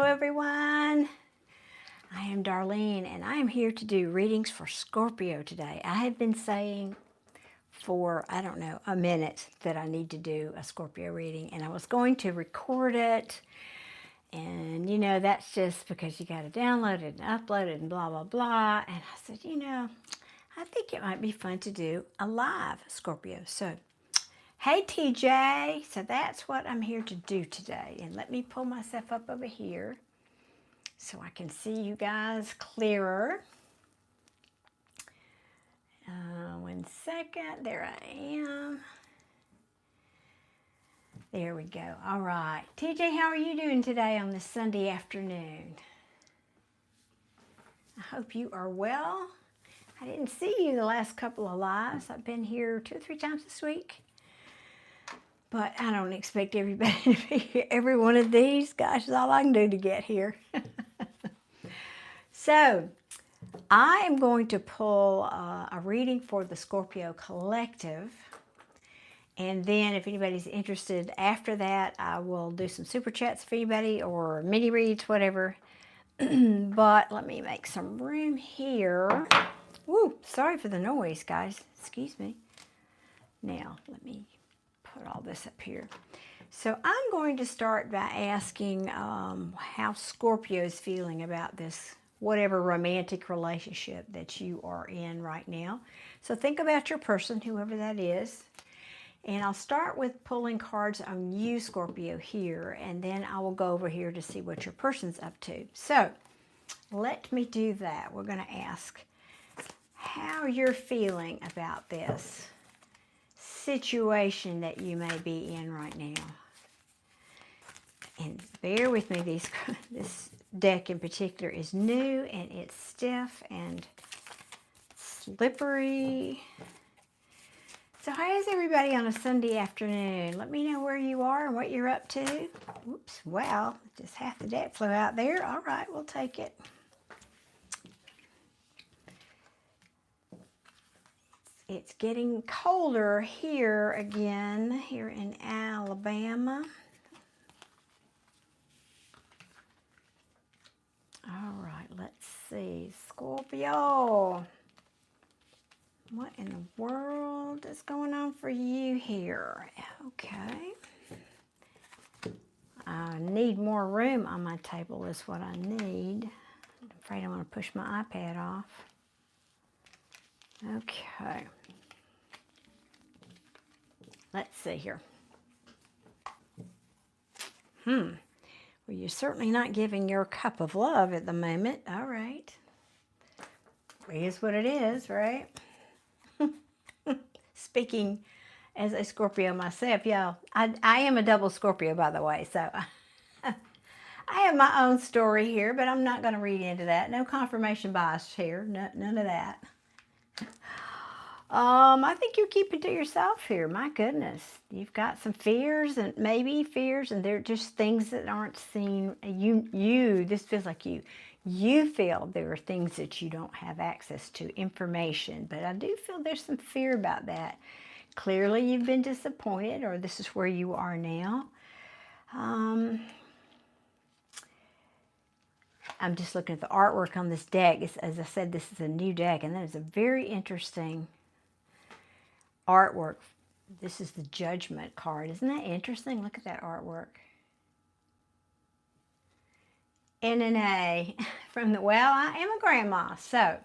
everyone. I am Darlene and I am here to do readings for Scorpio today. I have been saying for, I don't know, a minute that I need to do a Scorpio reading, and I was going to record it, and you know, that's just because you got to download it and upload it and blah, blah, blah. And I said, you know, I think it might be fun to do a live Scorpio. So, hey TJ, so that's what I'm here to do today. And let me pull myself up over here so I can see you guys clearer. 1 second, there I am. There we go. All right. TJ, how are you doing today on this Sunday afternoon? I hope you are well. I didn't see you the last couple of lives. I've been here 2 or 3 times this week. But I don't expect everybody to be here every one of these. Gosh, it's all I can do to get here. So, I am going to pull a reading for the Scorpio Collective. And then if anybody's interested after that, I will do some super chats for anybody or mini reads, whatever. But let me make some room here. Woo, sorry for the noise, guys. Excuse me. Now, let me put all this up here. So I'm going to start by asking how Scorpio is feeling about this, whatever romantic relationship that you are in right now. So think about your person, whoever that is. And I'll start with pulling cards on you, Scorpio, here, and then I will go over here to see what your person's up to. So let me do that. We're going to ask how you're feeling about this situation that you may be in right now. And bear with me, this deck in particular is new and it's stiff and slippery. So how is everybody on a Sunday afternoon? Let me know where you are and what you're up to. Oops, wow, just half the deck flew out there. All right, we'll take it. It's getting colder here again, here in Alabama. All right, let's see. Scorpio. What in the world is going on for you here? Okay. I need more room on my table is what I need. I'm afraid I'm going to push my iPad off. Okay. Let's see here. Well, you're certainly not giving your cup of love at the moment. All right. It is what it is, right? Speaking as a Scorpio myself, yeah, I am a double Scorpio, by the way, so I have my own story here, but I'm not going to read into that. No confirmation bias here, none of that. I think you keep it to yourself here. My goodness, you've got some fears and maybe fears, and they're just things that aren't seen. This feels like you feel there are things that you don't have access to, information, but I do feel there's some fear about that. Clearly you've been disappointed, or this is where you are now. I'm just looking at the artwork on this deck. As I said, this is a new deck, and that is a very interesting artwork. This is the Judgment card. Isn't that interesting? Look at that artwork. NNA from the, well, I am a grandma. So,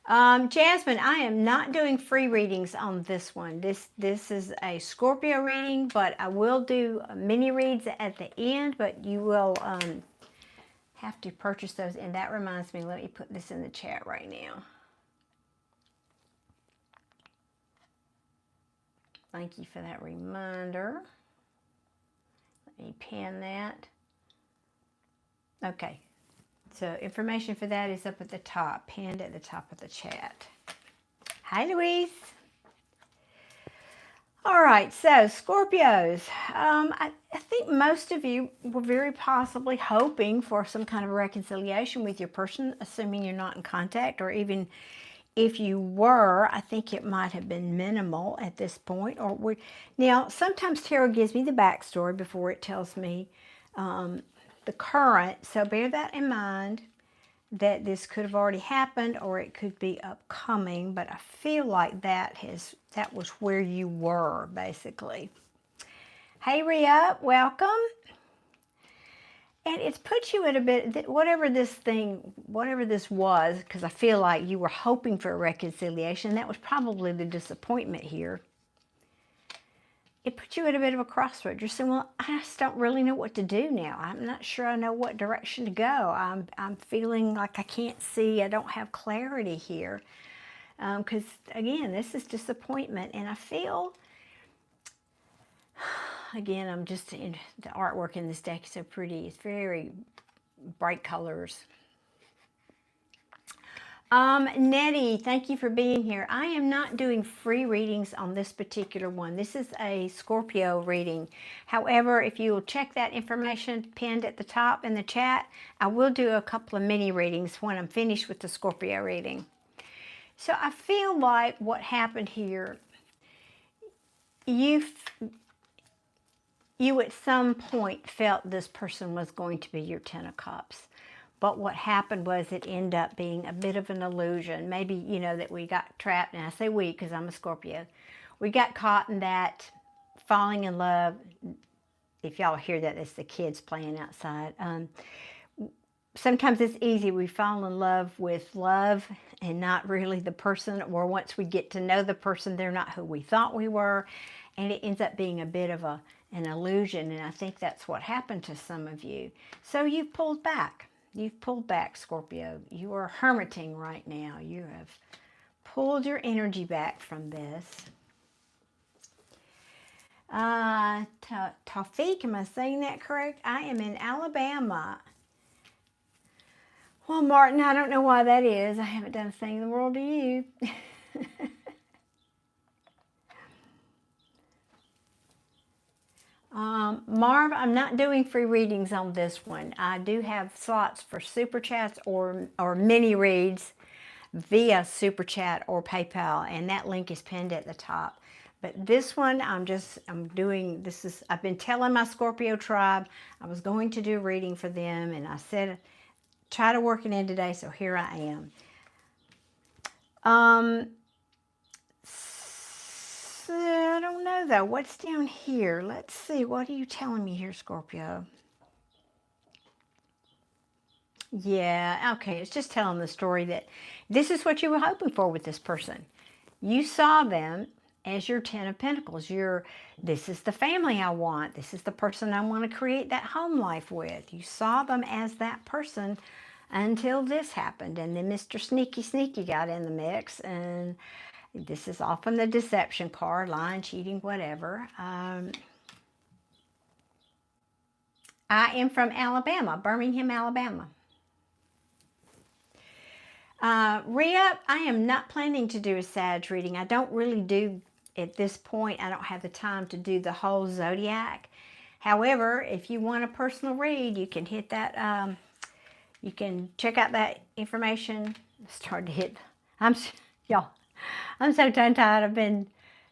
Jasmine, I am not doing free readings on this one. This is a Scorpio reading, but I will do mini reads at the end, but you will have to purchase those. And that reminds me, let me put this in the chat right now. Thank you for that reminder. Let me pin that. Okay, so information for that is up at the top, pinned at the top of the chat. Hi, Louise. All right, so Scorpios, I think most of you were very possibly hoping for some kind of reconciliation with your person, assuming you're not in contact, or even if you were, I think it might have been minimal at this point. Now, sometimes tarot gives me the backstory before it tells me the current. So bear that in mind, that this could have already happened or it could be upcoming, but I feel like that was where you were, basically. Hey, Rhea, welcome. And it's put you at a bit, whatever this was, because I feel like you were hoping for a reconciliation. That was probably the disappointment here. It put you at a bit of a crossroad. You're saying, well, I just don't really know what to do now. I'm not sure I know what direction to go. I'm feeling like I can't see. I don't have clarity here. Because, again, this is disappointment. And I feel... Again, I'm just in the artwork in this deck is so pretty. It's very bright colors. Nettie, thank you for being here. I am not doing free readings on this particular one. This is a Scorpio reading. However, if you will check that information pinned at the top in the chat, I will do a couple of mini readings when I'm finished with the Scorpio reading. So I feel like what happened here, you at some point felt this person was going to be your Ten of Cups. But what happened was it ended up being a bit of an illusion. Maybe, you know, that we got trapped, and I say we because I'm a Scorpio. We got caught in that falling in love. If y'all hear that, it's the kids playing outside. Sometimes it's easy. We fall in love with love and not really the person, or once we get to know the person, they're not who we thought we were, and it ends up being a bit of an illusion, and I think that's what happened to some of you. So you've pulled back. You've pulled back, Scorpio. You are hermiting right now. You have pulled your energy back from this. Taufik, am I saying that correct? I am in Alabama. Well, Martin, I don't know why that is. I haven't done a thing in the world to you. Marv, I'm not doing free readings on this one. I do have slots for super chats or mini reads via super chat or PayPal, and that link is pinned at the top. But this one, I've been telling my Scorpio tribe I was going to do a reading for them, and I said, try to work it in today, so here I am. I don't know, though. What's down here? Let's see. What are you telling me here, Scorpio? Yeah, okay. It's just telling the story that this is what you were hoping for with this person. You saw them as your Ten of Pentacles. This is the family I want. This is the person I want to create that home life with. You saw them as that person until this happened. And then Mr. Sneaky Sneaky got in the mix, and this is often the deception card, lying, cheating, whatever. I am from Alabama, Birmingham, Alabama. Rhea, I am not planning to do a Sag reading. I don't really do, at this point, I don't have the time to do the whole zodiac. However, if you want a personal read, you can hit that, you can check out that information. It's hard to hit. Y'all, I'm so tongue-tied. I've been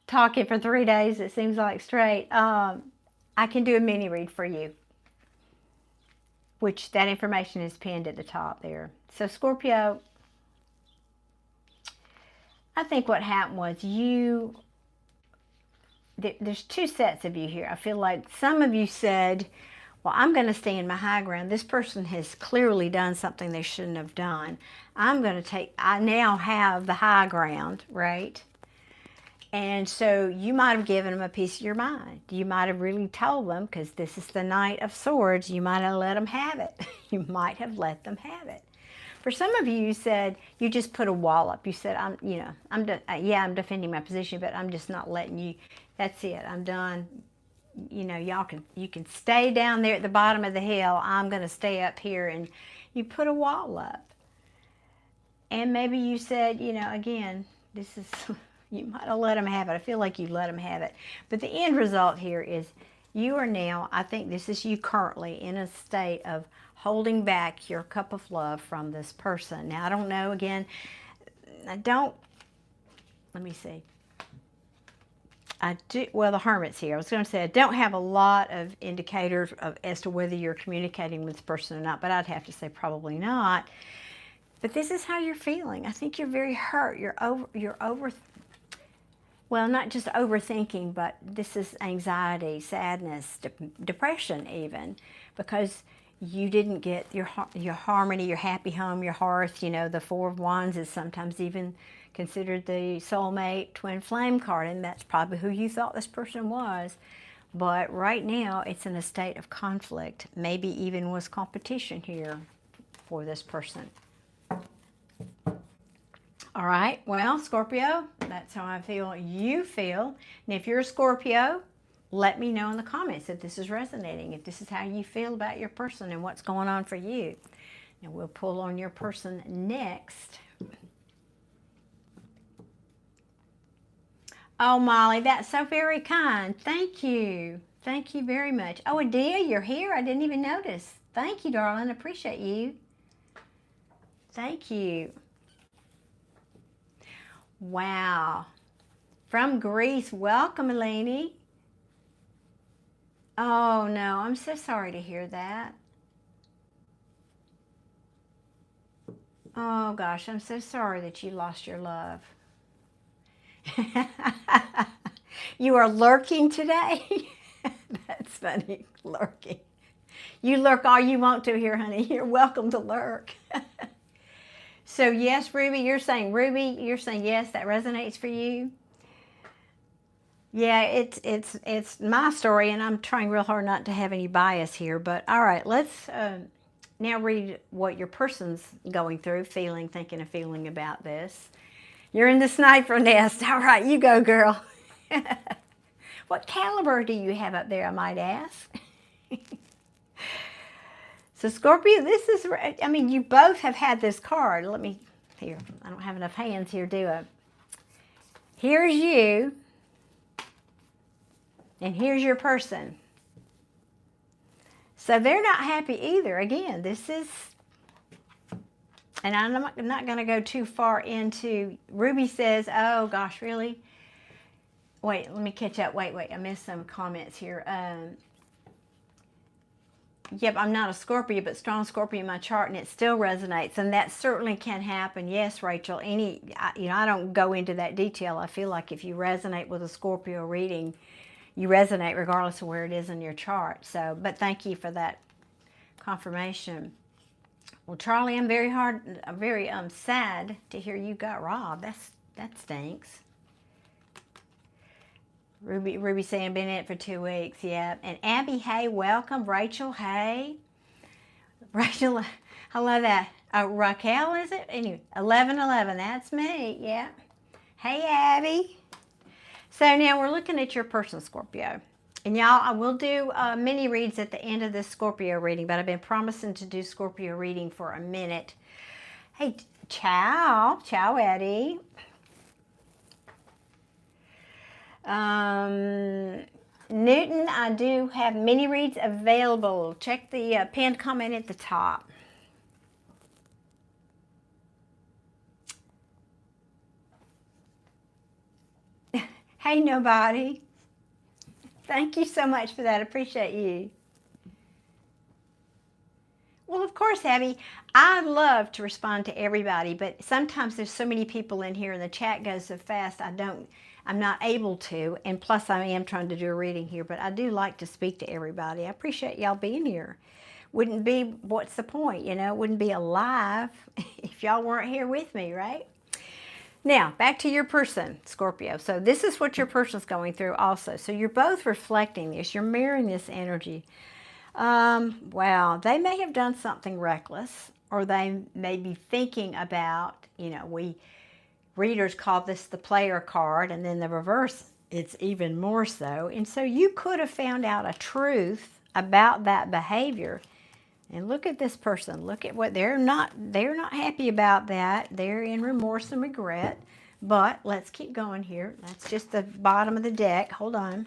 talking for 3 days. It seems like straight. I can do a mini read for you, which that information is pinned at the top there. So Scorpio, I think what happened was there's two sets of you here. I feel like some of you said, well, I'm going to stand my high ground. This person has clearly done something they shouldn't have done. I now have the high ground, right? And so you might have given them a piece of your mind. You might have really told them, because this is the Knight of Swords, you might have let them have it. You might have let them have it. For some of you, you said, you just put a wall up. You said, I'm defending my position, but I'm just not letting you. That's it. I'm done. You know, you can stay down there at the bottom of the hill. I'm going to stay up here. And you put a wall up. And maybe you said, you know, again, this is, you might have let them have it. I feel like you let them have it. But the end result here is you are now, I think this is you currently in a state of holding back your cup of love from this person. Now, I don't know, again, let me see. I do, well, the Hermit's here. I was going to say I don't have a lot of indicators as to whether you're communicating with this person or not, but I'd have to say probably not. But this is how you're feeling. I think you're very hurt. You're over, well, not just overthinking, but this is anxiety, sadness, depression even, because you didn't get your harmony, your happy home, your hearth. You know, the Four of Wands is sometimes even considered the soulmate twin flame card, and that's probably who you thought this person was. But right now, it's in a state of conflict. Maybe even was competition here for this person. All right, well, Scorpio, that's how I feel you feel. And if you're a Scorpio, let me know in the comments if this is resonating, if this is how you feel about your person and what's going on for you. And we'll pull on your person next. Oh, Molly, that's so very kind. Thank you. Thank you very much. Oh, Adia, you're here. I didn't even notice. Thank you, darling. Appreciate you. Thank you. Wow. From Greece. Welcome, Eleni. Oh, no. I'm so sorry to hear that. Oh, gosh. I'm so sorry that you lost your love. You are lurking today? That's funny. Lurking. You lurk all you want to here, honey. You're welcome to lurk. So yes, Ruby, you're saying yes, that resonates for you. Yeah, it's my story, and I'm trying real hard not to have any bias here. But all right, let's now read what your person's going through, feeling, thinking, and feeling about this. You're in the sniper nest. All right, you go, girl. What caliber do you have up there, I might ask? So Scorpio, this is, I mean, you both have had this card. Let me, here, I don't have enough hands here, do I? Here's you, and here's your person. So they're not happy either. Again, this is, and I'm not going to go too far into, Ruby says, oh gosh, really? Wait, let me catch up. Wait, I missed some comments here. Yep, I'm not a Scorpio, but strong Scorpio in my chart, and it still resonates, and that certainly can happen. Yes, Rachel, I don't go into that detail. I feel like if you resonate with a Scorpio reading, you resonate regardless of where it is in your chart. So, but thank you for that confirmation. Well, Charlie, I'm very sad to hear you got robbed. That stinks. Ruby saying been in it for 2 weeks, yeah. And Abby, hey, welcome. Rachel, hey. Rachel, I love that. Raquel, is it? Anyway, 1111, that's me, yeah. Hey, Abby. So now we're looking at your person, Scorpio. And y'all, I will do mini reads at the end of this Scorpio reading, but I've been promising to do Scorpio reading for a minute. Hey, ciao, Eddie. Newton, I do have mini reads available. Check the pinned comment at the top. Hey, nobody. Thank you so much for that. I appreciate you. Well, of course, Abby. I love to respond to everybody, but sometimes there's so many people in here and the chat goes so fast, I'm not able to, and plus I am trying to do a reading here, but I do like to speak to everybody. I appreciate y'all being here. Wouldn't be, what's the point, you know? It wouldn't be alive if y'all weren't here with me, right? Now, back to your person, Scorpio. So this is what your person's going through also. So you're both reflecting this. You're mirroring this energy. Wow, they may have done something reckless, or they may be thinking about, readers call this the player card, and then the reverse, it's even more so. And so you could have found out a truth about that behavior. And look at this person. Look at what they're not happy about that. They're in remorse and regret. But let's keep going here. That's just the bottom of the deck. Hold on.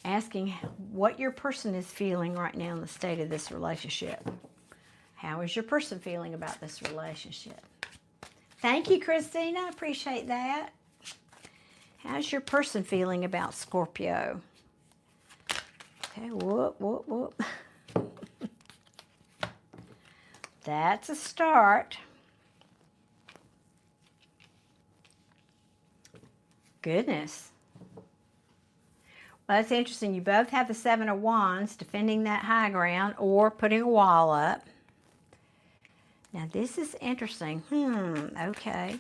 Asking what your person is feeling right now in the state of this relationship. How is your person feeling about this relationship? Thank you, Christina. I appreciate that. How's your person feeling about Scorpio? Okay, whoop, whoop, whoop. That's a start. Goodness. Well, that's interesting. You both have the Seven of Wands, defending that high ground or putting a wall up. Now, this is interesting. Okay.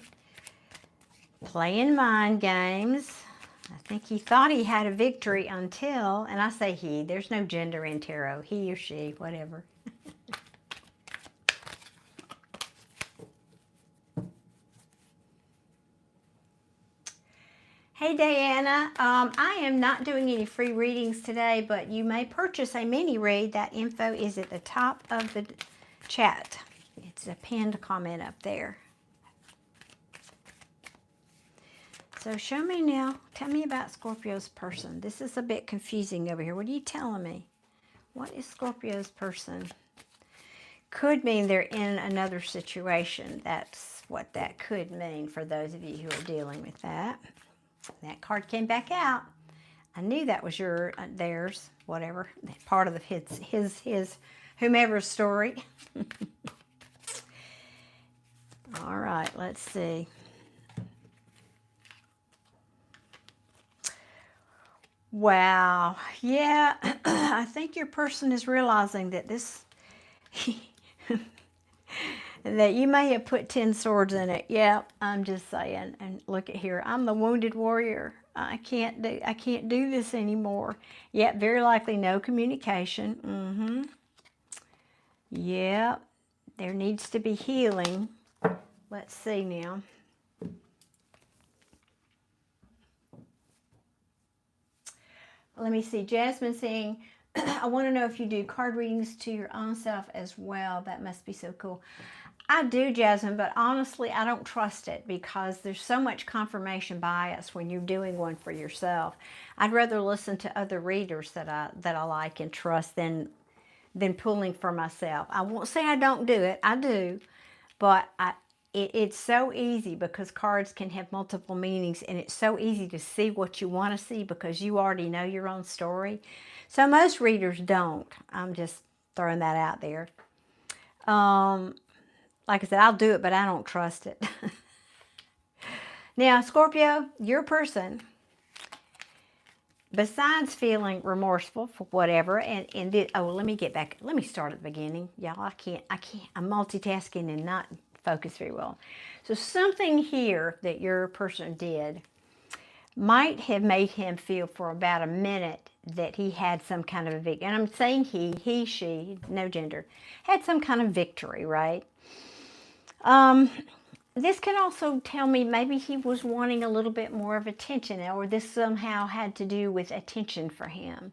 Playing mind games. I think he thought he had a victory until, and I say he, there's no gender in tarot, he or she, whatever. Hey Diana, I am not doing any free readings today, but you may purchase a mini read. That info is at the top of the chat. It's a pinned comment up there. So show me now, tell me about Scorpio's person. This is a bit confusing over here. What are you telling me? What is Scorpio's person? Could mean they're in another situation. That's what that could mean for those of you who are dealing with that. That card came back out. I knew that was your, theirs, whatever, part of the his whomever's story. All right, let's see. Wow, yeah, I think your person is realizing that this, that you may have put 10 swords in it. Yeah, I'm just saying. And look at here. I'm the wounded warrior. I can't do this anymore. Yeah, very likely no communication. Yeah, there needs to be healing. Let's see now. Let me see. Jasmine saying, I want to know if you do card readings to your own self as well. That must be so cool. I do, Jasmine, but honestly, I don't trust it because there's so much confirmation bias when you're doing one for yourself. I'd rather listen to other readers that I like and trust than pulling for myself. I won't say I don't do it. I do, but it's so easy because cards can have multiple meanings, and it's so easy to see what you want to see because you already know your own story. So most readers don't. I'm just throwing that out there. Like I said, I'll do it, but I don't trust it. Now, Scorpio, your person, besides feeling remorseful for whatever, let me get back. Let me start at the beginning. Y'all, I can't. I'm multitasking and not focus very well. So something here that your person did might have made him feel for about a minute that he had some kind of a victory. And I'm saying he, she, no gender, had some kind of victory, right? This can also tell me maybe he was wanting a little bit more of attention, or this somehow had to do with attention for him.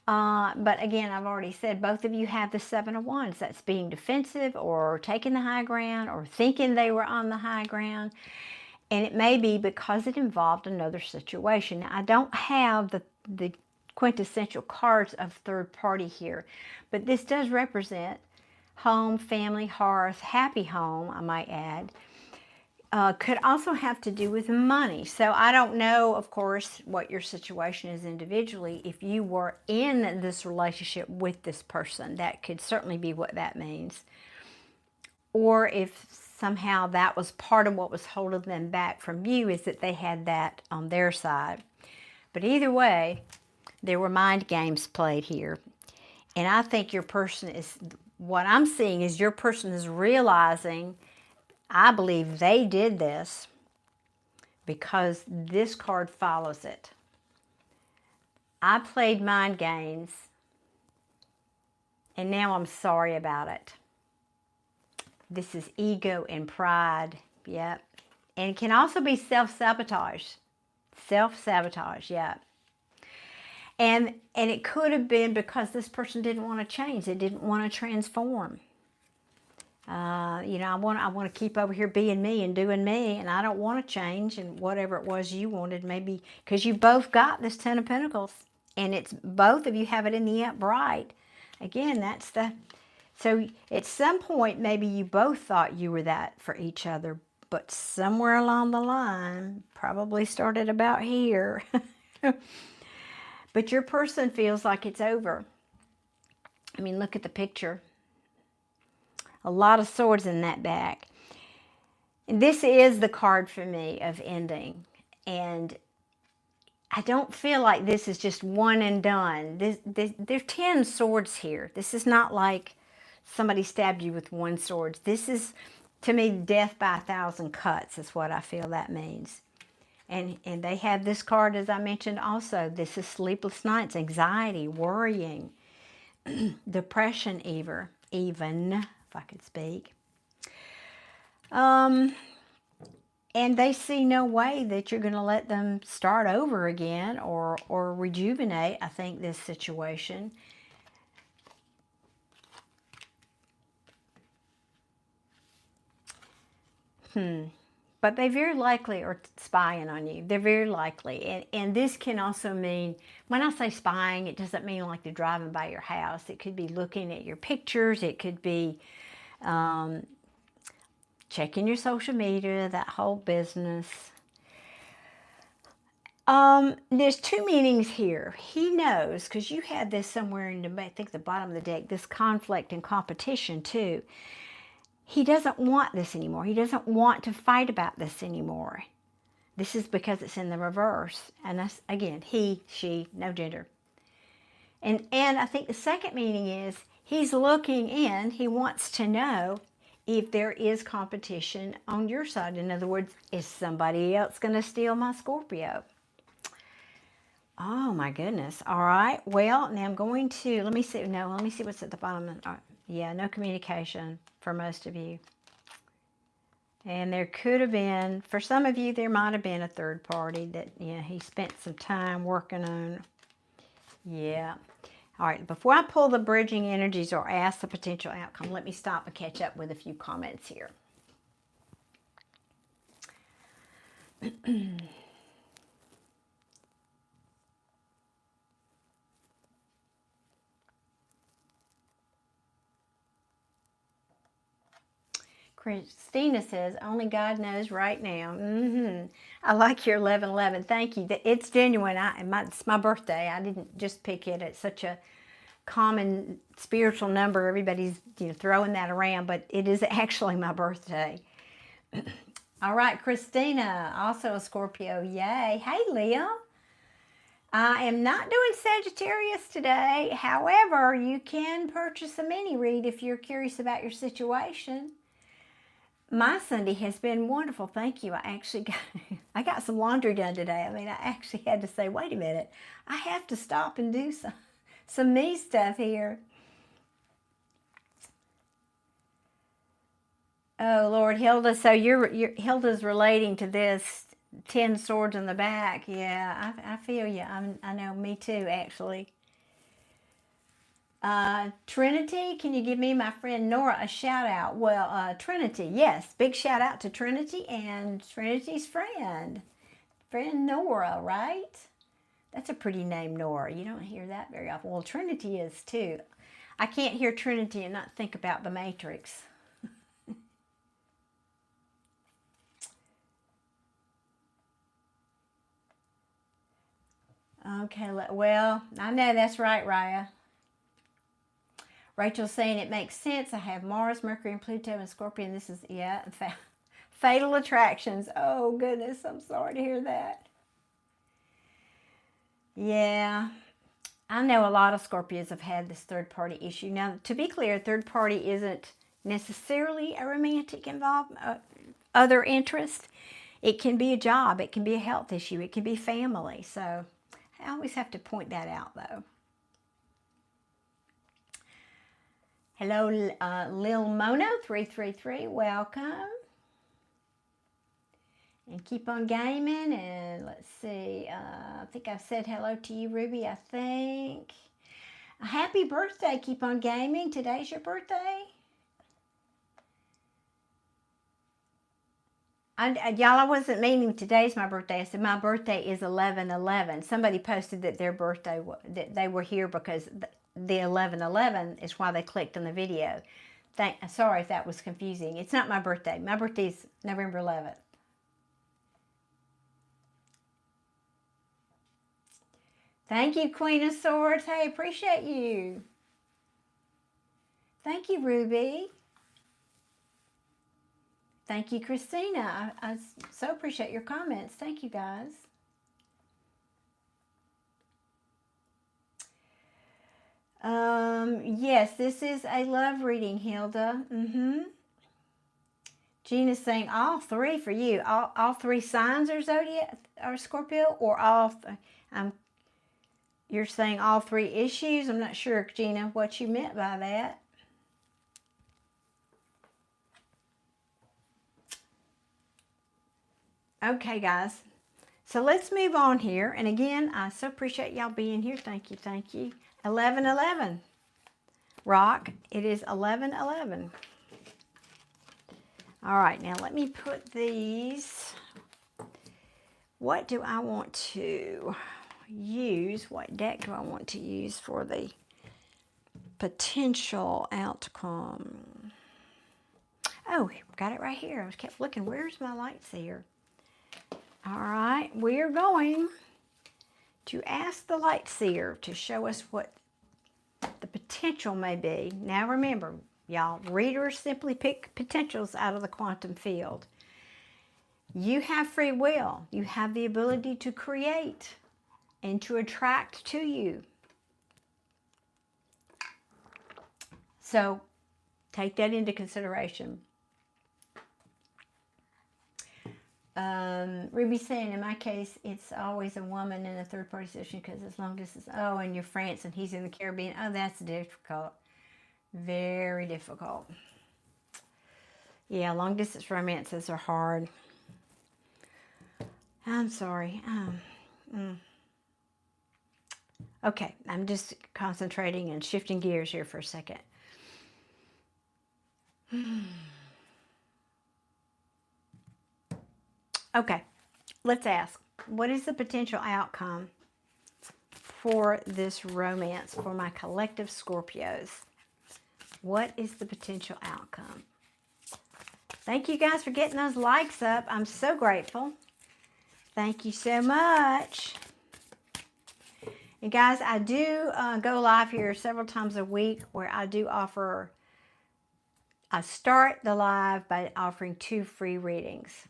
But again, I've already said both of you have the Seven of Wands. That's being defensive or taking the high ground or thinking they were on the high ground. And it may be because it involved another situation. Now, I don't have the quintessential cards of third party here, but this does represent home, family, hearth, happy home, I might add. Could also have to do with money. So I don't know, of course, what your situation is individually. If you were in this relationship with this person, that could certainly be what that means. Or if somehow that was part of what was holding them back from you, is that they had that on their side. But either way, there were mind games played here. And I think your person is, what I'm seeing is your person is realizing, I believe they did this because this card follows it. I played mind games and now I'm sorry about it. This is ego and pride. Yep. And it can also be self-sabotage. Self-sabotage, yeah. And it could have been because this person didn't want to change. They didn't want to transform. You know, I want to keep over here being me and doing me, and I don't want to change. And whatever it was you wanted, maybe because you both got this Ten of Pentacles, and it's both of you have it in the upright. Again, that's the. So at some point, maybe you both thought you were that for each other, but somewhere along the line, probably started about here, but your person feels like it's over. I mean, look at the picture. A lot of swords in that back. And this is the card for me of ending. And I don't feel like this is just one and done. There's 10 swords here. This is not like somebody stabbed you with one sword. This is, to me, death by 1,000 cuts is what I feel that means. And they have this card, as I mentioned also. This is sleepless nights, anxiety, worrying, depression even, if I could speak. And they see no way that you're going to let them start over again or rejuvenate, I think, this situation. But they very likely are spying on you. They're very likely. And this can also mean, when I say spying, it doesn't mean like they're driving by your house. It could be looking at your pictures. It could be checking your social media, that whole business. There's two meanings here. He knows, because you had this somewhere in the, I think, the bottom of the deck, this conflict and competition too. He doesn't want this anymore. He doesn't want to fight about this anymore. This is because it's in the reverse. And that's, again, he, she, no gender. And I think the second meaning is he's looking in. He wants to know if there is competition on your side. In other words, is somebody else going to steal my Scorpio? Oh my goodness. All right. Well, now I'm going to, let me see what's at the bottom. Yeah, no communication for most of you. And there could have been, for some of you, there might have been a third party that, yeah, he spent some time working on. Yeah. All right, before I pull the bridging energies or ask the potential outcome, let me stop and catch up with a few comments here. Christina says, only God knows right now. I like your 1111. Thank you. It's genuine. It's my birthday. I didn't just pick it. It's such a common spiritual number. Everybody's throwing that around, but it is actually my birthday. All right, Christina, also a Scorpio. Yay. Hey, Leo. I am not doing Sagittarius today. However, you can purchase a mini read if you're curious about your situation. My Sunday has been wonderful. Thank you. I got some laundry done today. I mean, I actually had to say, wait a minute. I have to stop and do some me stuff here. Oh, Lord, Hilda. So Hilda's relating to this 10 swords in the back. Yeah, I feel you. I know, me too, actually. Trinity, can you give me, my friend Nora, a shout out? Well, Trinity, yes, big shout out to Trinity and Trinity's friend Nora, right? That's a pretty name, Nora. You don't hear that very often. Well, Trinity is too. I can't hear Trinity and not think about the Matrix. Okay, well, I know that's right, Raya. Rachel's saying it makes sense. I have Mars, Mercury, and Pluto and Scorpio. This is, yeah, fatal attractions. Oh, goodness. I'm sorry to hear that. Yeah. I know a lot of Scorpios have had this third-party issue. Now, to be clear, third party isn't necessarily a romantic involvement, other interest. It can be a job. It can be a health issue. It can be family. So I always have to point that out, though. Hello, Lil Mono 333. Welcome. And keep on gaming. And let's see. I think I've said hello to you, Ruby, I think. A happy birthday. Keep on gaming. Today's your birthday. Y'all, I wasn't meaning today's my birthday. I said my birthday is 11/11. Somebody posted that their birthday, that they were here because the 11/11 is why they clicked on the video. Sorry if that was confusing. It's not my birthday. My birthday's November 11th. Thank you, Queen of Swords. Hey, appreciate you. Thank you, Ruby. Thank you, Christina. I so appreciate your comments. Thank you, guys. Yes, this is a love reading, Hilda. Gina's saying all three for you. All three signs are zodiac or Scorpio, or all. You're saying all three issues. I'm not sure, Gina, what you meant by that. Okay, guys. So let's move on here. And again, I so appreciate y'all being here. Thank you, thank you. 11:11. Rock, it is 11:11. All right, now let me put these. What do I want to use? What deck do I want to use for the potential outcome? Oh, got it right here. I was kept looking. Where's my lights here? All right, we are going to ask the light seer to show us what the potential may be. Now remember, y'all, readers simply pick potentials out of the quantum field. You have free will. You have the ability to create and to attract to you. So take that into consideration. Ruby's saying, in my case, it's always a woman in a third-party situation because as long as it's, oh, and you're France and he's in the Caribbean. Oh, that's difficult. Very difficult. Yeah, long-distance romances are hard. I'm sorry. Okay, I'm just concentrating and shifting gears here for a second. Okay, let's ask, what is the potential outcome for this romance for my collective Scorpios? What is the potential outcome? Thank you guys for getting those likes up. I'm so grateful. Thank you so much. And guys, I do go live here several times a week where I do offer, I start the live by offering 2 free readings.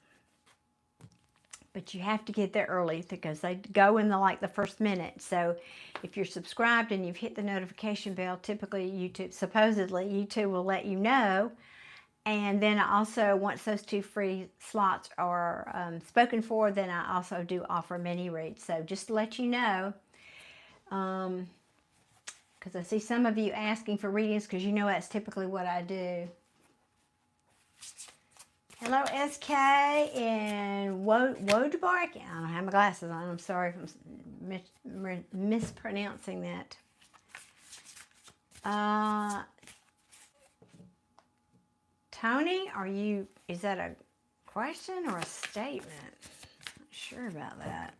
But you have to get there early because they go in the first minute. So if you're subscribed and you've hit the notification bell, typically supposedly YouTube will let you know. And then I also, once those 2 free slots are spoken for, then I also do offer mini reads. So just to let you know, because I see some of you asking for readings because you know that's typically what I do. Hello, SK and Wodebark. I don't have my glasses on. I'm sorry if I'm mispronouncing that. Tony, is that a question or a statement? Not sure about that.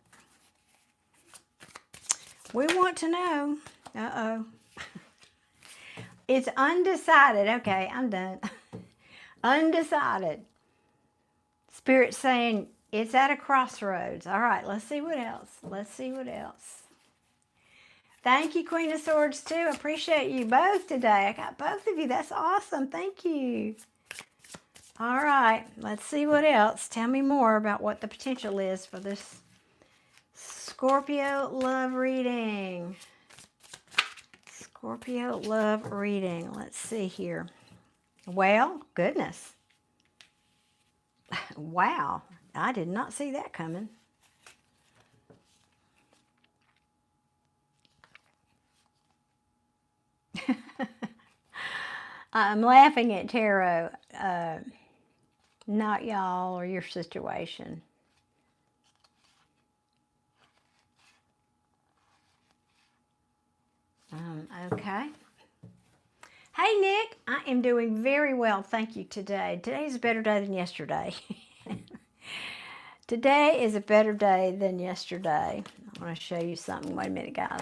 We want to know. Uh-oh. It's undecided. Okay, I'm done. Undecided. Spirit saying it's at a crossroads. All right, let's see what else. Let's see what else. Thank you, Queen of Swords, too. I appreciate you both today. I got both of you. That's awesome. Thank you. All right, let's see what else. Tell me more about what the potential is for this Scorpio love reading. Scorpio love reading. Let's see here. Well, goodness. Wow, I did not see that coming. I'm laughing at tarot, not y'all or your situation. Okay. Hey, Nick, I am doing very well, thank you, today. Today is a better day than yesterday. Today is a better day than yesterday. I want to show you something. Wait a minute, guys.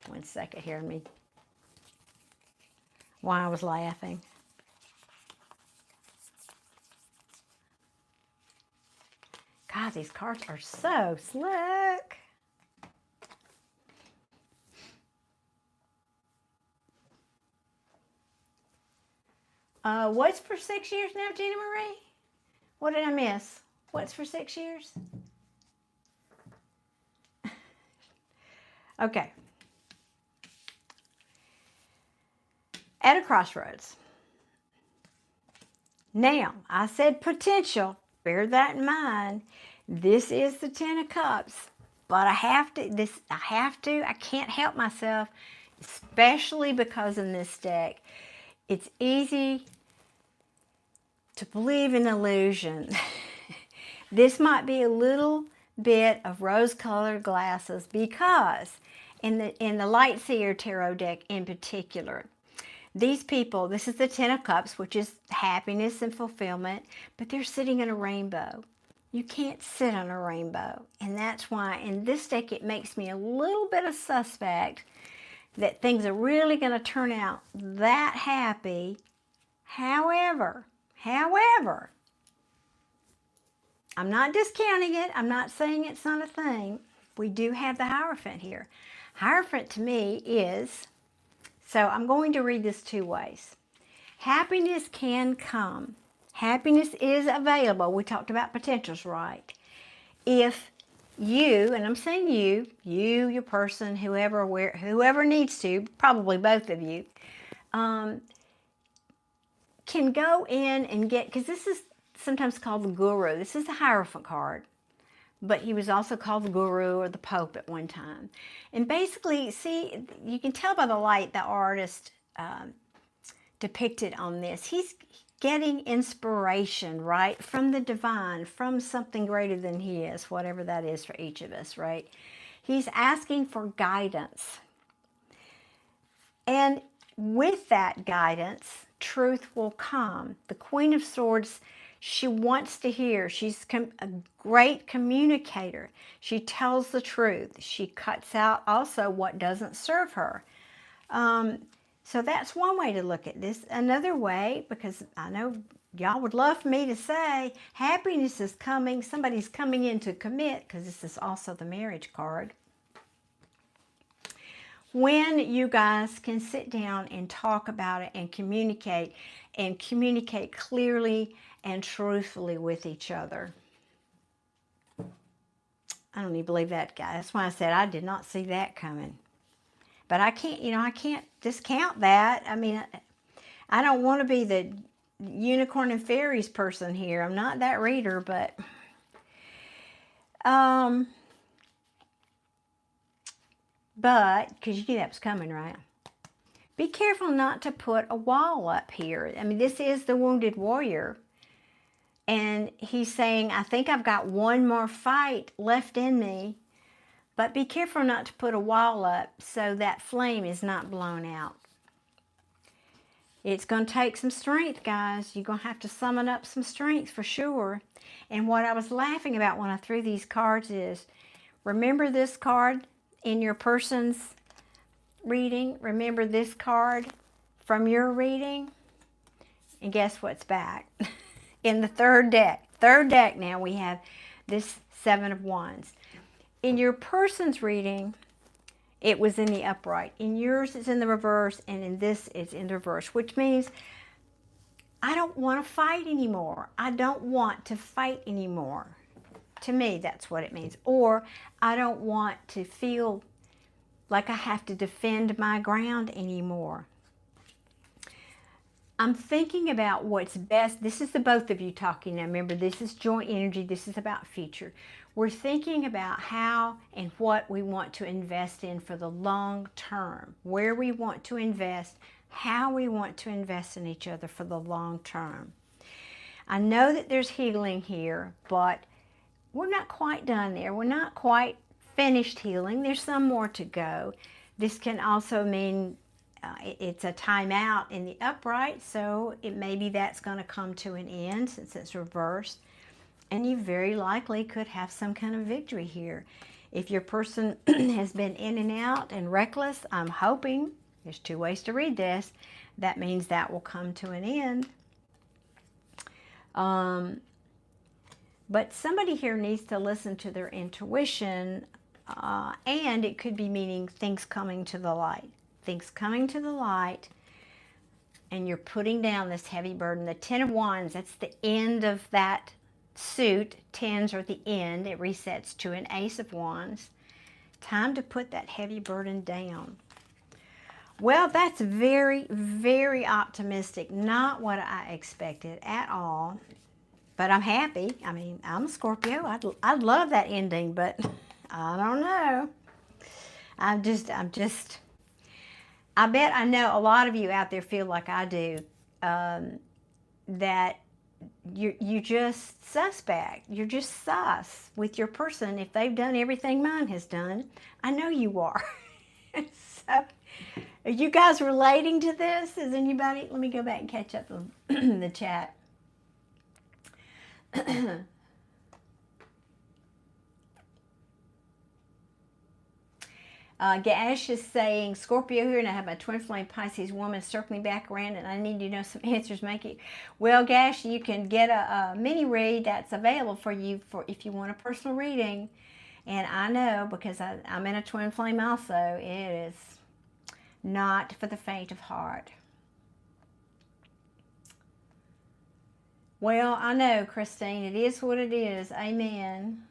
1 second here. Why I was laughing. God, these cards are so slick. What's for 6 years now, Gina Marie? What did I miss? What's for 6 years? Okay. At a crossroads. Now, I said potential. Bear that in mind. This is the Ten of Cups. But I can't help myself, especially because in this deck, it's easy to believe in illusion. This might be a little bit of rose-colored glasses because in the Light Seer Tarot deck in particular, these people, this is the Ten of Cups, which is happiness and fulfillment, but they're sitting in a rainbow. You can't sit on a rainbow. And that's why in this deck it makes me a little bit of suspect that things are really going to turn out that happy. However, I'm not discounting it. I'm not saying it's not a thing. We do have the Hierophant here. Hierophant to me is, so I'm going to read this two ways. Happiness can come. Happiness is available. We talked about potentials, right? If you, and I'm saying you, your person, whoever needs to, probably both of you, can go in and get, because this is sometimes called the Guru. This is the Hierophant card, but he was also called the Guru or the Pope at one time. And basically, see, you can tell by the light the artist depicted on this. He's getting inspiration, right, from the divine, from something greater than he is, whatever that is for each of us, right? He's asking for guidance. And with that guidance, truth will come. The Queen of Swords, she wants to hear. She's a great communicator. She tells the truth. She cuts out also what doesn't serve her. So that's one way to look at this. Another way, because I know y'all would love for me to say, happiness is coming. Somebody's coming in to commit, because this is also the marriage card. When you guys can sit down and talk about it and communicate clearly and truthfully with each other. I don't even believe that, guy. That's why I said I did not see that coming. But I can't discount that. I mean, I don't want to be the unicorn and fairies person here. I'm not that reader, but because you knew that was coming, right? Be careful not to put a wall up here. I mean, this is the Wounded Warrior. And he's saying, I think I've got one more fight left in me. But be careful not to put a wall up so that flame is not blown out. It's going to take some strength, guys. You're going to have to summon up some strength for sure. And what I was laughing about when I threw these cards is, remember this card in your person's reading? Remember this card from your reading? And guess what's back? In the third deck. Third deck now we have this Seven of Wands. In your person's reading, it was in the upright. In yours, it's in the reverse, and in this, it's in the reverse, which means I don't want to fight anymore. I don't want to fight anymore. To me, that's what it means. Or I don't want to feel like I have to defend my ground anymore. I'm thinking about what's best. This is the both of you talking now. Remember, this is joint energy. This is about future. We're thinking about how and what we want to invest in for the long term, where we want to invest, how we want to invest in each other for the long term. I know that there's healing here, but we're not quite done there. We're not quite finished healing. There's some more to go. This can also mean it's a timeout in the upright, so maybe that's going to come to an end since it's reversed. And you very likely could have some kind of victory here. If your person has been in and out and reckless, I'm hoping, there's two ways to read this, that means that will come to an end. But somebody here needs to listen to their intuition, and it could be meaning things coming to the light. Things coming to the light, and you're putting down this heavy burden. The Ten of Wands, that's the end of that suit. Tens are the end. It resets to an Ace of Wands. Time to put that heavy burden down. Well, that's very, very optimistic. Not what I expected at all. But I'm happy. I mean, I'm a Scorpio. I'd love that ending, but I don't know. I bet I know a lot of you out there feel like I do, that you're just suspect. You're just sus with your person if they've done everything mine has done. I know you are. So, are you guys relating to this? Is anybody? Let me go back and catch up on the chat. Gash is saying, Scorpio here, and I have my twin flame Pisces woman circling back around, and I need to know some answers. Make it well, Gash. You can get a mini read that's available for you for if you want a personal reading. And I know because I'm in a twin flame also. It is not for the faint of heart. Well, I know, Christine. It is what it is. Amen.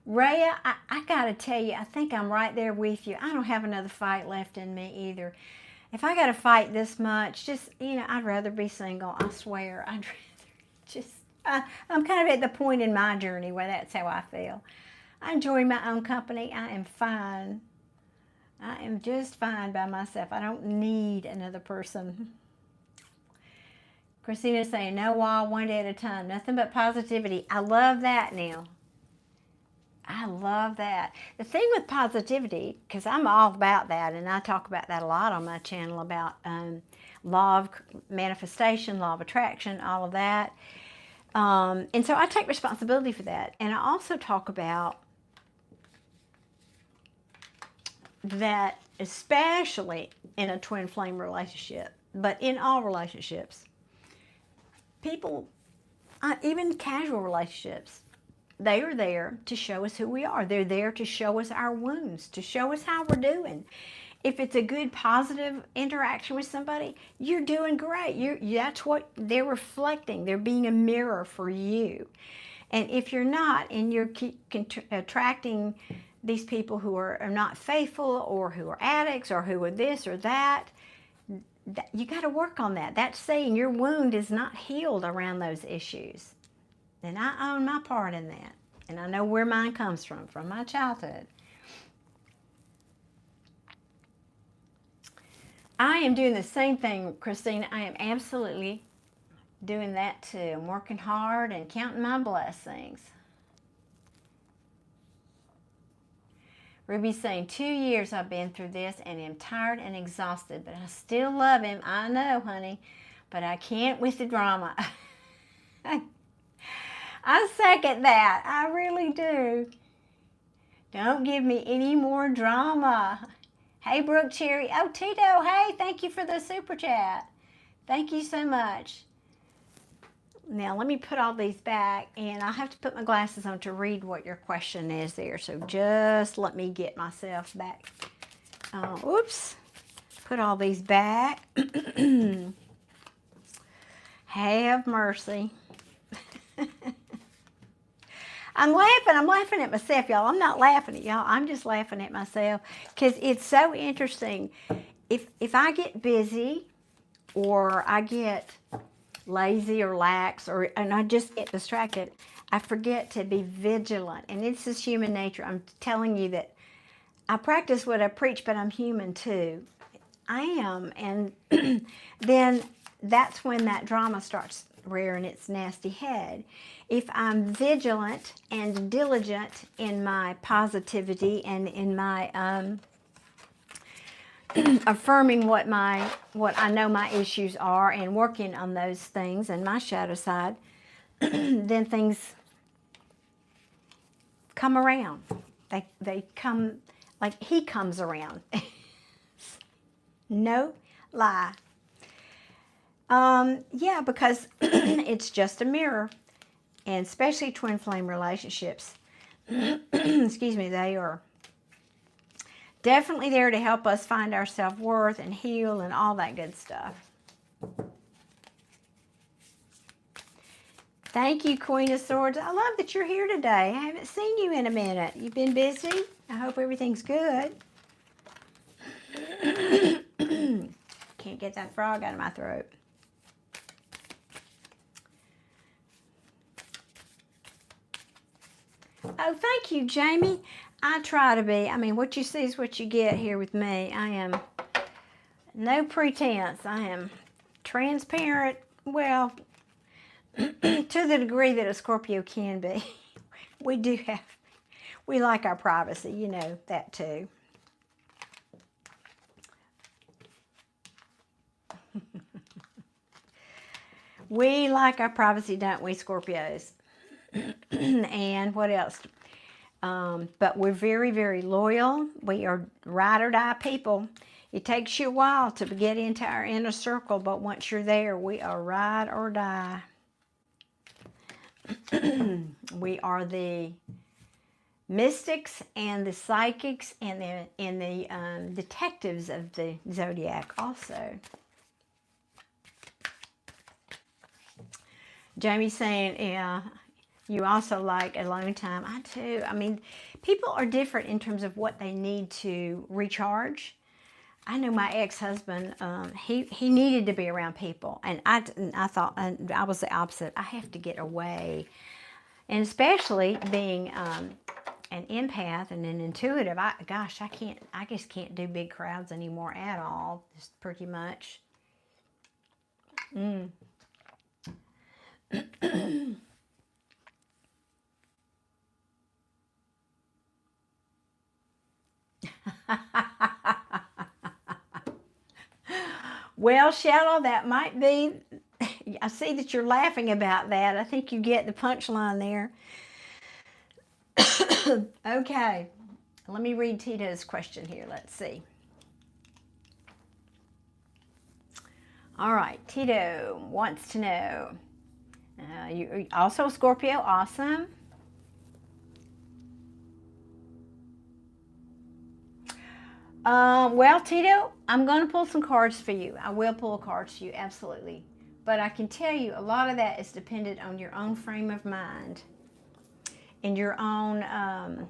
Rhea, I got to tell you, I think I'm right there with you. I don't have another fight left in me either. If I got to fight this much, just, I'd rather be single. I swear. I'd rather just, I'm kind of at the point in my journey where that's how I feel. I enjoy my own company. I am fine. I am just fine by myself. I don't need another person. Christina's saying, no wall, one day at a time. Nothing but positivity. I love that now. I love that. The thing with positivity, because I'm all about that, and I talk about that a lot on my channel about law of manifestation, law of attraction, all of that. And so I take responsibility for that. And I also talk about that, especially in a twin flame relationship, but in all relationships, people, even casual relationships, they are there to show us who we are. They're there to show us our wounds, to show us how we're doing. If it's a good, positive interaction with somebody, you're doing great. That's what they're reflecting. They're being a mirror for you. And if you're not, and you're attracting these people who are not faithful, or who are addicts, or who are this or that, you got to work on that. That's saying your wound is not healed around those issues. And I own my part in that. And I know where mine comes from my childhood. I am doing the same thing, Christine. I am absolutely doing that too. I'm working hard and counting my blessings. Ruby's saying, 2 years I've been through this and am tired and exhausted, but I still love him. I know, honey, but I can't with the drama. I second that. I really do. Don't give me any more drama. Hey, Brooke Cherry. Oh, Tito, hey, thank you for the super chat. Thank you so much. Now, let me put all these back, and I have to put my glasses on to read what your question is there. So just let me get myself back. Oops. Put all these back. Have mercy. I'm laughing at myself, y'all. I'm not laughing at y'all. I'm just laughing at myself because it's so interesting. If I get busy, or I get lazy or lax, and I just get distracted, I forget to be vigilant. And it's just human nature. I'm telling you that I practice what I preach, but I'm human too. I am. And then that's when that drama starts rearing its nasty head. If I'm vigilant and diligent in my positivity and in my affirming what I know my issues are and working on those things and my shadow side, then things come around. They come like he comes around. No, Lie. Yeah, because it's just a mirror, and especially twin flame relationships. Excuse me, they are definitely there to help us find our self-worth and heal and all that good stuff. Thank you, Queen of Swords. I love that you're here today. I haven't seen you in a minute. You've been busy? I hope everything's good. Can't get that frog out of my throat. Oh, thank you, Jamie. I try to be. I mean, what you see is what you get here with me. I am no pretense. I am transparent. Well, to the degree that a Scorpio can be. We like our privacy, you know, that too. We like our privacy, don't we, Scorpios? And what else? But we're very, very loyal. We are ride or die people. It takes you a while to get into our inner circle, but once you're there, we are ride or die. We are the mystics and the psychics and the detectives of the zodiac also. Jamie's saying, yeah, you also like alone time. I too. I mean, people are different in terms of what they need to recharge. I know my ex-husband, he needed to be around people. And I thought, and I was the opposite. I have to get away. And especially being an empath and an intuitive, I just can't do big crowds anymore at all. Just pretty much. Well, Shallow, that might be, I see that you're laughing about that. I think you get the punchline there. Okay, let me read Tito's question here. Let's see. All right, Tito wants to know, you also Scorpio, awesome. Well, Tito, I'm going to pull some cards for you. I will pull cards for you, absolutely. But I can tell you a lot of that is dependent on your own frame of mind and your own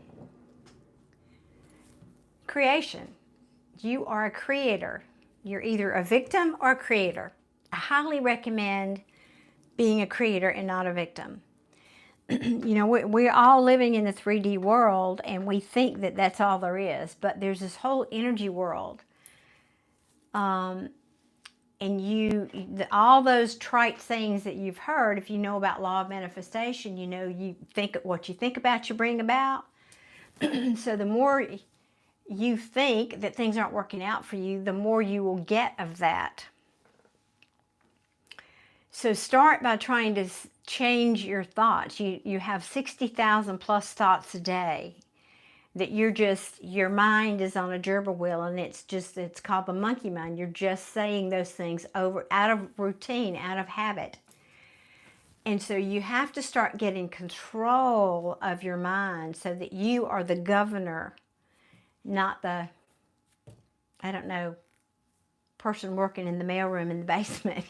creation. You are a creator. You're either a victim or a creator. I highly recommend being a creator and not a victim. You know, we're all living in the 3D world, and we think that that's all there is. But there's this whole energy world. And all those trite things that you've heard, if you know about law of manifestation, you know, you think what you think about, you bring about. So the more you think that things aren't working out for you, the more you will get of that. So start by trying to change your thoughts. You have 60,000 plus thoughts a day that your mind is on a gerbil wheel, and it's called the monkey mind. You're just saying those things over, out of routine, out of habit. And so you have to start getting control of your mind so that you are the governor, not the, I don't know, person working in the mailroom in the basement.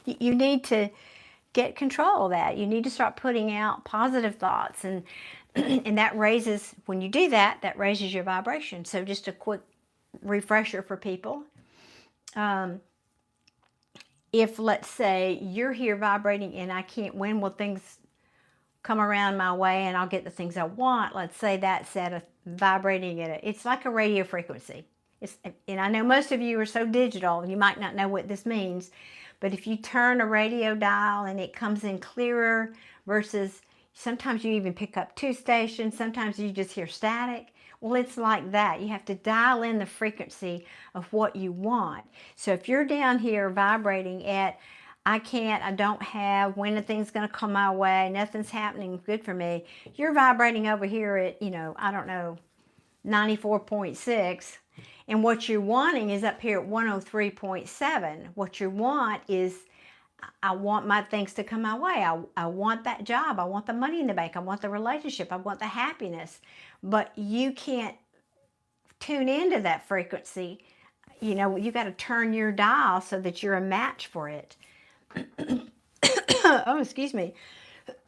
You need to get control of that. You need to start putting out positive thoughts, and that raises, when you do that, that raises your vibration. So just a quick refresher for people. If, let's say, you're here vibrating and I can't win, will things come around my way and I'll get the things I want? Let's say that's vibrating at it's like a radio frequency. And I know most of you are so digital, you might not know what this means, but if you turn a radio dial and it comes in clearer versus sometimes you even pick up 2 stations, sometimes you just hear static. Well, it's like that. You have to dial in the frequency of what you want. So if you're down here vibrating at, I don't have, when are things going to come my way, nothing's happening good for me, you're vibrating over here at, I don't know, 94.6. And what you're wanting is up here at 103.7. What you want is, I want my things to come my way. I want that job. I want the money in the bank. I want the relationship. I want the happiness. But you can't tune into that frequency. You know, you got to turn your dial so that you're a match for it. Oh, excuse me.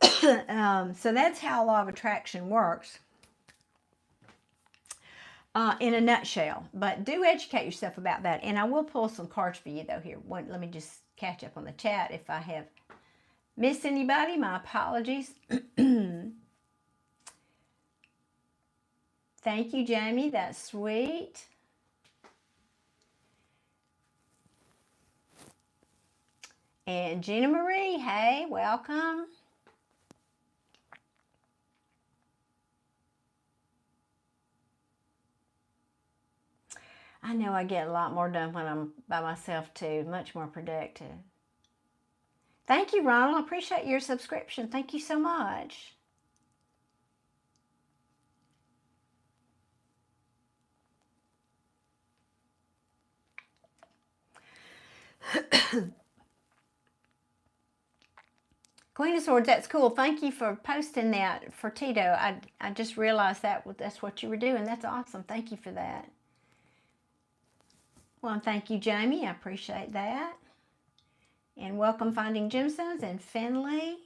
So that's how law of attraction works. In a nutshell, but do educate yourself about that. And I will pull some cards for you though here. Let me just catch up on the chat. If I have missed anybody, my apologies. Thank you, Jamie. That's sweet. And Gina Marie, hey, welcome. I know I get a lot more done when I'm by myself too, much more productive. Thank you, Ronald. I appreciate your subscription. Thank you so much. Queen of Swords, that's cool. Thank you for posting that for Tito. I just realized that's what you were doing. That's awesome. Thank you for that. Well, thank you, Jamie. I appreciate that. And welcome Finding Gemstones and Finley.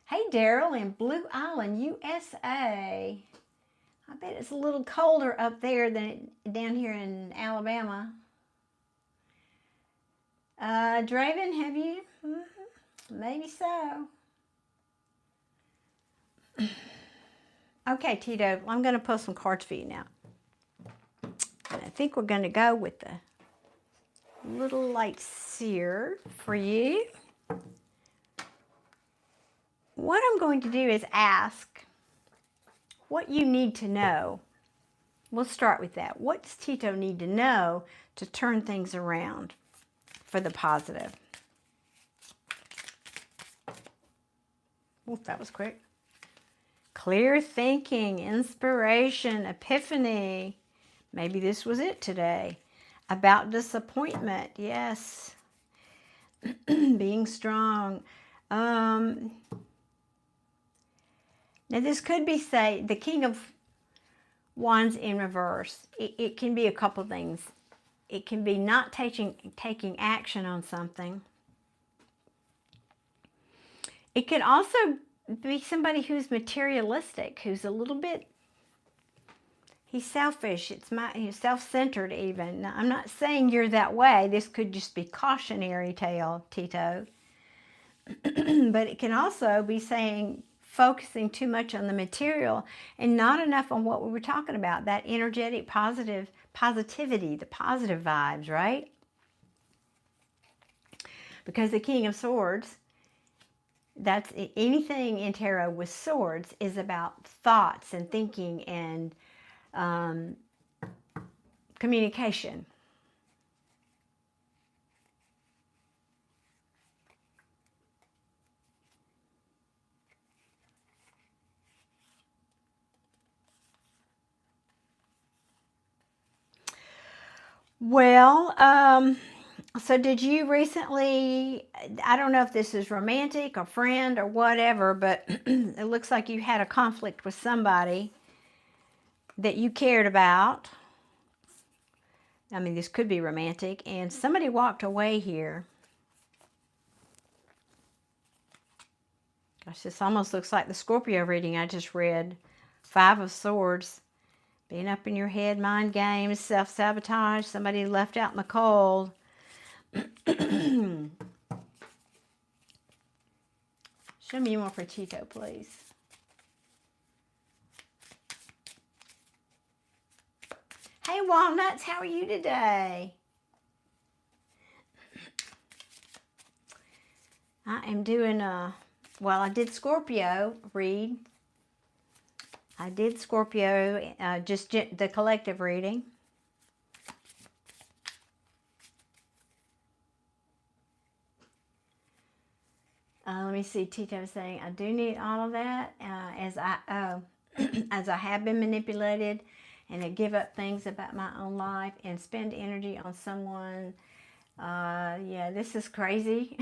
Hey, Daryl in Blue Island, USA. I bet it's a little colder up there than down here in Alabama. Draven, have you? Maybe so. Okay, Tito, I'm going to pull some cards for you now. And I think we're going to go with the little light seer for you. What I'm going to do is ask what you need to know. We'll start with that. What does Tito need to know to turn things around for the positive? Oh, that was quick. Clear thinking, inspiration, epiphany. Maybe this was it today. About disappointment, yes. Being strong. Now this could be, say, the King of Wands in reverse. It can be a couple things. It can be not taking action on something. It could also be somebody who's materialistic, who's a little bit, he's selfish. He's self-centered even. Now, I'm not saying you're that way. This could just be cautionary tale, Tito. But it can also be saying focusing too much on the material and not enough on what we were talking about, that energetic positivity, the positive vibes, right? Because the King of Swords, that's anything in tarot with swords is about thoughts and thinking and communication. Well, so did you recently, I don't know if this is romantic or friend or whatever, but it looks like you had a conflict with somebody that you cared about. I mean, this could be romantic, and somebody walked away here. Gosh, this almost looks like the Scorpio reading I just read. 5 of Swords. Being up in your head, mind games, self-sabotage, somebody left out in the cold. Show me more for Tito, please. Hey, Walnuts, how are you today? I am doing well, I did Scorpio read. I did Scorpio, just the collective reading. Let me see. Tito saying, I do need all of that as I have been manipulated and to give up things about my own life and spend energy on someone. Yeah, this is crazy.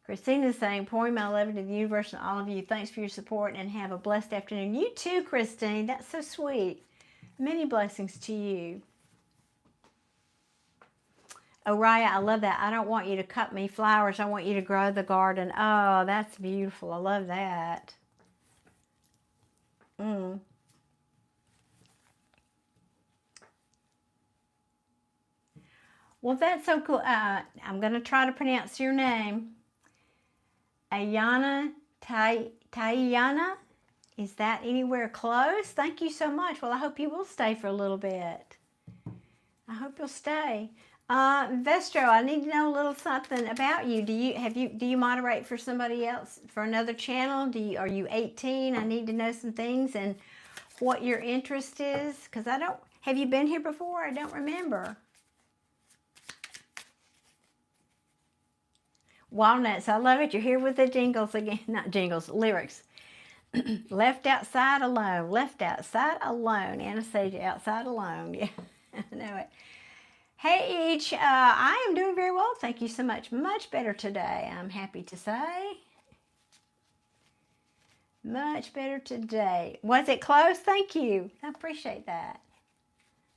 Christina's saying, pouring my love into the universe and all of you. Thanks for your support and have a blessed afternoon. You too, Christine. That's so sweet. Many blessings to you. Oh, Raya, I love that. I don't want you to cut me flowers. I want you to grow the garden. Oh, that's beautiful. I love that. Well, that's so cool. I'm going to try to pronounce your name. Ayana Tayana. Is that anywhere close? Thank you so much. Well, I hope you will stay for a little bit. I hope you'll stay. Vestro, I need to know a little something about you. Do you moderate for somebody else for another channel? Are you 18? I need to know some things and what your interest is, because have you been here before? I don't remember. Walnuts, I love it. You're here with the jingles again. Not jingles, lyrics. Left outside alone. Left outside alone. Anastasia, outside alone. Yeah, I know it. Hey, Each. I am doing very well. Thank you so much. Much better today, I'm happy to say. Much better today. Was it close? Thank you. I appreciate that.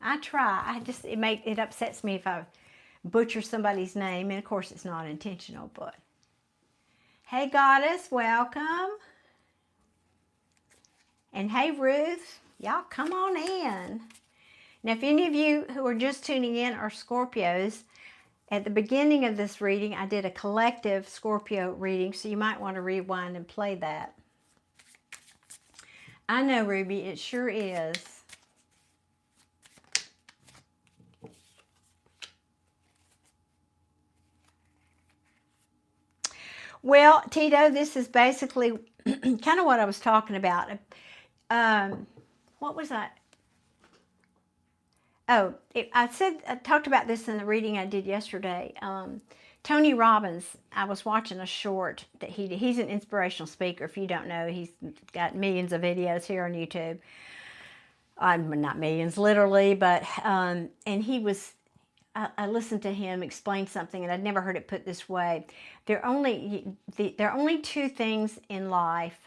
I try. It upsets me if I butcher somebody's name, and of course it's not intentional, but hey, Goddess, welcome. And hey, Ruth, y'all come on in. Now, if any of you who are just tuning in are Scorpios, at the beginning of this reading, I did a collective Scorpio reading, so you might want to rewind and play that. I know, Ruby, it sure is. Well, Tito, this is basically kind of what I was talking about. What was that? Oh, I talked about this in the reading I did yesterday. Tony Robbins, I was watching a short that he's an inspirational speaker. If you don't know, he's got millions of videos here on YouTube. Not millions, literally, but and he was. I listened to him explain something, and I'd never heard it put this way. There are only two things in life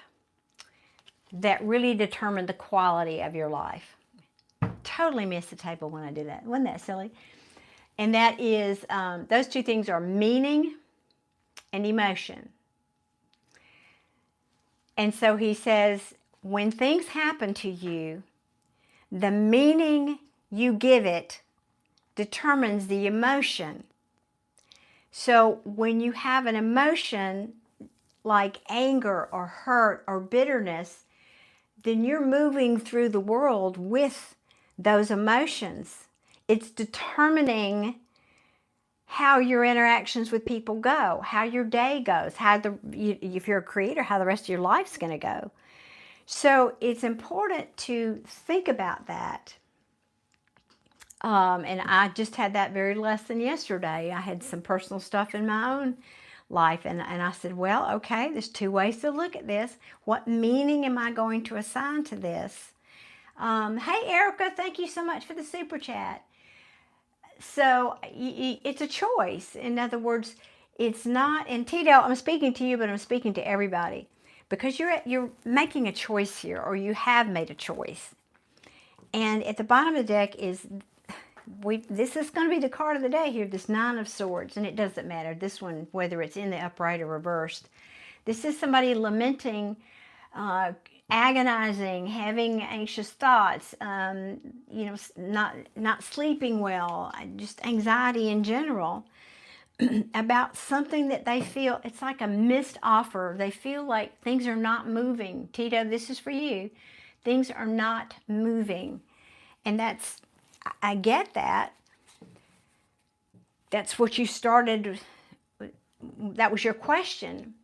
that really determine the quality of your life. Totally missed the table when I did that. Wasn't that silly? And that is, those two things are meaning and emotion. And so he says, when things happen to you, the meaning you give it determines the emotion. So when you have an emotion like anger or hurt or bitterness, then you're moving through the world with those emotions. It's determining how your interactions with people go, how your day goes, if you're a creator, how the rest of your life's going to go. So it's important to think about that. And I just had that very lesson yesterday. I had some personal stuff in my own life, and I said, well, okay, there's two ways to look at this. What meaning am I going to assign to this? Hey, Erica, thank you so much for the super chat. So it's a choice. In other words, it's not, and Tito, I'm speaking to you, but I'm speaking to everybody, because you're making a choice here, or you have made a choice. And at the bottom of the deck is, this is going to be the card of the day here, this Nine of Swords, and it doesn't matter, this one, whether it's in the upright or reversed. This is somebody lamenting, agonizing, having anxious thoughts, not sleeping well, just anxiety in general about something that they feel, it's like a missed offer. They feel like things are not moving. Tito, this is for you. Things are not moving. And I get that. That's what you started, that was your question.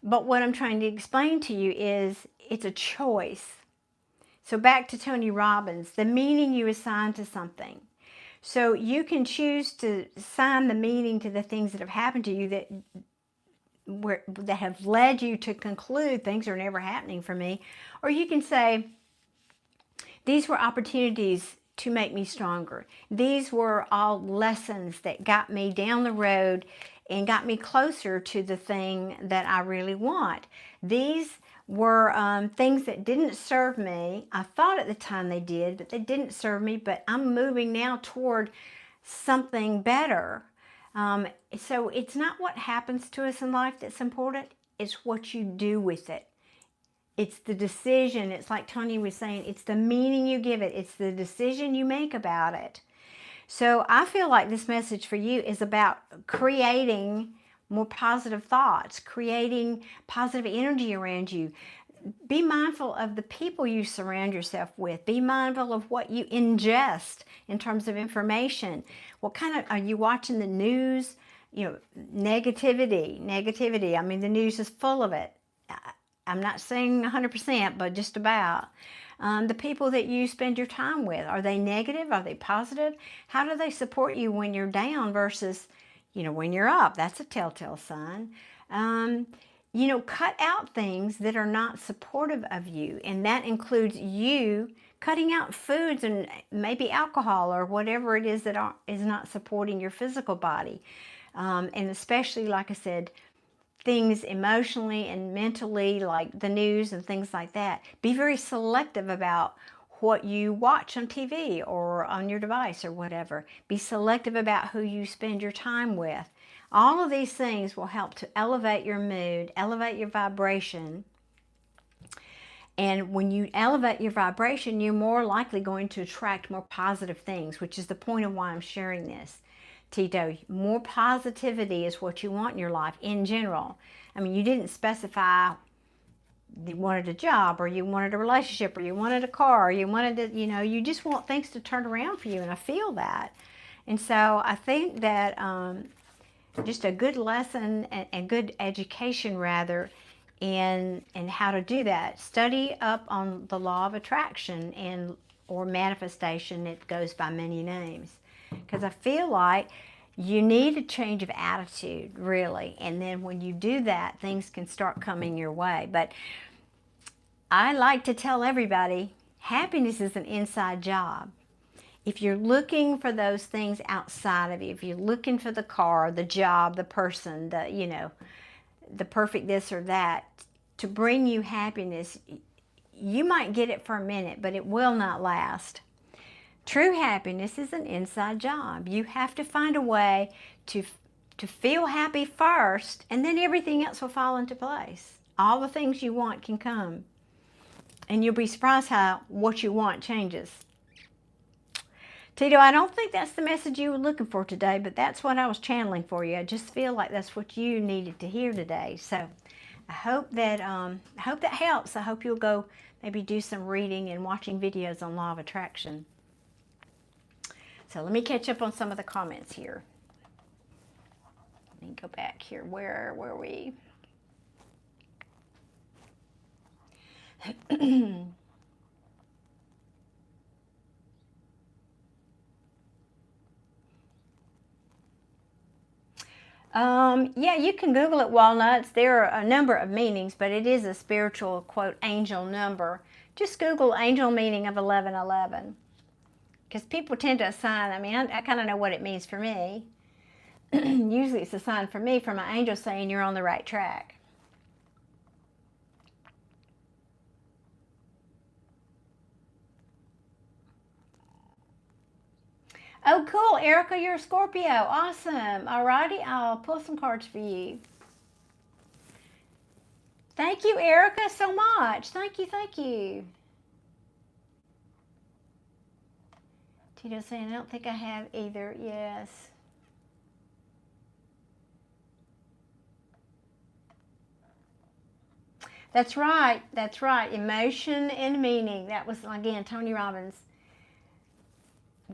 But what I'm trying to explain to you is it's a choice. So back to Tony Robbins, the meaning you assign to something. So you can choose to assign the meaning to the things that have happened to you that that have led you to conclude things are never happening for me. Or you can say, these were opportunities to make me stronger. These were all lessons that got me down the road and got me closer to the thing that I really want. These were things that didn't serve me. I thought at the time they did, but they didn't serve me. But I'm moving now toward something better. So it's not what happens to us in life that's important. It's what you do with it. It's the decision. It's like Tony was saying, it's the meaning you give it. It's the decision you make about it. So I feel like this message for you is about creating more positive thoughts, creating positive energy around you. Be mindful of the people you surround yourself with. Be mindful of what you ingest in terms of information. What kind of, are you watching the news? You know, negativity. I mean, the news is full of it. I'm not saying 100%, but just about. The people that you spend your time with, are they negative? Are they positive? How do they support you when you're down versus, you know, when you're up? That's a telltale sign. You know, cut out things that are not supportive of you, and that includes you cutting out foods and maybe alcohol or whatever it is that is not supporting your physical body. And especially, like I said, things emotionally and mentally, like the news and things like that. Be very selective about what you watch on TV or on your device or whatever. Be selective about who you spend your time with. All of these things will help to elevate your mood, elevate your vibration. And when you elevate your vibration, you're more likely going to attract more positive things, which is the point of why I'm sharing this. Tito, more positivity is what you want in your life in general. I mean, you didn't specify you wanted a job or you wanted a relationship or you wanted a car or you wanted to, you know, you just want things to turn around for you, and I feel that. And so I think that just a good lesson and good education, rather, in how to do that. Study up on the law of attraction and or manifestation. It goes by many names. Because I feel like you need a change of attitude, really. And then when you do that, things can start coming your way. But I like to tell everybody, happiness is an inside job. If you're looking for those things outside of you, if you're looking for the car, the job, the person, the, you know, the perfect this or that, to bring you happiness, you might get it for a minute, but it will not last. True happiness is an inside job. You have to find a way to feel happy first, and then everything else will fall into place. All the things you want can come. And you'll be surprised how what you want changes. Tito, I don't think that's the message you were looking for today, but that's what I was channeling for you. I just feel like that's what you needed to hear today. So I hope that helps. I hope you'll go maybe do some reading and watching videos on law of attraction. So let me catch up on some of the comments here. Let me go back here. Where were we? Yeah, you can Google it, walnuts. There are a number of meanings, but it is a spiritual, quote, angel number. Just Google angel meaning of 1111. Because people tend to assign, I mean, I kind of know what it means for me. Usually it's a sign for me from my angel saying you're on the right track. Oh, cool, Erica, you're a Scorpio. Awesome. Alrighty, I'll pull some cards for you. Thank you, Erica, so much. Thank you, thank you. Tito's saying, I don't think I have either. Yes. That's right. That's right. Emotion and meaning. That was, again, Tony Robbins.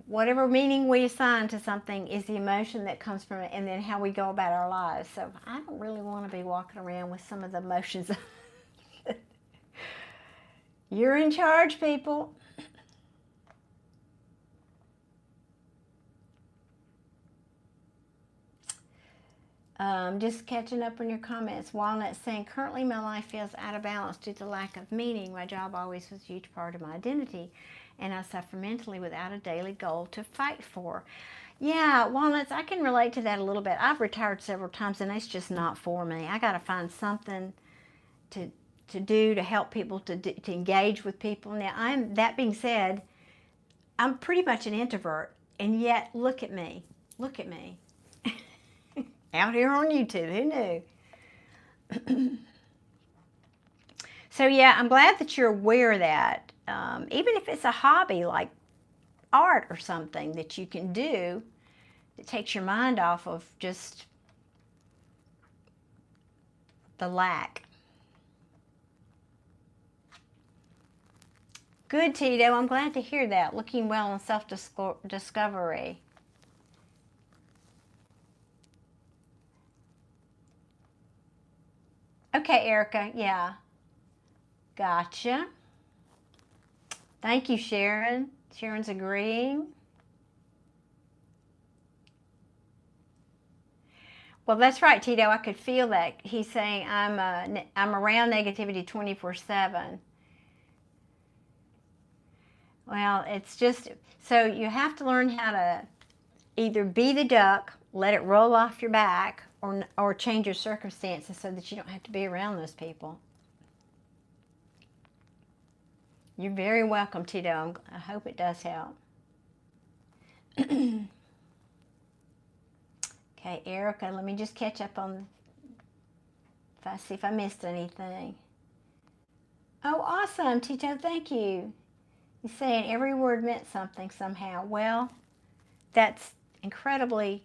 Whatever meaning we assign to something is the emotion that comes from it, and then how we go about our lives. So I don't really want to be walking around with some of the emotions. You're in charge, people. Just catching up on your comments. Walnut saying, currently my life feels out of balance due to lack of meaning. My job always was a huge part of my identity, and I suffer mentally without a daily goal to fight for. Yeah, Walnuts, I can relate to that a little bit. I've retired several times, and it's just not for me. I got to find something to do to help people, to engage with people. Now, that being said, I'm pretty much an introvert, and yet look at me. Look at me. Out here on YouTube, who knew? So yeah, I'm glad that you're aware of that. Even if it's a hobby like art or something that you can do, it takes your mind off of just the lack. Good, Tito. I'm glad to hear that. Looking well in self-discovery. Okay, Erica. Yeah. Gotcha. Thank you, Sharon. Sharon's agreeing. Well, that's right, Tito. I could feel that. He's saying I'm around negativity 24/7. Well, it's just, so you have to learn how to either be the duck, let it roll off your back, or change your circumstances so that you don't have to be around those people. You're very welcome, Tito. I hope it does help. Okay, Erica, let me just catch up on, see if I missed anything. Oh, awesome, Tito, thank you. He's saying every word meant something somehow. Well, that's incredibly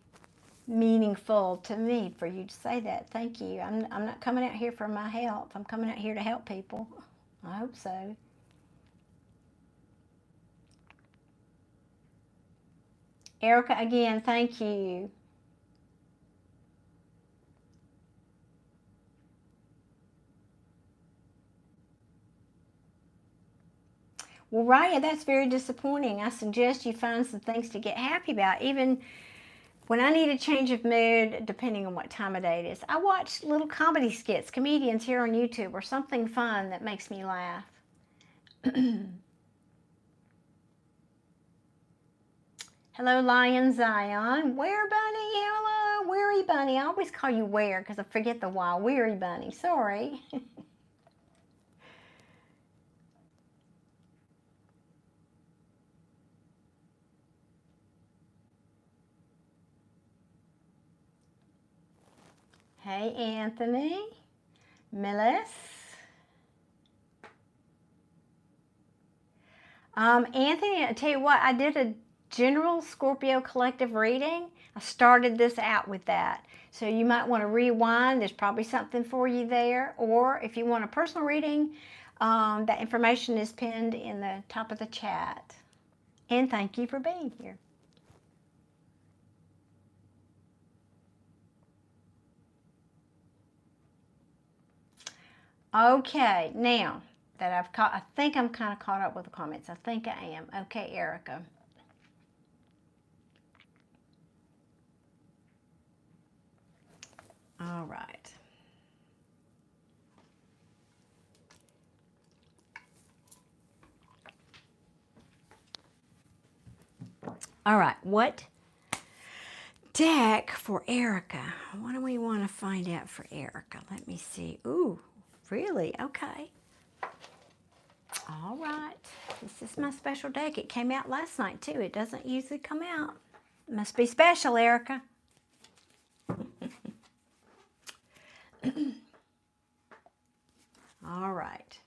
meaningful to me for you to say that. Thank you. I'm not coming out here for my help. I'm coming out here to help people. I hope so. Erica, again, thank you. Well, Raya, that's very disappointing. I suggest you find some things to get happy about. Even when I need a change of mood, depending on what time of day it is, I watch little comedy skits, comedians here on YouTube, or something fun that makes me laugh. Hello, Lion Zion. Where Bunny? Hello, Weary Bunny. I always call you Where because I forget the Y. Weary Bunny. Sorry. Hey, Anthony. Millis. Anthony, I tell you what, I did a general Scorpio collective reading. I started this out with that. So you might want to rewind. There's probably something for you there. Or if you want a personal reading, that information is pinned in the top of the chat. And thank you for being here. Okay, now that I think I'm kind of caught up with the comments. I think I am. Okay, Erica. All right. All right, what deck for Erica? What do we want to find out for Erica? Let me see. Ooh, really? Okay. All right. This is my special deck. It came out last night, too. It doesn't usually come out. Must be special, Erica. All right.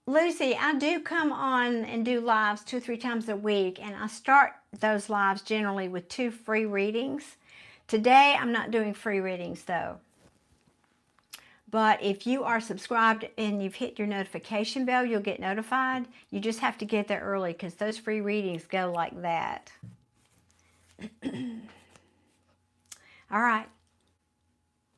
Lucy, I do come on and do lives 2 or 3 times a week, and I start those lives generally with 2 free readings. Today, I'm not doing free readings, though. But if you are subscribed and you've hit your notification bell, you'll get notified. You just have to get there early because those free readings go like that. All right.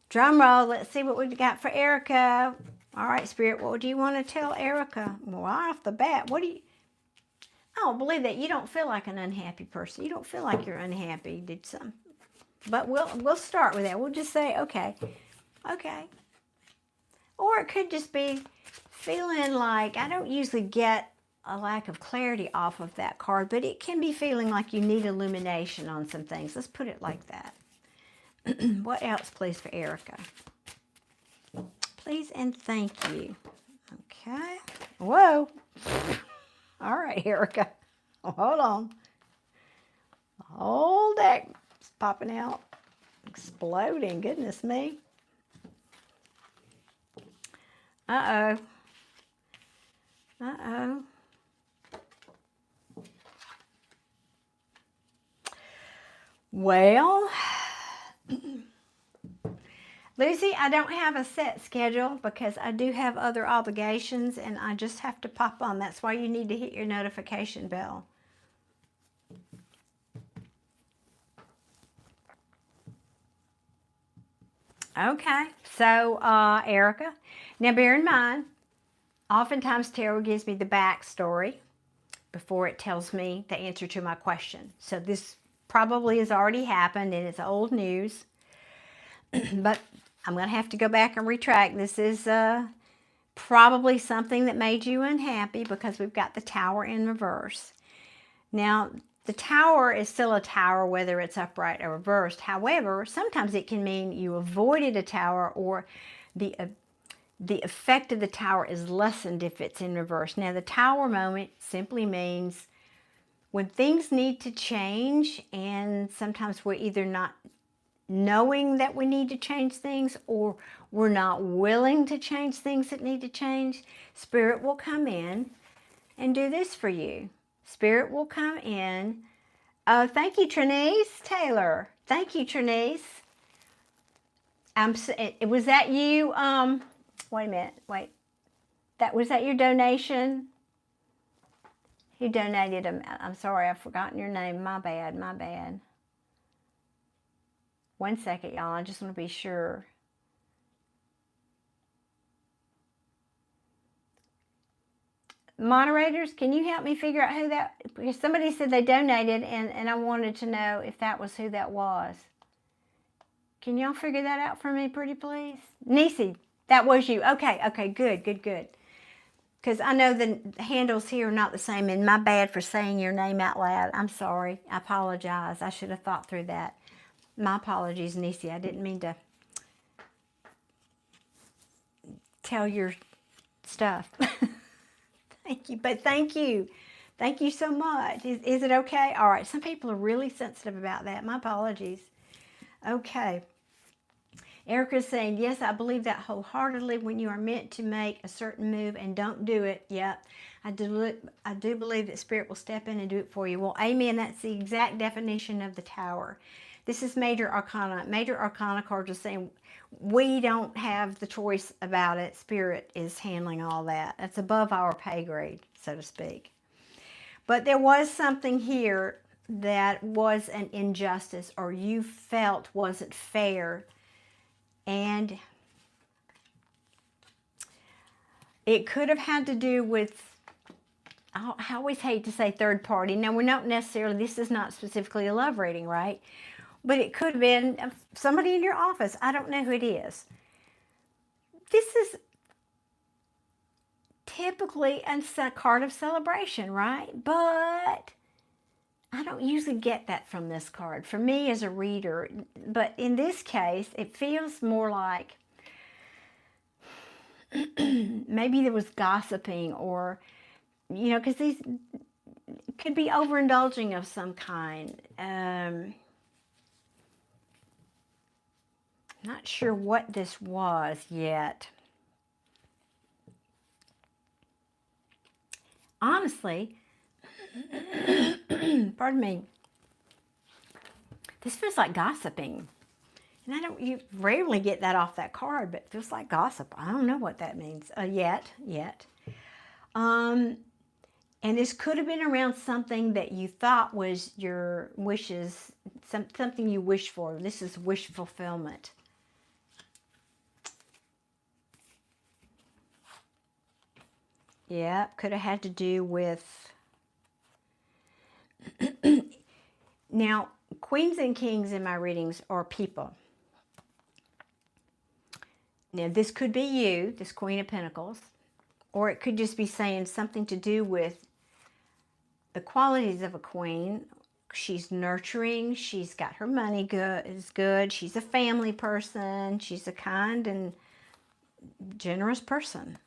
Drum roll. Let's see what we've got for Erica. All right, Spirit, what do you want to tell Erica? Well, right off the bat, what do you... don't believe that. You don't feel like an unhappy person. You don't feel like you're unhappy. Did some, but we'll start with that. We'll just say, okay, okay. Or it could just be feeling like, I don't usually get a lack of clarity off of that card, but it can be feeling like you need illumination on some things. Let's put it like that. What else, please, for Erica? Please and thank you. Okay. Whoa. All right, Erica. Hold on. The whole deck is popping out. Exploding. Goodness me. Uh-oh. Uh-oh. Well, Lucy, I don't have a set schedule because I do have other obligations and I just have to pop on. That's why you need to hit your notification bell. Okay, so Erica, now bear in mind, oftentimes tarot gives me the backstory before it tells me the answer to my question. So this probably has already happened and it's old news, but I'm going to have to go back and retract. This is probably something that made you unhappy because we've got the Tower in reverse. Now, the Tower is still a tower whether it's upright or reversed. However, sometimes it can mean you avoided a tower or the effect of the tower is lessened if it's in reverse. Now, the Tower moment simply means when things need to change, and sometimes we're either not knowing that we need to change things or we're not willing to change things that need to change, Spirit will come in and do this for you. Spirit will come in. Oh, thank you, Trinice Taylor. Thank you, Trinice. Was that you? Wait a minute. Wait. Was that your donation? You donated them. I'm sorry, I've forgotten your name. My bad. My bad. 1 second, y'all. I just want to be sure. Moderators, can you help me figure out who that, because somebody said they donated and I wanted to know if that was who that was. Can y'all figure that out for me, pretty please? Nisi, that was you. Okay, okay, good, good, good. Because I know the handles here are not the same, and my bad for saying your name out loud. I'm sorry. I apologize. I should have thought through that. My apologies, Nisi. I didn't mean to tell your stuff. Thank you, but thank you. Thank you so much. Is it okay? All right, some people are really sensitive about that. My apologies. Okay. Erica's saying, yes, I believe that wholeheartedly. When you are meant to make a certain move and don't do it, yep, I do believe that Spirit will step in and do it for you. Well, amen. That's the exact definition of the Tower. This is Major Arcana. Major Arcana cards are saying we don't have the choice about it. Spirit is handling all that. That's above our pay grade, so to speak. But there was something here that was an injustice or you felt wasn't fair. And it could have had to do with, I always hate to say third party. Now, we're not necessarily, this is not specifically a love reading, right? But it could have been somebody in your office. I don't know who it is. This is typically a card of celebration, right? But I don't usually get that from this card. For me as a reader, but in this case, it feels more like maybe there was gossiping or, you know, because these could be overindulging of some kind. Not sure what this was yet. Honestly, pardon me, this feels like gossiping. And you rarely get that off that card, but it feels like gossip. I don't know what that means yet. And this could have been around something that you thought was your wishes, something you wish for. This is wish fulfillment. Yeah, could have had to do with Now, queens and kings in my readings are people. Now, this could be you, this Queen of Pentacles, or it could just be saying something to do with the qualities of a queen. She's nurturing, she's got her money is good, she's a family person, she's a kind and generous person.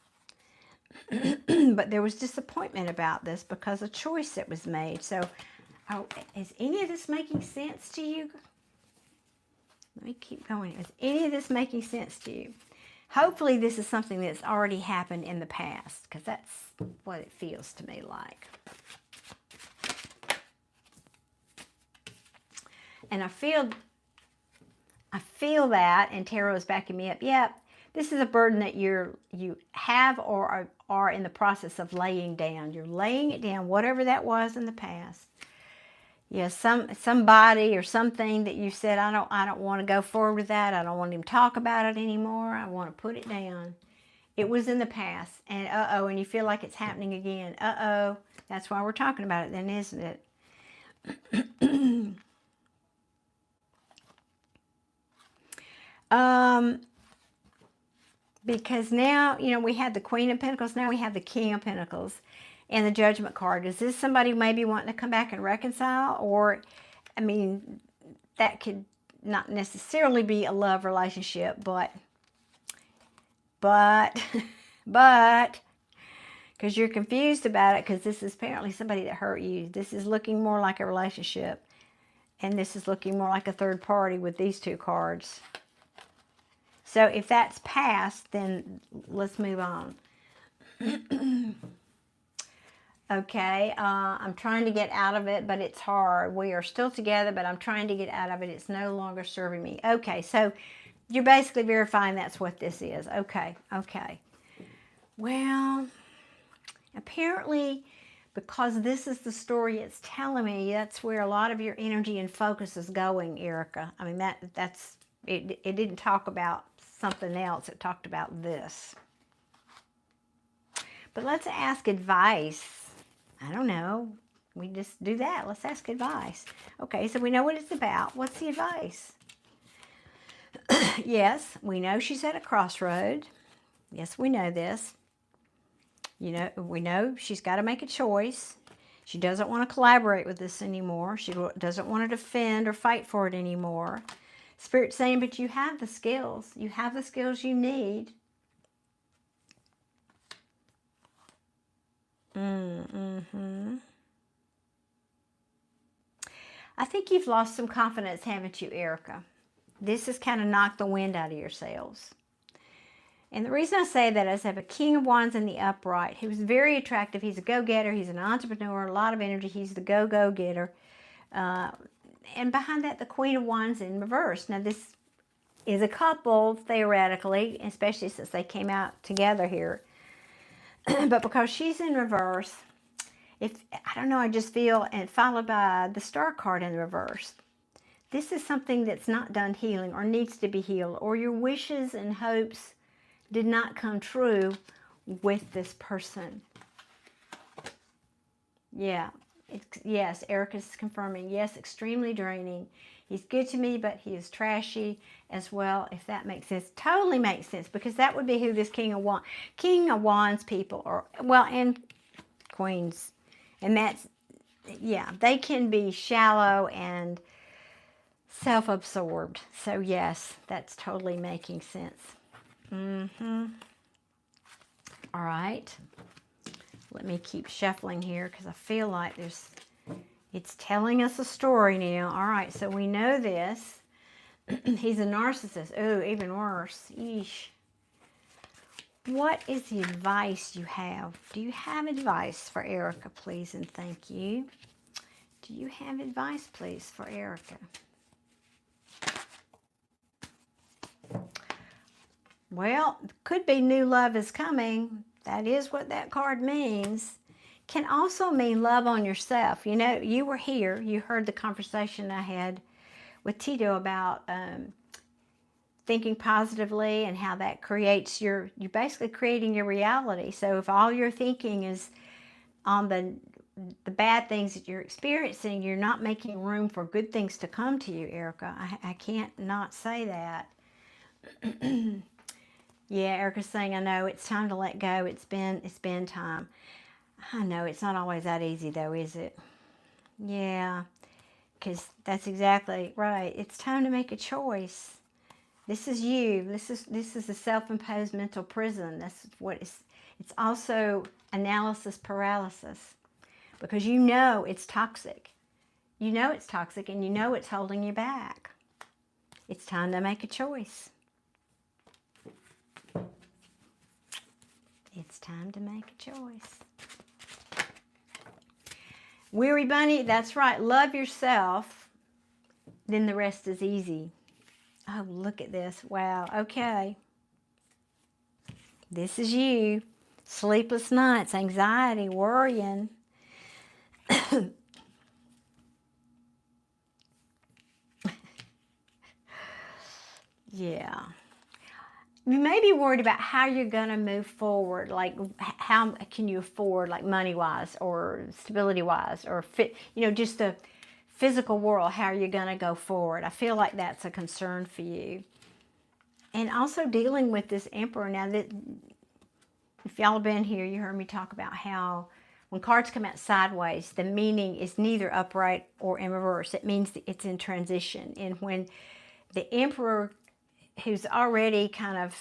But there was disappointment about this because a choice that was made. So, is any of this making sense to you? Let me keep going. Is any of this making sense to you? Hopefully this is something that's already happened in the past, because that's what it feels to me like. And I feel that, and Tarot is backing me up. Yep, this is a burden that you have or are in the process of laying down. You're laying it down, whatever that was in the past. Yeah, somebody or something that you said, I don't want to go forward with that. I don't want to even talk about it anymore. I want to put it down. It was in the past, and and you feel like it's happening again. That's why we're talking about it then, isn't it? Because now, we had the Queen of Pentacles, now we have the King of Pentacles and the Judgment card. Is this somebody maybe wanting to come back and reconcile? Or, that could not necessarily be a love relationship, but, because you're confused about it, because this is apparently somebody that hurt you. This is looking more like a relationship, and this is looking more like a third party with these two cards. So if that's past, then let's move on. Okay, I'm trying to get out of it, but it's hard. We are still together, but I'm trying to get out of it. It's no longer serving me. Okay, so you're basically verifying that's what this is. Okay. Well, apparently, because this is the story it's telling me, that's where a lot of your energy and focus is going, Erica. That's it. It didn't talk about something else. It talked about this. But let's ask advice. I don't know. We just do that. Let's ask advice. Okay, so we know what it's about. What's the advice? Yes, we know she's at a crossroad. Yes, we know this. We know she's got to make a choice. She doesn't want to collaborate with this anymore. She doesn't want to defend or fight for it anymore. Spirit's saying, but you have the skills. You have the skills you need. I think you've lost some confidence, haven't you, Erica? This has kind of knocked the wind out of your sails. And the reason I say that is I have a King of Wands in the upright who's very attractive. He's a go-getter. He's an entrepreneur, a lot of energy. He's the go-getter. And behind that, the Queen of Wands in reverse. Now, this is a couple, theoretically, especially since they came out together here. But because she's in reverse, I just feel, and followed by the Star card in the reverse, this is something that's not done healing or needs to be healed, or your wishes and hopes did not come true with this person. Yeah. Yes, Erica's confirming. Yes, extremely draining. He's good to me, but he is trashy as well, if that makes sense. Totally makes sense, because that would be who this King of Wands people are. Well, and Queens. And that's, yeah, they can be shallow and self-absorbed. So, yes, that's totally making sense. All right. Let me keep shuffling here because I feel like it's telling us a story now. All right, so we know this. He's a narcissist. Oh, even worse. Eesh. What is the advice you have? Do you have advice for Erica, please, and thank you? Do you have advice, please, for Erica? Well, could be new love is coming. That is what that card means. Can also mean love on yourself. You were here. You heard the conversation I had with Tito about thinking positively and how that creates you're basically creating your reality. So if all you're thinking is on the the bad things that you're experiencing, you're not making room for good things to come to you, Erica. I can't not say that. Yeah, Erica's saying, I know it's time to let go. It's been time. I know it's not always that easy though, is it? Yeah, because that's exactly right. It's time to make a choice. This is you. This is a self-imposed mental prison. That's what it's also analysis paralysis, because you know it's toxic. You know it's toxic, and you know it's holding you back. It's time to make a choice. It's time to make a choice. Weary Bunny, that's right. Love yourself, then the rest is easy. Oh, look at this. Wow. Okay. This is you. Sleepless nights, anxiety, worrying. Yeah. You may be worried about how you're going to move forward, like how can you afford, like money-wise or stability-wise, or just the physical world, how are you going to go forward? I feel like that's a concern for you. And also dealing with this Emperor. Now, that if y'all have been here, you heard me talk about how when cards come out sideways, the meaning is neither upright or in reverse. It means that it's in transition. And when the Emperor, who's already kind of,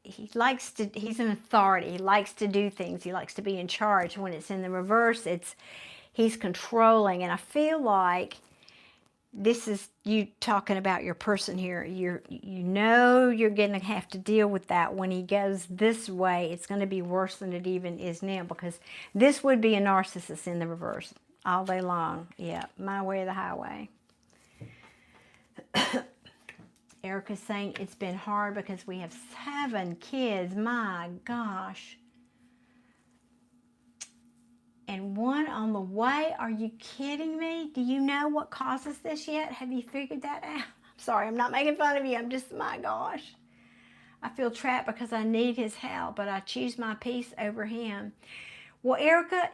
he's an authority. He likes to do things. He likes to be in charge. When it's in the reverse, he's controlling. And I feel like this is you talking about your person here. You're going to have to deal with that when he goes this way. It's going to be worse than it even is now, because this would be a narcissist in the reverse all day long. Yeah, my way or the highway. Erica's saying it's been hard because we have 7 kids. My gosh. And 1 on the way. Are you kidding me? Do you know what causes this yet? Have you figured that out? I'm sorry, I'm not making fun of you. I'm just, my gosh. I feel trapped because I need his help, but I choose my peace over him. Well, Erica,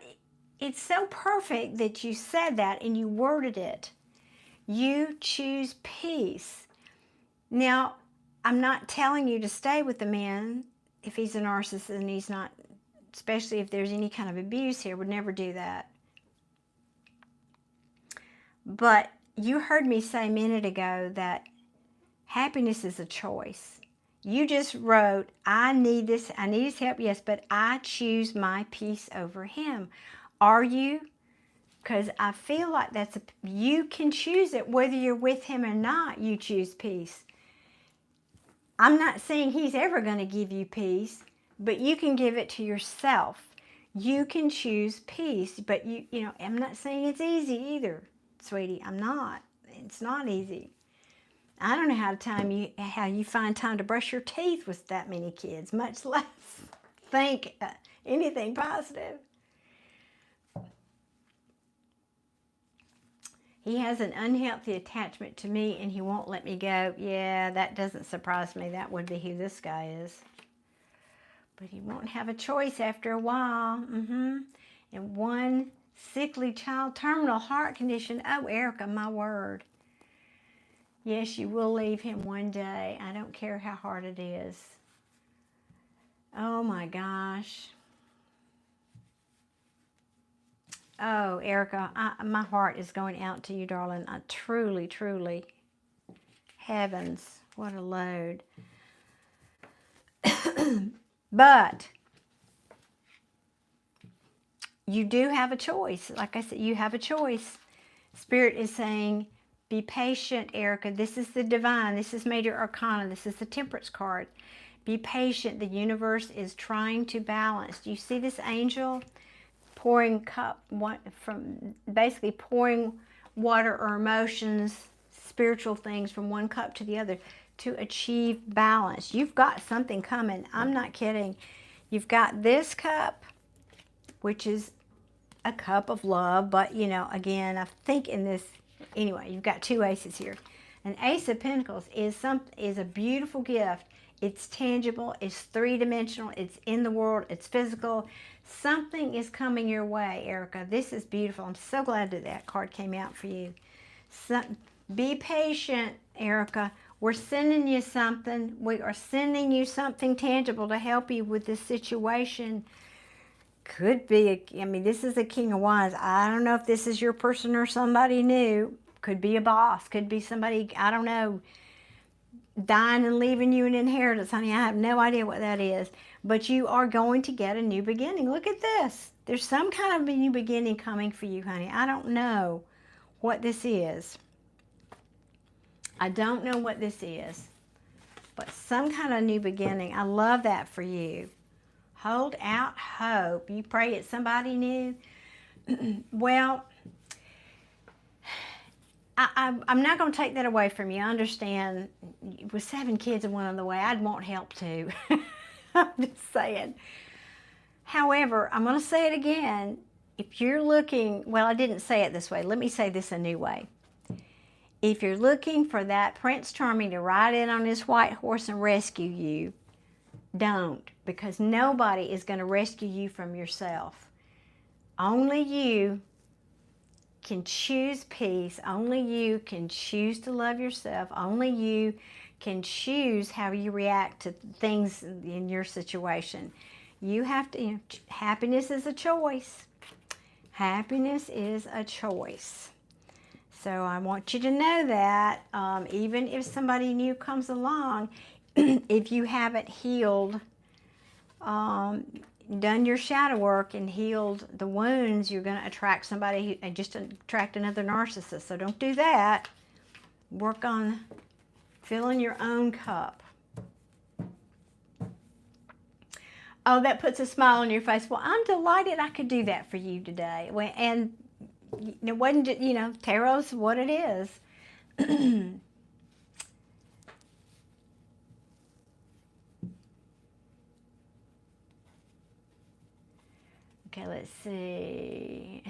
it's so perfect that you said that and you worded it. You choose peace. Now, I'm not telling you to stay with the man if he's a narcissist and he's not, especially if there's any kind of abuse here, would never do that. But you heard me say a minute ago that happiness is a choice. You just wrote, I need his help, yes, but I choose my peace over him. Are you? Because I feel like you can choose it whether you're with him or not. You choose peace. I'm not saying he's ever going to give you peace, but you can give it to yourself. You can choose peace, but I'm not saying it's easy either, sweetie. I'm not. It's not easy. I don't know how you find time to brush your teeth with that many kids, much less think anything positive. He has an unhealthy attachment to me and he won't let me go. Yeah, that doesn't surprise me. That would be who this guy is. But he won't have a choice after a while. And 1 sickly child, terminal heart condition. Oh, Erica, my word. Yes, you will leave him one day. I don't care how hard it is. Oh my gosh. Oh, Erica, my heart is going out to you, darling. I truly, truly, heavens, what a load. But you do have a choice. Like I said, you have a choice. Spirit is saying, be patient, Erica. This is the divine. This is Major Arcana. This is the Temperance card. Be patient. The universe is trying to balance. Do you see this angel? Pouring basically pouring water or emotions, spiritual things from one cup to the other to achieve balance. You've got something coming. I'm not kidding. You've got this cup, which is a cup of love, but again, I think in this, anyway, you've got 2 aces here. An Ace of Pentacles is a beautiful gift. It's tangible, it's three-dimensional, it's in the world, it's physical. Something is coming your way, Erica. This is beautiful. I'm so glad that that card came out for you. Be patient, Erica. We're sending you something. We are sending you something tangible to help you with this situation. Could be, I mean, this is the King of Wands. I don't know if this is your person or somebody new. Could be a boss. Could be somebody, I don't know, dying and leaving you an inheritance, honey. I have no idea what that is. But you are going to get a new beginning. Look at this. There's some kind of a new beginning coming for you, honey. I don't know what this is. I don't know what this is. But some kind of new beginning. I love that for you. Hold out hope. You pray it's somebody new. Well, I'm not going to take that away from you. I understand with 7 kids and one on the way, I'd want help too. I'm just saying. However, I'm going to say it again. If you're looking, well, I didn't say it this way. Let me say this a new way. If you're looking for that Prince Charming to ride in on his white horse and rescue you, don't, because nobody is going to rescue you from yourself. Only you can choose peace. Only you can choose to love yourself. Only you can choose how you react to things in your situation. You have to, happiness is a choice. Happiness is a choice. So I want you to know that even if somebody new comes along, if you haven't healed, done your shadow work and healed the wounds, you're going to attract somebody and just attract another narcissist. So don't do that. Work on filling your own cup. Oh, that puts a smile on your face. Well, I'm delighted I could do that for you today. And it wasn't, tarot's what it is. Okay, let's see.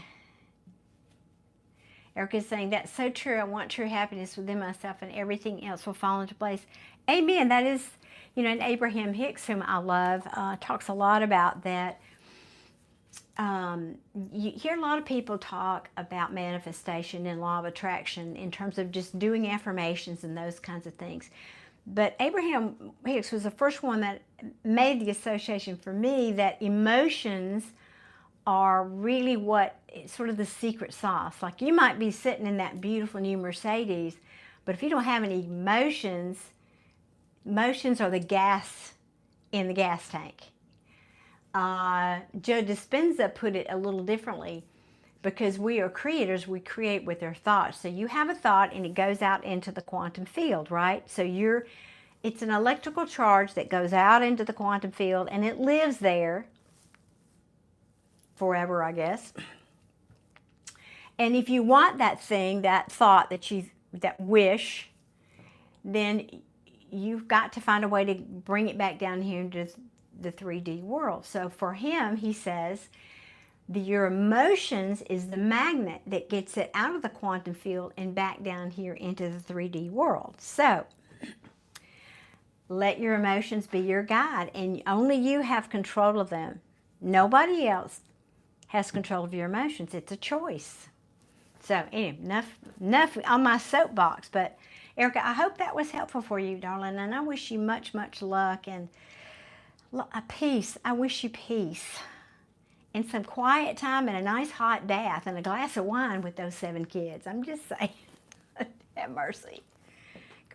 Erica's saying, that's so true. I want true happiness within myself and everything else will fall into place. Amen. That is, and Abraham Hicks, whom I love, talks a lot about that. You hear a lot of people talk about manifestation and law of attraction in terms of just doing affirmations and those kinds of things. But Abraham Hicks was the first one that made the association for me that emotions are really what, sort of the secret sauce. Like you might be sitting in that beautiful new Mercedes, but if you don't have any emotions, emotions are the gas in the gas tank. Joe Dispenza put it a little differently, because we are creators, we create with our thoughts. So you have a thought and it goes out into the quantum field, right? So it's an electrical charge that goes out into the quantum field and it lives there forever, I guess. And if you want that thing, that thought, that wish, then you've got to find a way to bring it back down here into the 3D world. So for him, he says, your emotions is the magnet that gets it out of the quantum field and back down here into the 3D world. So let your emotions be your guide, and only you have control of them. Nobody else has control of your emotions. It's a choice. So anyway, enough on my soapbox. But Erica, I hope that was helpful for you, darling, and I wish you much, much luck and peace. I wish you peace and some quiet time and a nice hot bath and a glass of wine with those 7 kids. I'm just saying, have mercy.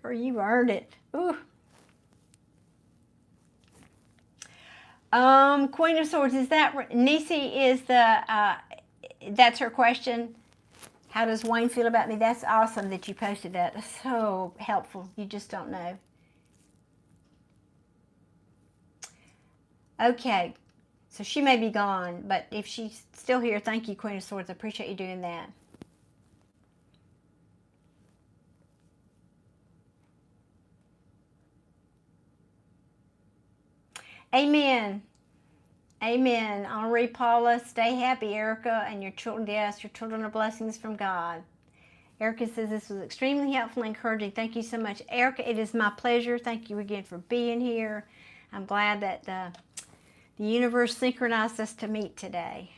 Girl, you earned it. Ooh. Queen of Swords, is that, Nisi is that's her question. How does Wayne feel about me? That's awesome that you posted that. That's so helpful. You just don't know. Okay, so she may be gone, but if she's still here, thank you, Queen of Swords. I appreciate you doing that. Amen. Amen. Henri, Paula, stay happy, Erica, and your children. Yes, your children are blessings from God. Erica says this was extremely helpful and encouraging. Thank you so much, Erica. It is my pleasure. Thank you again for being here. I'm glad that the universe synchronized us to meet today.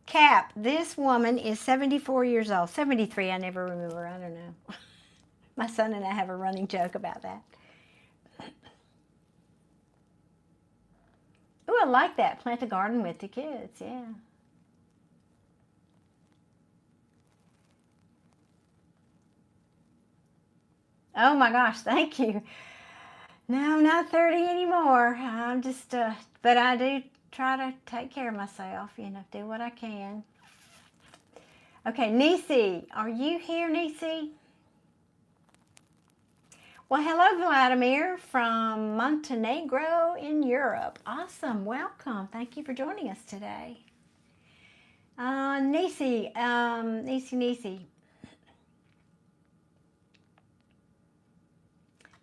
Cap, this woman is 74 years old. 73, I never remember. I don't know. My son and I have a running joke about that. Oh, I like that. Plant a garden with the kids. Yeah. Oh my gosh, thank you. No, I'm not 30 anymore. I'm just, but I do try to take care of myself, you know, do what I can. Okay, Nisi, are you here, Nisi? Well, hello, Vladimir from Montenegro in Europe. Awesome, welcome. Thank you for joining us today. Nisi.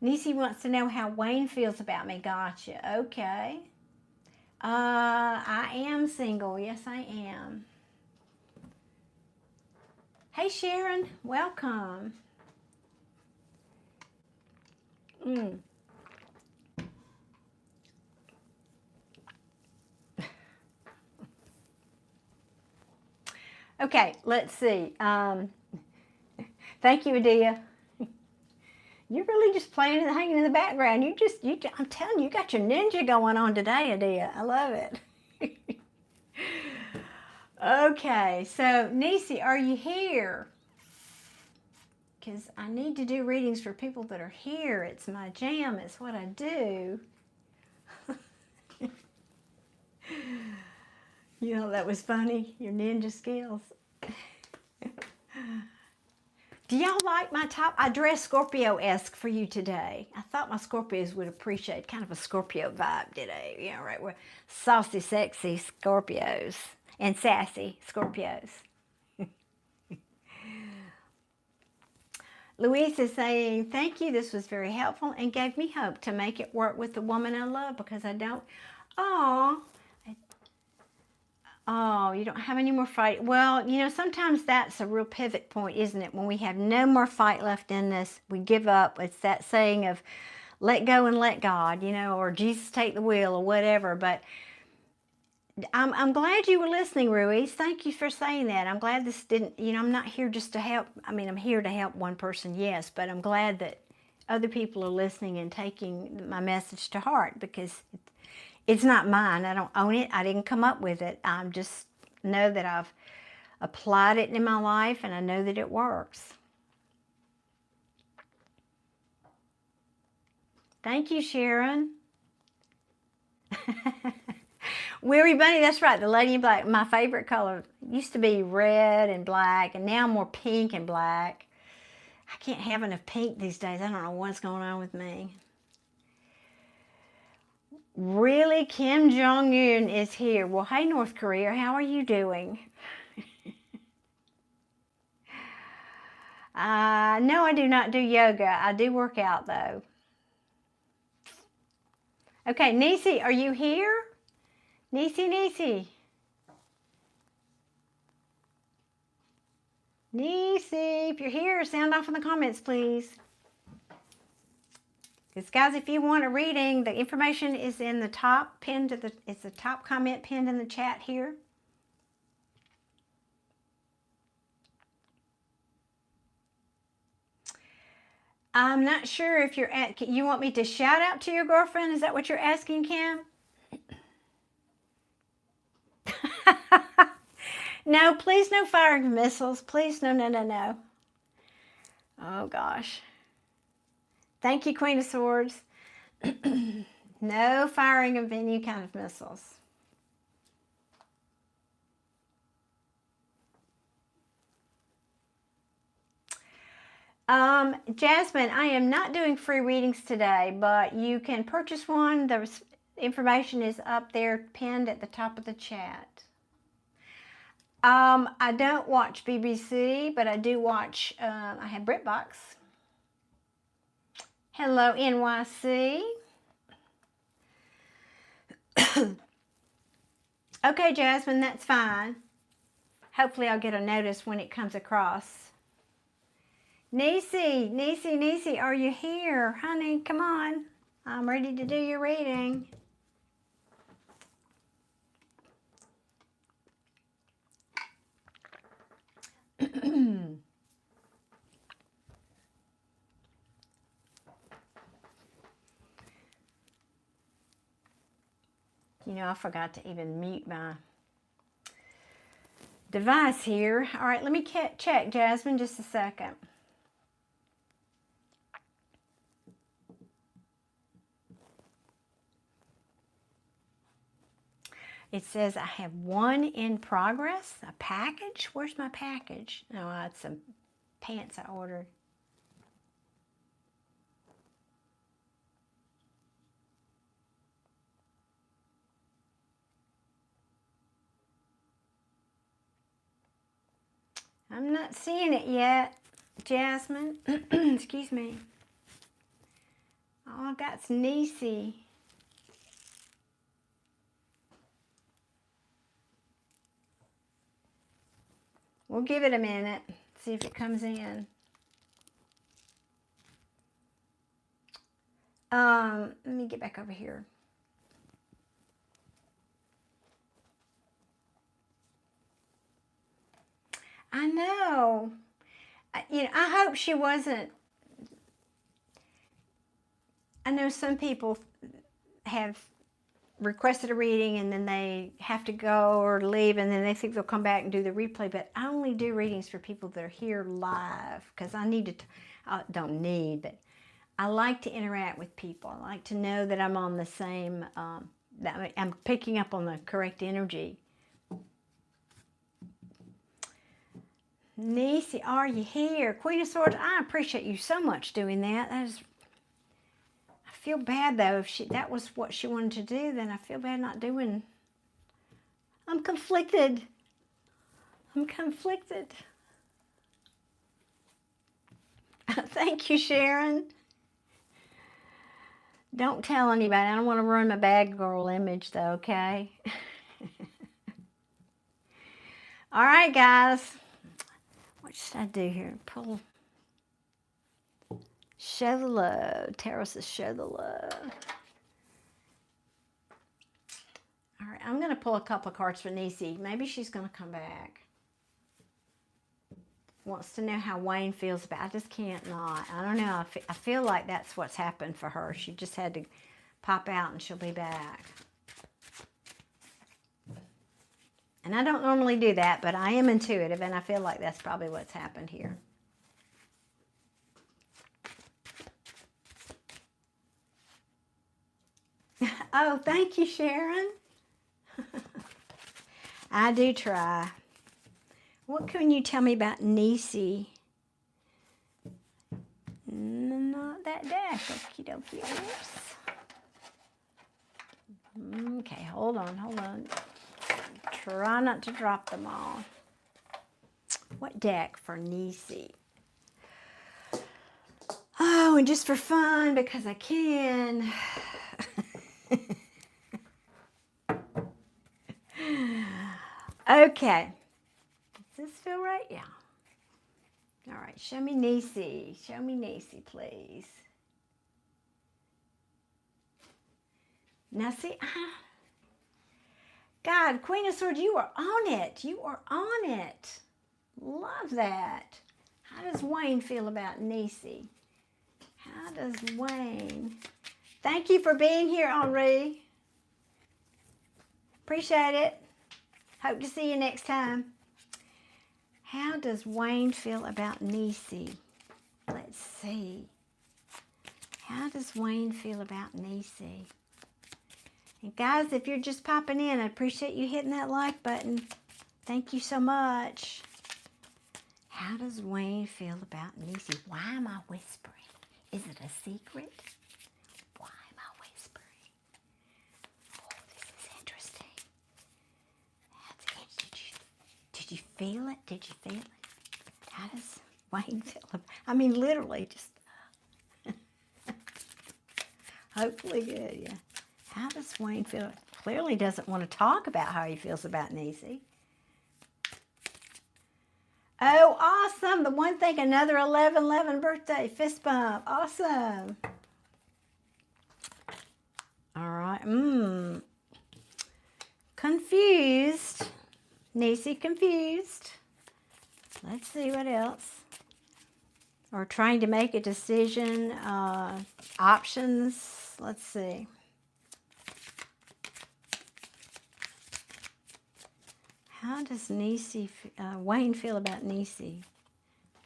Nisi wants to know how Wayne feels about me. Gotcha. Okay. I am single. Yes, I am. Hey, Sharon. Welcome. Okay, let's see. Thank you, Adia. You're really just playing and hanging in the background. I'm telling you, you got your ninja going on today, Adia. I love it. Okay, so Nisi, are you here? Because I need to do readings for people that are here. It's my jam. It's what I do. You know, that was funny. Your ninja skills. Do y'all like my top? I dressed Scorpio-esque for you today. I thought my Scorpios would appreciate kind of a Scorpio vibe today. You know, right? We're saucy, sexy Scorpios and sassy Scorpios. Louise is saying, thank you. This was very helpful and gave me hope to make it work with the woman I love because I don't. Oh, you don't have any more fight. Well, you know, sometimes that's a real pivot point, isn't it? When we have no more fight left in this, we give up. It's that saying of let go and let God, you know, or Jesus take the wheel or whatever. But I'm glad you were listening, Ruiz. Thank you for saying that. I'm glad this didn't, you know, I'm not here just to help. I mean, I'm here to help one person, yes, but I'm glad that other people are listening and taking my message to heart because it's not mine. I don't own it. I didn't come up with it. I just know that I've applied it in my life and I know that it works. Thank you, Sharon. Weary Bunny, that's right. The lady in black, my favorite color, used to be red and black and now more pink and black. I can't have enough pink these days. I don't know what's going on with me. Really, Kim Jong-un is here. Well, hey, North Korea, how are you doing? No, I do not do yoga. I do work out, though. Okay, Nisi, are you here? Nisi. Nisi, if you're here, sound off in the comments, please. Because guys, if you want a reading, the information is in the top pinned to the, it's the top comment pinned in the chat here. I'm not sure if you're at, you want me to shout out to your girlfriend? Is that what you're asking, Kim? No, please no firing of missiles. Please, no. Oh gosh. Thank you, Queen of Swords. No firing of any kind of missiles. Jasmine, I am not doing free readings today, but you can purchase one. The information is up there pinned at the top of the chat. I don't watch BBC, but I do watch, I have BritBox. Hello, NYC. Okay, Jasmine, that's fine. hopefully I'll get a notice when it comes across. Nisi, are you here? Honey, come on. I'm ready to do your reading. You know, I forgot to even mute my device here. All right, let me check, Jasmine, just a second. It says I have one in progress, a package. Where's my package? No, I had some pants I ordered. I'm not seeing it yet, Jasmine. Excuse me. All I got's Nisi. We'll give it a minute, see if it comes in. Let me get back over here. I know. You know, I hope she wasn't. I know some people have requested a reading and then they have to go or leave and then they think they'll come back and do the replay, but I only do readings for people that are here live because I need to, I don't need, but I like to interact with people. I like to know that I'm on the same, that I'm picking up on the correct energy. Nisi, are you here? Queen of Swords, I appreciate you so much doing that. That is, I feel bad though. If that was what she wanted to do, then I feel bad not doing. I'm conflicted. I'm conflicted. Thank you, Sharon. Don't tell anybody. I don't want to ruin my bad girl image though, okay? All right, guys. What should I do here? Pull. Show the love. Tarot says show the love. All right, I'm going to pull a couple of cards for Nisi. Maybe she's going to come back. Wants to know how Wayne feels about it. I just can't not. I don't know. I feel like that's what's happened for her. She just had to pop out and she'll be back. And I don't normally do that, but I am intuitive and I feel like that's probably what's happened here. Oh, thank you, Sharon. I do try. What can you tell me about Nisi? Not that deck. Okie dokie. Okay, hold on. Try not to drop them all. What deck for Nisi? Oh, and just for fun, because I can. Okay. Does this feel right? Yeah. All right. Show me Nisi. Show me Nisi, please. Now, see, God, Queen of Swords, you are on it. You are on it. Love that. How does Wayne feel about Nisi? How does Wayne? Thank you for being here, Henri. Appreciate it. Hope to see you next time. How does Wayne feel about Nisi? Let's see. How does Wayne feel about Nisi? And guys, if you're just popping in, I appreciate you hitting that like button. Thank you so much. How does Wayne feel about Nisi? Why am I whispering? Is it a secret? Why am I whispering? Oh, this is interesting. Did you feel it? Did you feel it? How does Wayne feel about it? I mean, literally, just hopefully good, yeah. How does Wayne feel? Clearly doesn't want to talk about how he feels about Nisi. Oh, awesome. The one thing, another 11/11 birthday. Fist bump. Awesome. All right. Confused. Nisi confused. Let's see what else. Or trying to make a decision. Options. Let's see. How does Wayne feel about Nisi?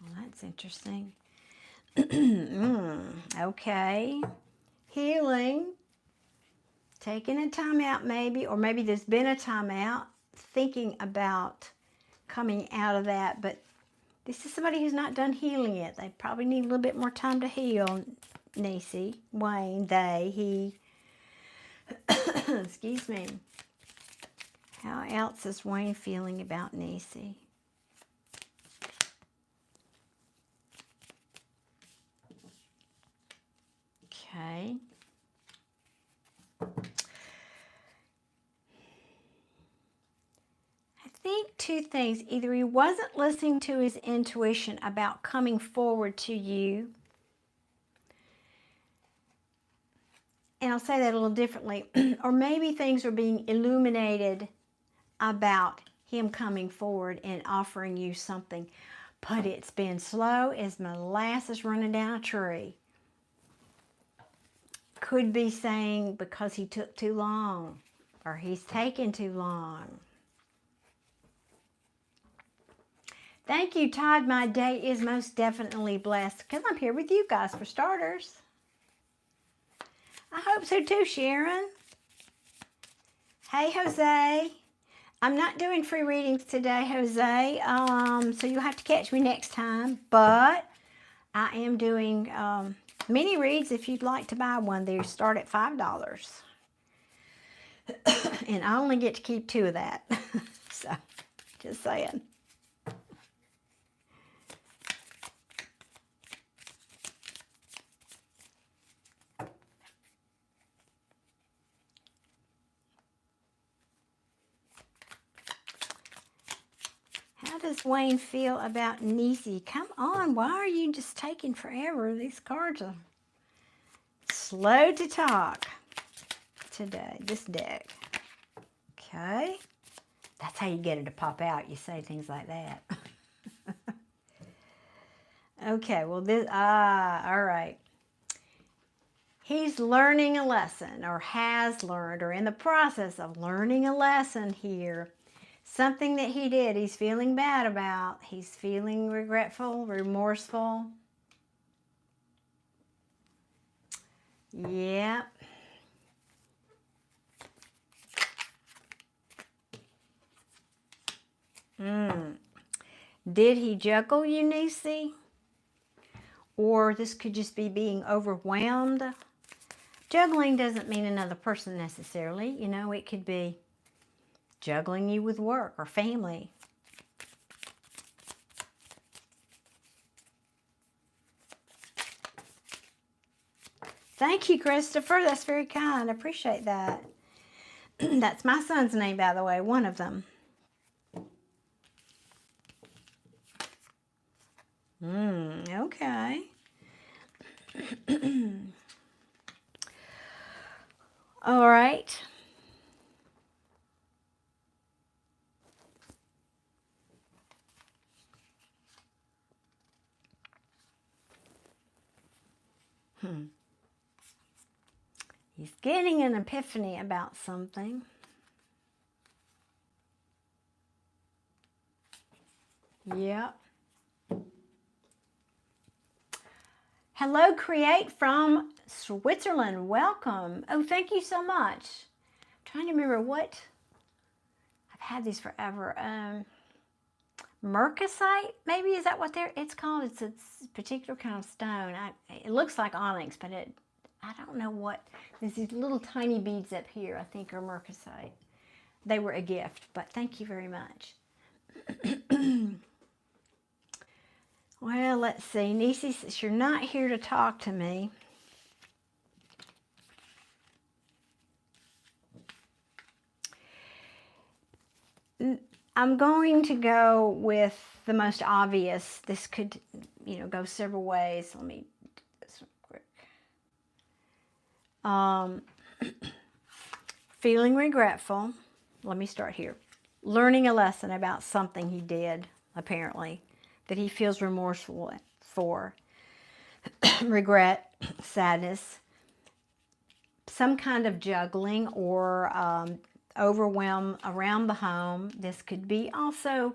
Well, that's interesting. Okay. Healing. Taking a time out maybe, or maybe there's been a time out. Thinking about coming out of that, but this is somebody who's not done healing yet. They probably need a little bit more time to heal. Nisi, Wayne, they, he. Excuse me. How else is Wayne feeling about Nisi? Okay. I think two things. Either he wasn't listening to his intuition about coming forward to you. And I'll say that a little differently. Or maybe things are being illuminated about him coming forward and offering you something. But it's been slow as molasses running down a tree. Could be saying because he took too long. Or he's taken too long. Thank you, Todd. My day is most definitely blessed because I'm here with you guys for starters. I hope so too, Sharon. Hey, Jose. I'm not doing free readings today, Jose, so you'll have to catch me next time. But I am doing mini reads if you'd like to buy one. They start at $5. And I only get to keep 2 of that. So, just saying. How does Wayne feel about Nisi? Come on, why are you just taking forever? These cards are slow to talk today, this deck. Okay. That's how you get it to pop out. You say things like that. Okay, well all right. He's learning a lesson, or has learned, or in the process of learning a lesson here. Something that he did, he's feeling bad about. He's feeling regretful, remorseful. Yep. Did he juggle you, Nisi? Or this could just be being overwhelmed. Juggling doesn't mean another person necessarily. You know, it could be juggling you with work or family. Thank you, Christopher. That's very kind. I appreciate that. That's my son's name, by the way, one of them. Okay. All right. He's getting an epiphany about something. Yep. Hello, Create from Switzerland. Welcome. Oh, thank you so much. I'm trying to remember what. I've had these forever. Mercasite, maybe, is that what it's called? It's a particular kind of stone. It looks like onyx, but I don't know what. There's these little tiny beads up here, I think, are mercasite. They were a gift, but thank you very much. Well, let's see. Nisi says, you're not here to talk to me. I'm going to go with the most obvious. This could, go several ways. Let me do this real quick. Feeling regretful. Let me start here. Learning a lesson about something he did, apparently, that he feels remorseful for. Regret, sadness, some kind of juggling or overwhelm around the home. This could be also,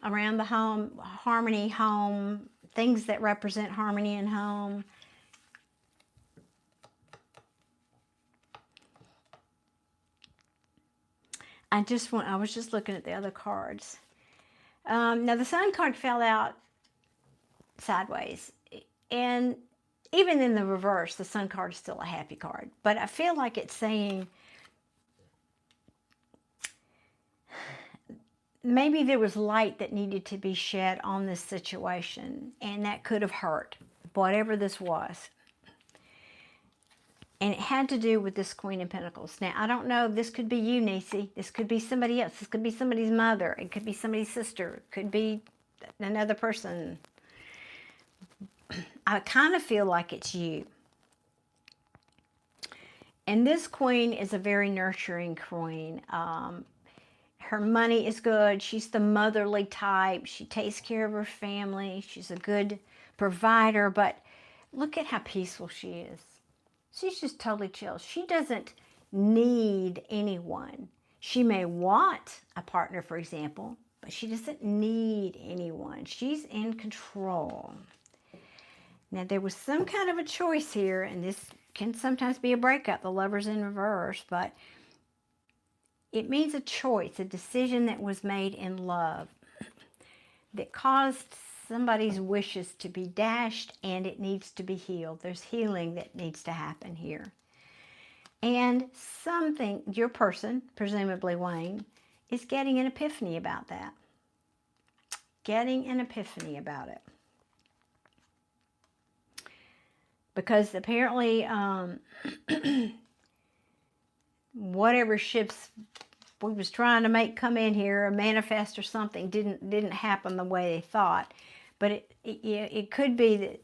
around the home, harmony, home, things that represent harmony in home. I was just looking at the other cards. Now the Sun card fell out sideways, and even in the reverse, the Sun card is still a happy card. But I feel like it's saying maybe there was light that needed to be shed on this situation, and that could have hurt, whatever this was. And it had to do with this Queen of Pentacles. Now, I don't know, this could be you, Nisi. This could be somebody else. This could be somebody's mother. It could be somebody's sister. It could be another person. I kind of feel like it's you. And this queen is a very nurturing queen. Her money is good. She's the motherly type. She takes care of her family. She's a good provider. But look at how peaceful she is. She's just totally chill. She doesn't need anyone. She may want a partner, for example, but she doesn't need anyone. She's in control. Now, there was some kind of a choice here, and this can sometimes be a breakup. The Lover's in reverse, but it means a choice, a decision that was made in love that caused somebody's wishes to be dashed, and it needs to be healed. There's healing that needs to happen here. And something, your person, presumably Wayne, is getting an epiphany about that. Getting an epiphany about it. Because apparently, whatever ships we was trying to make come in here or manifest or something didn't happen the way they thought. But it could be that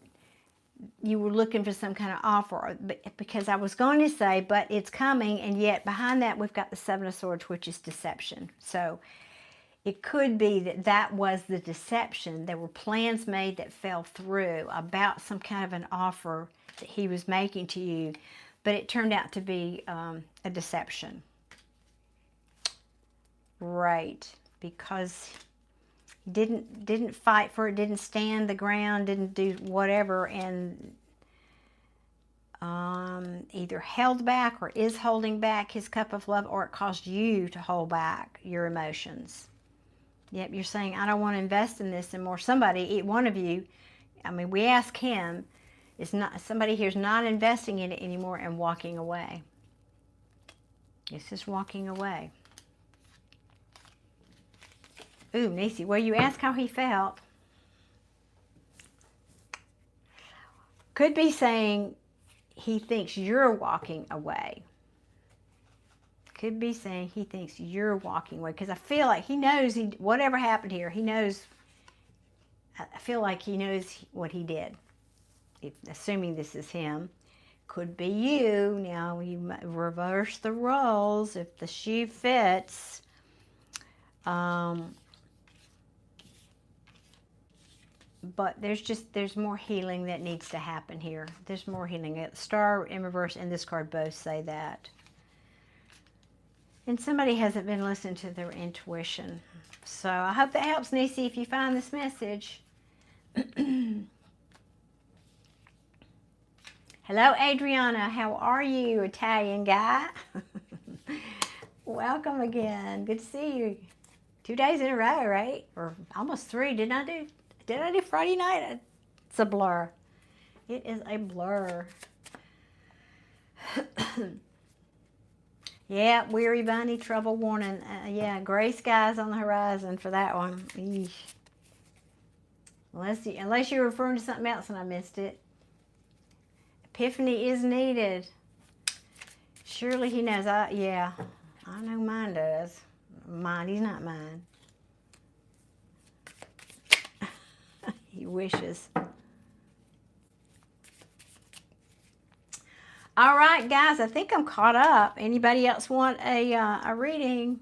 you were looking for some kind of offer, because I was going to say, but it's coming, and yet behind that we've got the Seven of Swords, which is deception. So it could be that that was the deception. There were plans made that fell through about some kind of an offer that he was making to you, but it turned out to be a deception. Right, because he didn't fight for it, didn't stand the ground, didn't do whatever, and either held back or is holding back his cup of love, or it caused you to hold back your emotions. Yep, you're saying, I don't want to invest in this anymore. Somebody, one of you, I mean, we ask him, somebody here's not investing in it anymore and walking away. This is walking away. Ooh, Nisi, well, you asked how he felt. Could be saying he thinks you're walking away. Could be saying he thinks you're walking away, because I feel like he knows whatever happened here, he knows. I feel like he knows what he did. Assuming this is him. Could be you. Now you reverse the roles if the shoe fits. But there's more healing that needs to happen here. There's more healing. Star in reverse and this card both say that. And somebody hasn't been listening to their intuition. So I hope that helps, Nisi, if you find this message. Hello, Adriana. How are you, Italian guy? Welcome again. Good to see you. 2 days in a row, right? Or almost 3. Did I do Friday night? It's a blur. It is a blur. Yeah, weary bunny, trouble warning. Yeah, gray skies on the horizon for that one. Eesh. Unless you're referring to something else and I missed it. Epiphany is needed. Surely he knows. Yeah, I know mine does. mine. He's not mine. He wishes. All right, guys, I think I'm caught up. Anybody else want a reading?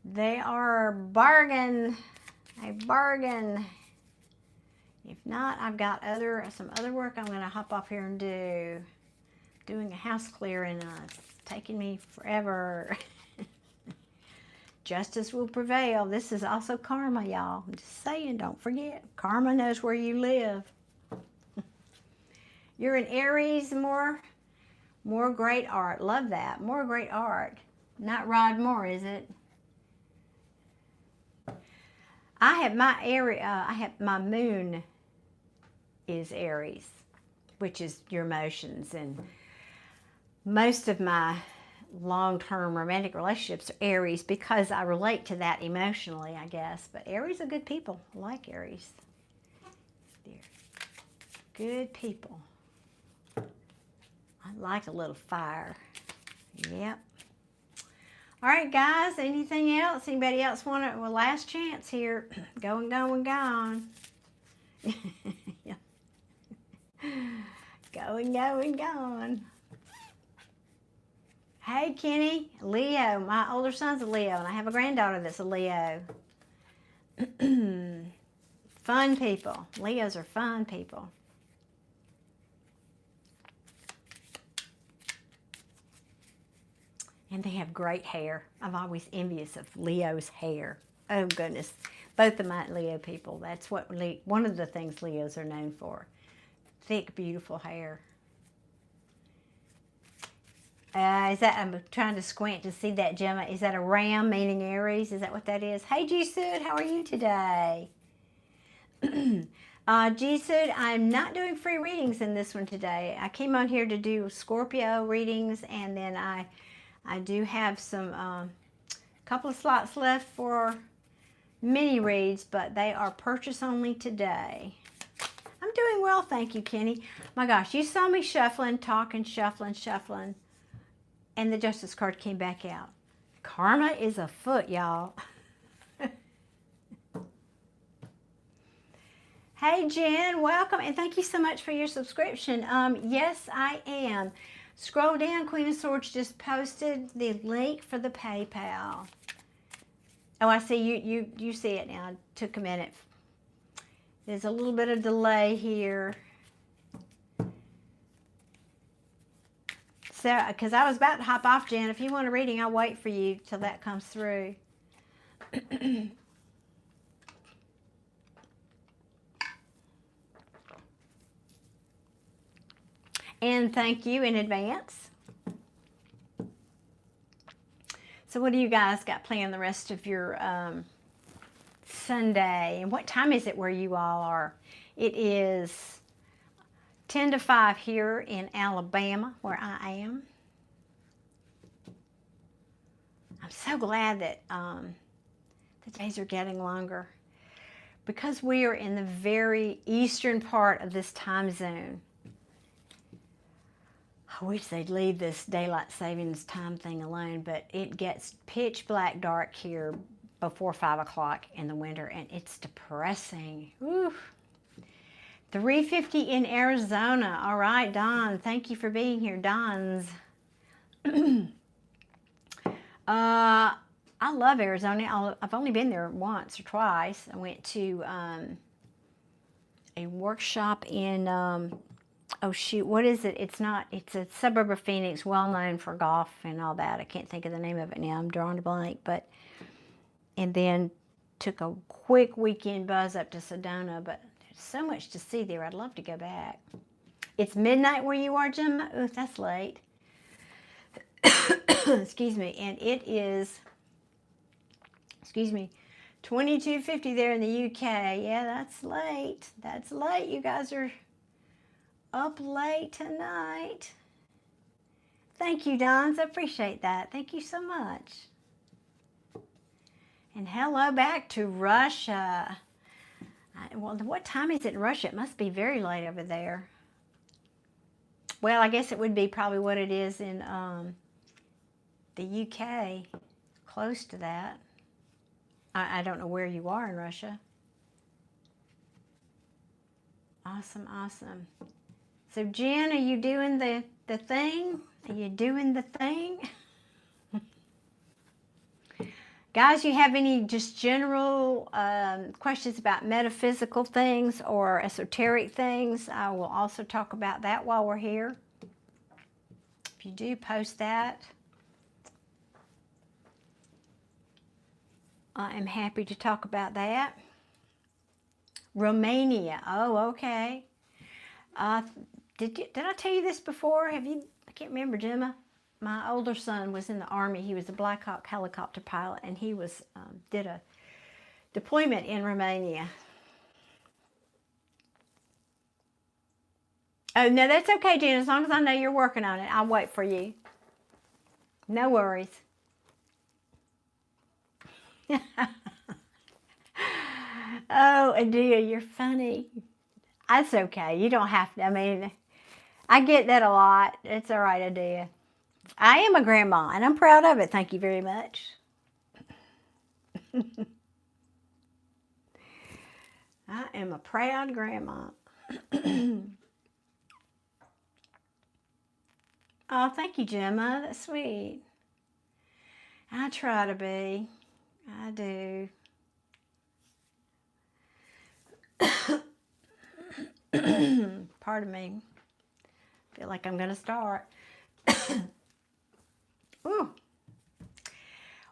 They are a bargain. A bargain. If not, I've got some other work I'm going to hop off here and do. Doing a house clearing. It's taking me forever. Justice will prevail. This is also karma, y'all. I'm just saying, don't forget. Karma knows where you live. You're an Aries, more great art. Love that. More great art. Not Rod Moore, is it? I have my moon is Aries, which is your emotions, and most of my long-term romantic relationships are Aries because I relate to that emotionally, I guess. But Aries are good people. I like Aries. They're good people. I like a little fire. Yep. All right, guys. Anything else? Anybody else want it? Well, last chance here. Going, gone. Yeah. Going, gone. Hey, Kenny. Leo. My older son's a Leo, and I have a granddaughter that's a Leo. Fun people. Leos are fun people. And they have great hair. I'm always envious of Leo's hair. Oh, goodness. Both of my Leo people, that's what one of the things Leos are known for. Thick, beautiful hair. I'm trying to squint to see that, Gemma. Is that a ram, meaning Aries? Is that what that is? Hey, G-Sud, how are you today? G-Sud, I'm not doing free readings in this one today. I came on here to do Scorpio readings, and then I do have some couple of slots left for mini reads, but they are purchase only today. I'm doing well, thank you, Kenny. My gosh, you saw me shuffling, talking, shuffling, and the Justice card came back out. Karma is afoot, y'all. Hey, Jen, welcome, and thank you so much for your subscription. Yes, I am. Scroll down, Queen of Swords just posted the link for the PayPal. Oh, I see, you see it now. It took a minute. There's a little bit of delay here. So, because I was about to hop off, Jen. If you want a reading, I'll wait for you till that comes through. And thank you in advance. So what do you guys got planned the rest of your Sunday? And what time is it where you all are? It is 10 to 5 here in Alabama, where I am. I'm so glad that the days are getting longer. Because we are in the very eastern part of this time zone, I wish they'd leave this daylight savings time thing alone, but it gets pitch black dark here before 5 o'clock in the winter, and it's depressing. Woo. 3:50 in Arizona. All right, Don, thank you for being here, Don's. I love Arizona. I've only been there once or twice. I went to a workshop in... oh shoot, what is it? It's a suburb of Phoenix, well known for golf and all that. I can't think of the name of it now. I'm drawing a blank, and then took a quick weekend buzz up to Sedona, but there's so much to see there. I'd love to go back. It's midnight where you are, Jim? Oh, that's late. Excuse me. And it is, 22:50 there in the UK. Yeah, that's late. That's late. You guys are up late tonight. Thank you, Dons. I appreciate that. Thank you so much. And hello back to Russia. Well, what time is it in Russia? It must be very late over there. Well, I guess it would be probably what it is in the UK. close to that. I don't know where you are in Russia. Awesome, awesome. So Jen, are you doing the thing? Are you doing the thing? Guys, you have any just general questions about metaphysical things or esoteric things? I will also talk about that while we're here. If you do, post that. I am happy to talk about that. Romania. Oh, okay. Did I tell you this before? Have you? I can't remember, Gemma. My older son was in the Army. He was a Black Hawk helicopter pilot, and he was did a deployment in Romania. Oh, no, that's okay, Jen. As long as I know you're working on it, I'll wait for you. No worries. Oh, Adia, you're funny. That's okay. You don't have to. I mean, I get that a lot. It's all right, Adia. I am a grandma, and I'm proud of it. Thank you very much. I am a proud grandma. Oh, thank you, Gemma. That's sweet. I try to be. I do. Pardon me. Feel like I'm going to start. Ooh.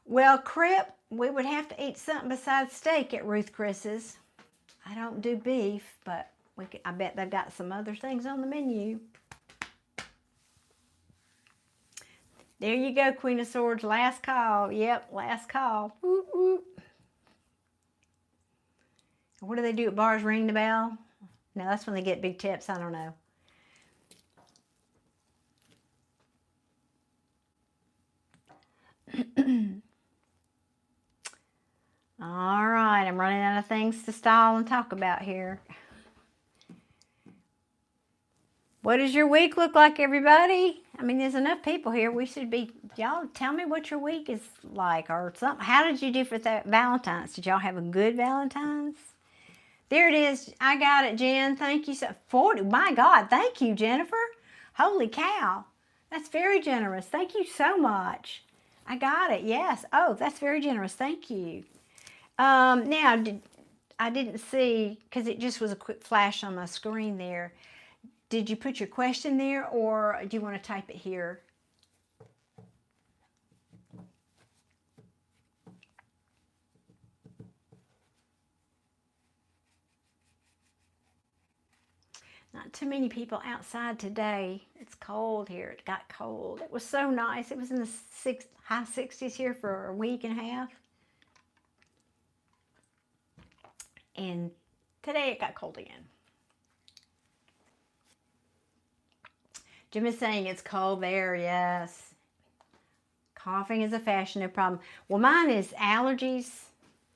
Well, Crip, we would have to eat something besides steak at Ruth Chris's. I don't do beef, but I bet they've got some other things on the menu. There you go, Queen of Swords. Last call. Yep, last call. Whoop, whoop. What do they do at bars? Ring the bell? No, that's when they get big tips. I don't know. All right, I'm running out of things to style and talk about here. What does your week look like, everybody? I mean, there's enough people here. We should be, y'all tell me what your week is like or something. How did you do for that Valentine's? Did y'all have a good Valentine's? There it is. I got it, Jen. Thank you. 40. My God. Thank you, Jennifer. Holy cow. That's very generous. Thank you so much. I got it. Yes. Oh, that's very generous. Thank you. Now, I didn't see, because it just was a quick flash on my screen there. Did you put your question there, or do you want to type it here? Not too many people outside today. It's cold here. It got cold. It was so nice. It was in the high 60s here for a week and a half. And today it got cold again. Jim is saying it's cold there. Yes. Coughing is a fashion, no problem. Well, mine is allergies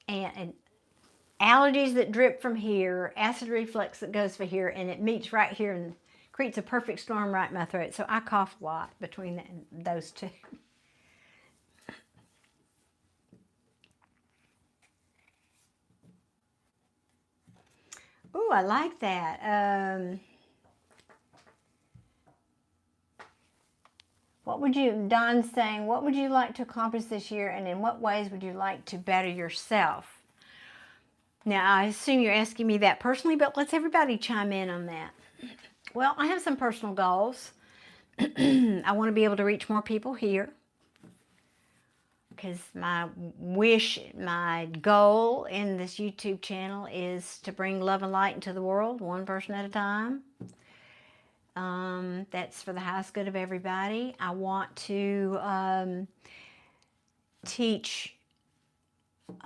and allergies that drip from here, acid reflux that goes for here, and it meets right here and creates a perfect storm right in my throat. So I cough a lot between those two. Ooh, I like that. What would you, Don's saying, what would you like to accomplish this year, and in what ways would you like to better yourself? Now, I assume you're asking me that personally, but let's everybody chime in on that. Well, I have some personal goals. I want to be able to reach more people here, because my wish, my goal in this YouTube channel is to bring love and light into the world, one person at a time. That's for the highest good of everybody. I want to teach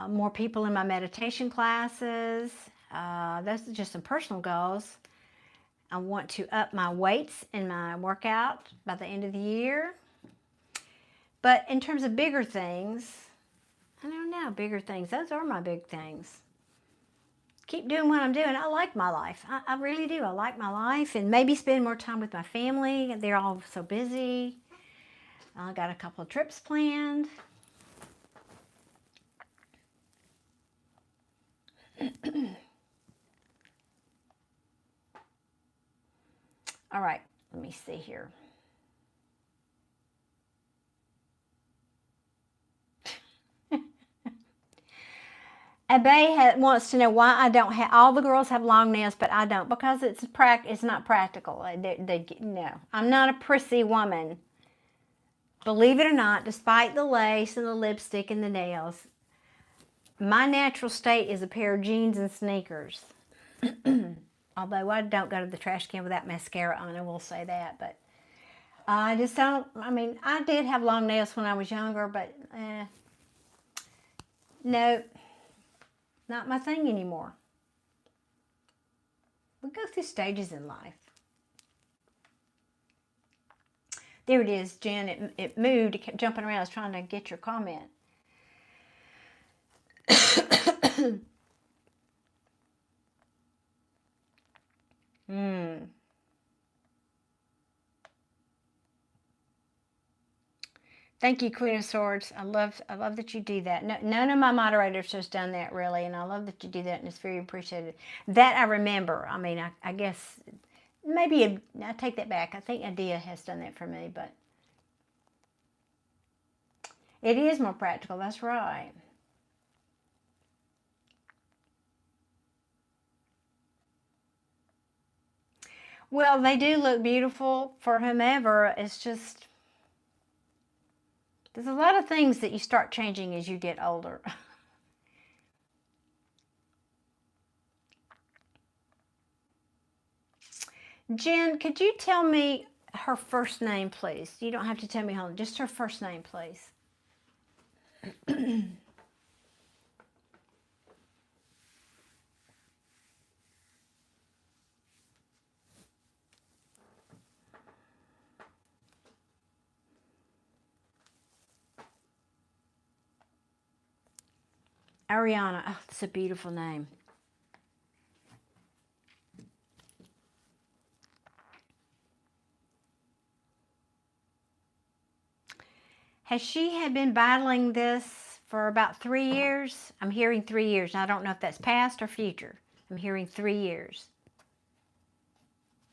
more people in my meditation classes. Those are just some personal goals. I want to up my weights in my workout by the end of the year. But in terms of bigger things, I don't know, bigger things. Those are my big things. Keep doing what I'm doing. I like my life. I really do. I like my life, and maybe spend more time with my family. They're all so busy. I got a couple of trips planned. All right, let me see here. Abe wants to know why I don't have, all the girls have long nails, but I don't, because it's not practical. No, I'm not a prissy woman. Believe it or not, despite the lace and the lipstick and the nails, my natural state is a pair of jeans and sneakers. Although I don't go to the trash can without mascara on, I will say that, but I just don't, I mean, I did have long nails when I was younger, but no, not my thing anymore. We go through stages in life. There it is, Jen. It moved. It kept jumping around. I was trying to get your comment. Thank you, Queen of Swords. I love that you do that. No, none of my moderators has done that, really, and I love that you do that, and it's very appreciated. That I remember. I mean, I guess maybe I take that back. I think Adia has done that for me, but it is more practical. That's right. Well, they do look beautiful for whomever. It's just, there's a lot of things that you start changing as you get older. Jen, could you tell me her first name, please? You don't have to tell me how, just her first name, please. Ariana. Oh, that's a beautiful name. Has she been battling this for about 3 years? I'm hearing 3 years. I don't know if that's past or future. I'm hearing 3 years.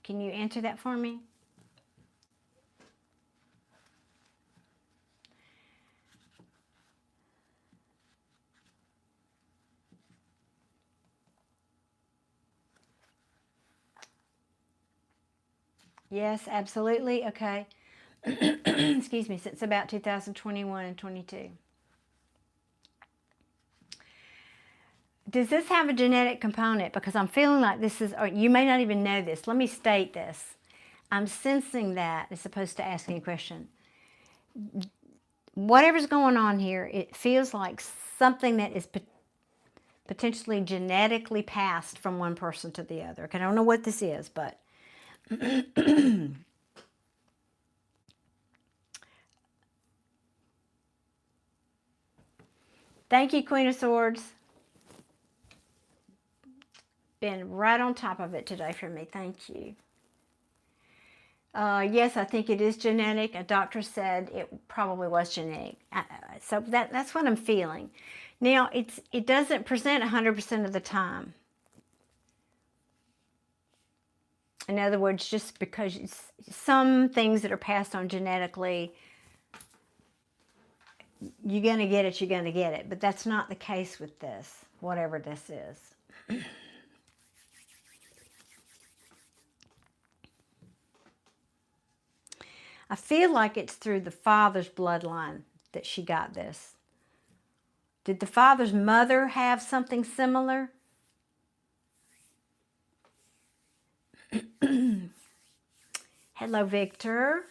Can you answer that for me? Yes, absolutely. Okay. Excuse me, since about 2021 and 22. Does this have a genetic component? Because I'm feeling like this is, or you may not even know this. Let me state this. I'm sensing that as opposed to asking a question. Whatever's going on here, it feels like something that is potentially genetically passed from one person to the other. I don't know what this is, but thank you, Queen of Swords. Been right on top of it today for me. Thank you. Yes, I think it is genetic. A doctor said it probably was genetic. So that's what I'm feeling. Now, it doesn't present 100% of the time. In other words, just because some things that are passed on genetically, you're going to get it, you're going to get it. But that's not the case with this, whatever this is. I feel like it's through the father's bloodline that she got this. Did the father's mother have something similar? Hello, Victor.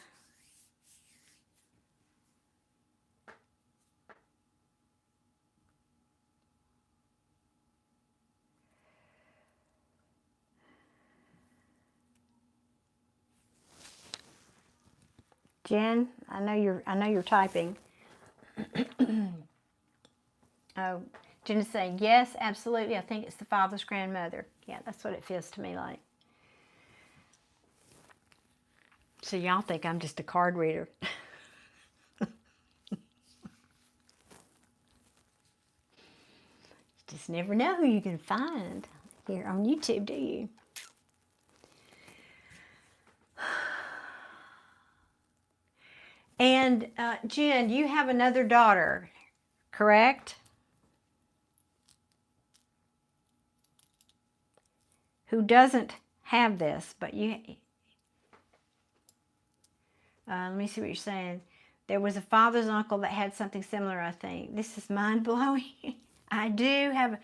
Jen, I know you're typing. Oh, Jen is saying, yes, absolutely. I think it's the father's grandmother. Yeah, that's what it feels to me like. So y'all think I'm just a card reader. You just never know who you can find here on YouTube, do you? And Jen, you have another daughter, correct? Who doesn't have this, but you... let me see what you're saying. There was a father's uncle that had something similar, I think. This is mind-blowing. You do have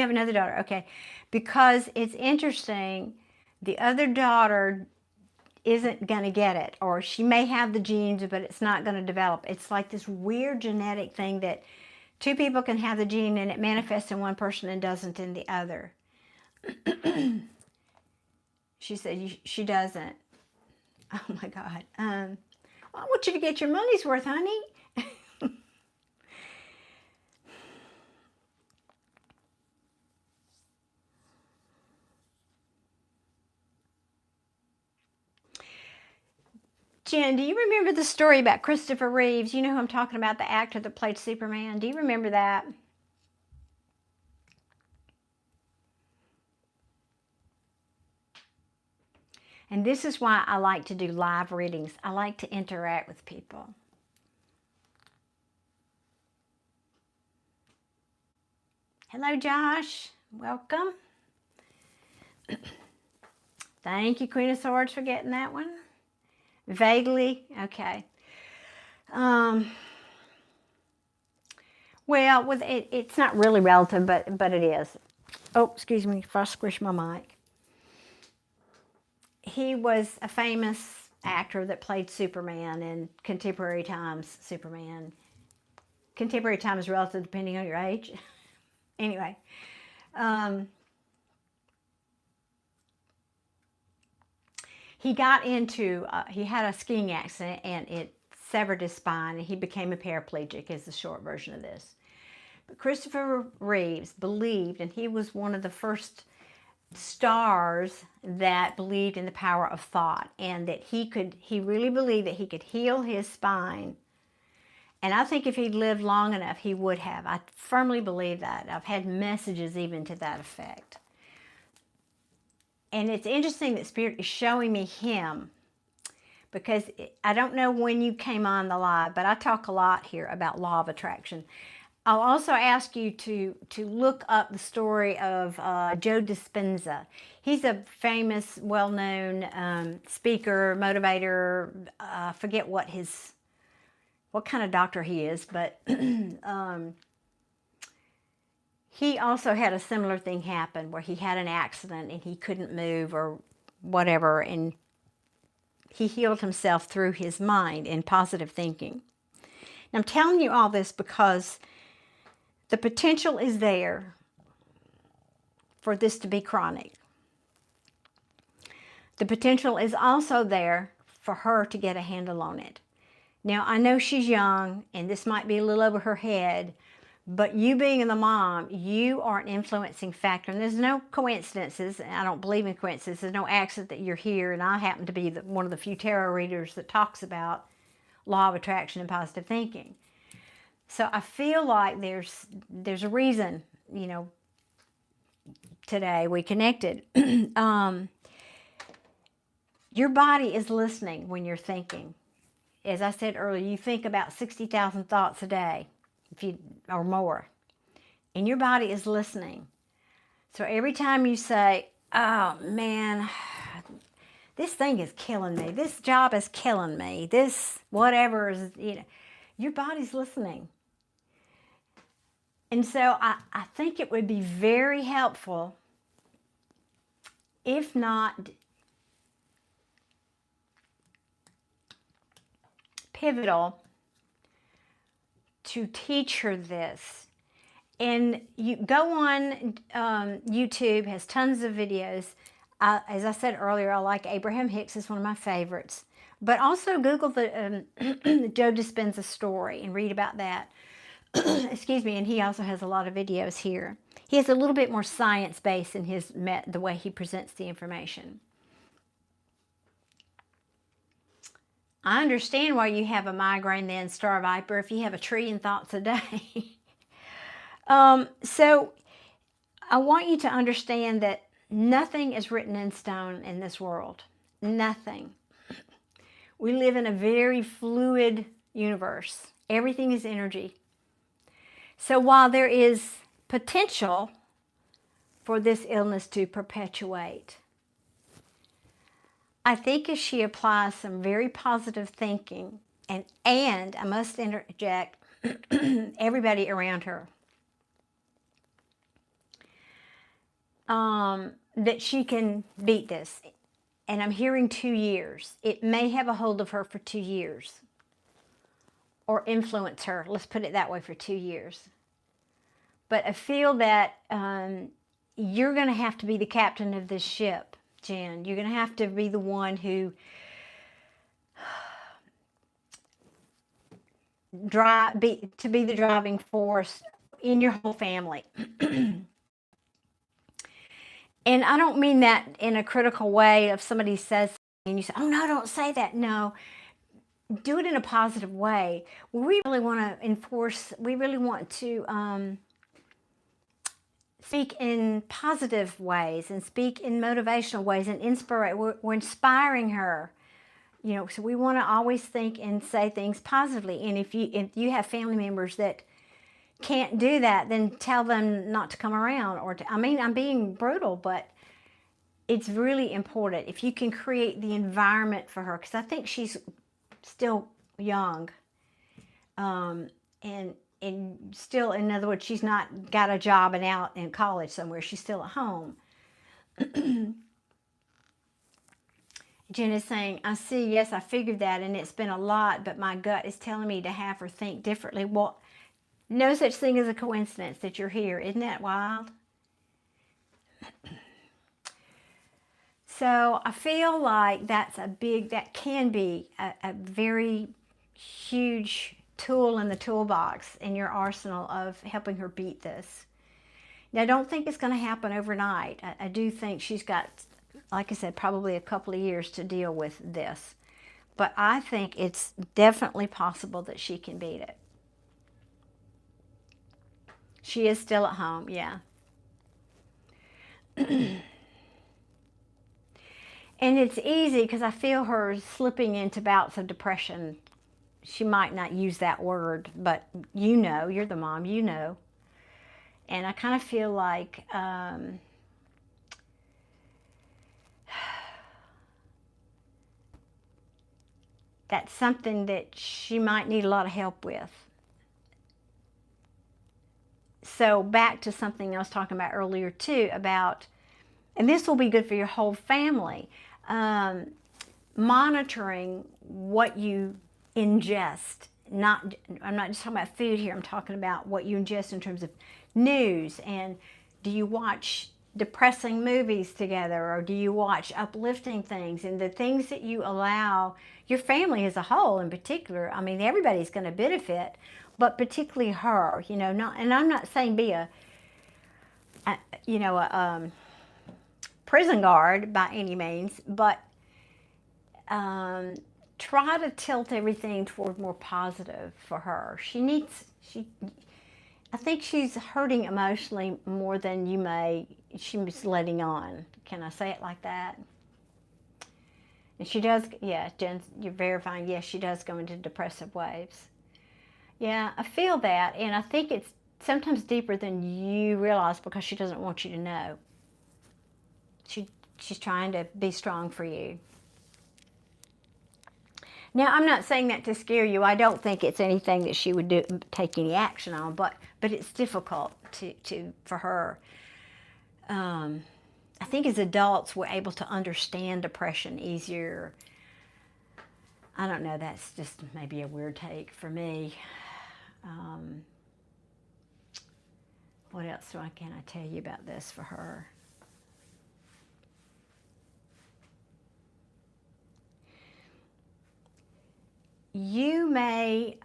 another daughter, okay. Because it's interesting, the other daughter isn't going to get it, or she may have the genes, but it's not going to develop. It's like this weird genetic thing that two people can have the gene and it manifests in one person and doesn't in the other. She said she doesn't. Oh my God. I want you to get your money's worth, honey. Jen, do you remember the story about Christopher Reeves? You know who I'm talking about, the actor that played Superman? Do you remember that? And this is why I like to do live readings. I like to interact with people. Hello, Josh. Welcome. Thank you, Queen of Swords, for getting that one. Vaguely, okay. Well, it's not really relative, but it is. Oh, excuse me if I squish my mic. He was a famous actor that played Superman in contemporary times. Superman. Contemporary time is relative depending on your age. Anyway. He got into, he had a skiing accident and it severed his spine and he became a paraplegic, is the short version of this. But Christopher Reeves believed, and he was one of the first stars that believed in the power of thought, and that he really believed that he could heal his spine. And I think if he'd lived long enough, he would have. I firmly believe that. I've had messages even to that effect. And it's interesting that Spirit is showing me him, because I don't know when you came on the live, but I talk a lot here about law of attraction. I'll also ask you to look up the story of Joe Dispenza. He's a famous, well-known speaker, motivator. I forget what kind of doctor he is, but he also had a similar thing happen where he had an accident and he couldn't move or whatever, and he healed himself through his mind and positive thinking. And I'm telling you all this because the potential is there for this to be chronic. The potential is also there for her to get a handle on it. Now, I know she's young and this might be a little over her head, but you being the mom, you are an influencing factor. And there's no coincidences. I don't believe in coincidences. There's no accident that you're here. And I happen to be one of the few tarot readers that talks about law of attraction and positive thinking. So I feel like there's a reason, you know, today we connected. Your body is listening when you're thinking. As I said earlier, you think about 60,000 thoughts a day, or more, and your body is listening. So every time you say, "Oh man, this thing is killing me. This job is killing me. This whatever is," you know, your body's listening. And so I think it would be very helpful, if not pivotal, to teach her this. And you go on YouTube, has tons of videos. As I said earlier, I like Abraham Hicks, is one of my favorites. But also Google the Joe Dispenza story and read about that. Excuse me, and he also has a lot of videos here. He has a little bit more science-based in the way he presents the information. I understand why you have a migraine then, Star Viper, if you have 1 trillion thoughts a day. So I want you to understand that nothing is written in stone in this world. Nothing. We live in a very fluid universe. Everything is energy. So while there is potential for this illness to perpetuate, I think as she applies some very positive thinking, and I must interject, everybody around her, that she can beat this. And I'm hearing 2 years. It may have a hold of her for 2 years. Or influence her, let's put it that way, for 2 years. But I feel that you're going to have to be the captain of this ship, Jen. You're going to have to be the one who be the driving force in your whole family. And I don't mean that in a critical way. If somebody says something and you say, oh no, don't say that. No, do it in a positive way. We really want to enforce, we really want to speak in positive ways and speak in motivational ways and inspire. We're inspiring her. You know, so we want to always think and say things positively. And if you have family members that can't do that, then tell them not to come around. I mean, I'm being brutal, but it's really important if you can create the environment for her, because I think she's still young, and still, in other words, she's not got a job and out in college somewhere. She's still at home. Jen is saying, I see, yes, I figured that, and it's been a lot, but my gut is telling me to have her think differently. Well, no such thing as a coincidence that you're here. Isn't that wild? So I feel like that can be a very huge tool in the toolbox in your arsenal of helping her beat this. Now, I don't think it's going to happen overnight. I do think she's got, like I said, probably a couple of years to deal with this. But I think it's definitely possible that she can beat it. She is still at home, yeah. And it's easy because I feel her slipping into bouts of depression. She might not use that word, but you know, you're the mom, you know. And I kind of feel like that's something that she might need a lot of help with. So back to something I was talking about earlier too, about, and this will be good for your whole family, monitoring what you ingest. I'm not just talking about food here, I'm talking about what you ingest in terms of news. And do you watch depressing movies together, or do you watch uplifting things? And the things that you allow your family as a whole in particular, I mean, everybody's going to benefit, but particularly her, you know, and I'm not saying be a prison guard by any means, but try to tilt everything toward more positive for her. I think she's hurting emotionally more than she's letting on. Can I say it like that? And she does, yeah, Jen, you're verifying, yes, she does go into depressive waves. Yeah, I feel that, and I think it's sometimes deeper than you realize because she doesn't want you to know. She's trying to be strong for you. Now, I'm not saying that to scare you. I don't think it's anything that she would take any action on, but it's difficult for her. I think as adults, we're able to understand depression easier. I don't know, that's just maybe a weird take for me. What else can I tell you about this for her? You may,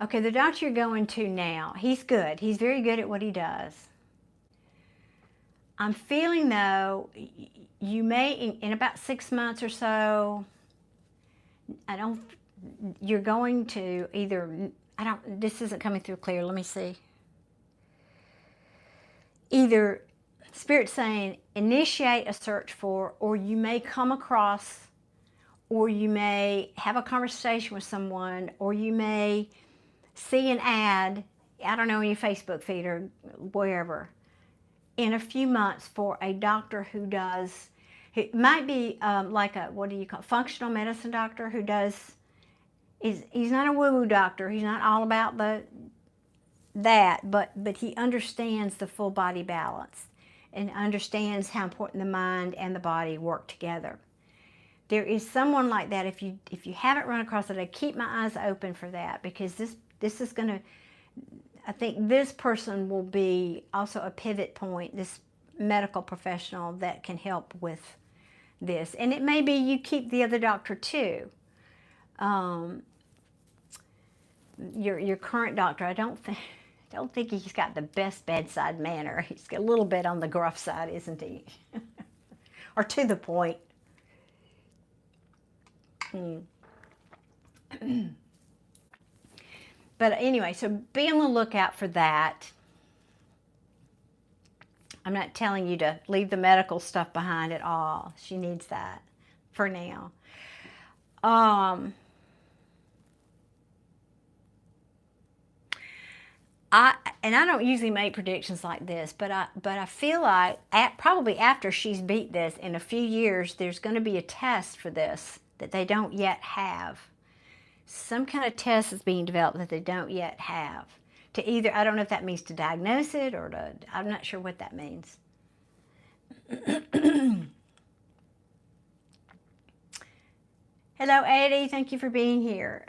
okay, the doctor you're going to now, he's good. He's very good at what he does. I'm feeling, though, you may, in about 6 months or so, you're going to either, this isn't coming through clear, let me see. Either Spirit's saying initiate a search for, or you may come across, or you may have a conversation with someone, or you may see an ad, I don't know, in your Facebook feed or wherever, in a few months for a doctor who does, it might be like a, what do you call it, functional medicine doctor who does, he's not a woo-woo doctor, he's not all about but he understands the full body balance and understands how important the mind and the body work together. There is someone like that. If you haven't run across it, I keep my eyes open for that, because this is going to, I think this person will be also a pivot point, this medical professional that can help with this. And it may be you keep the other doctor too. Your current doctor, I don't think he's got the best bedside manner. He's got a little bit on the gruff side, isn't he? Or to the point. But anyway, so be on the lookout for that. I'm not telling you to leave the medical stuff behind at all. She needs that for now. I don't usually make predictions like this, but I feel like probably after she's beat this in a few years, there's going to be a test for this that they don't yet have. Some kind of test is being developed that they don't yet have. To either, I don't know if that means to diagnose it or to, I'm not sure what that means. Hello, Eddie. Thank you for being here.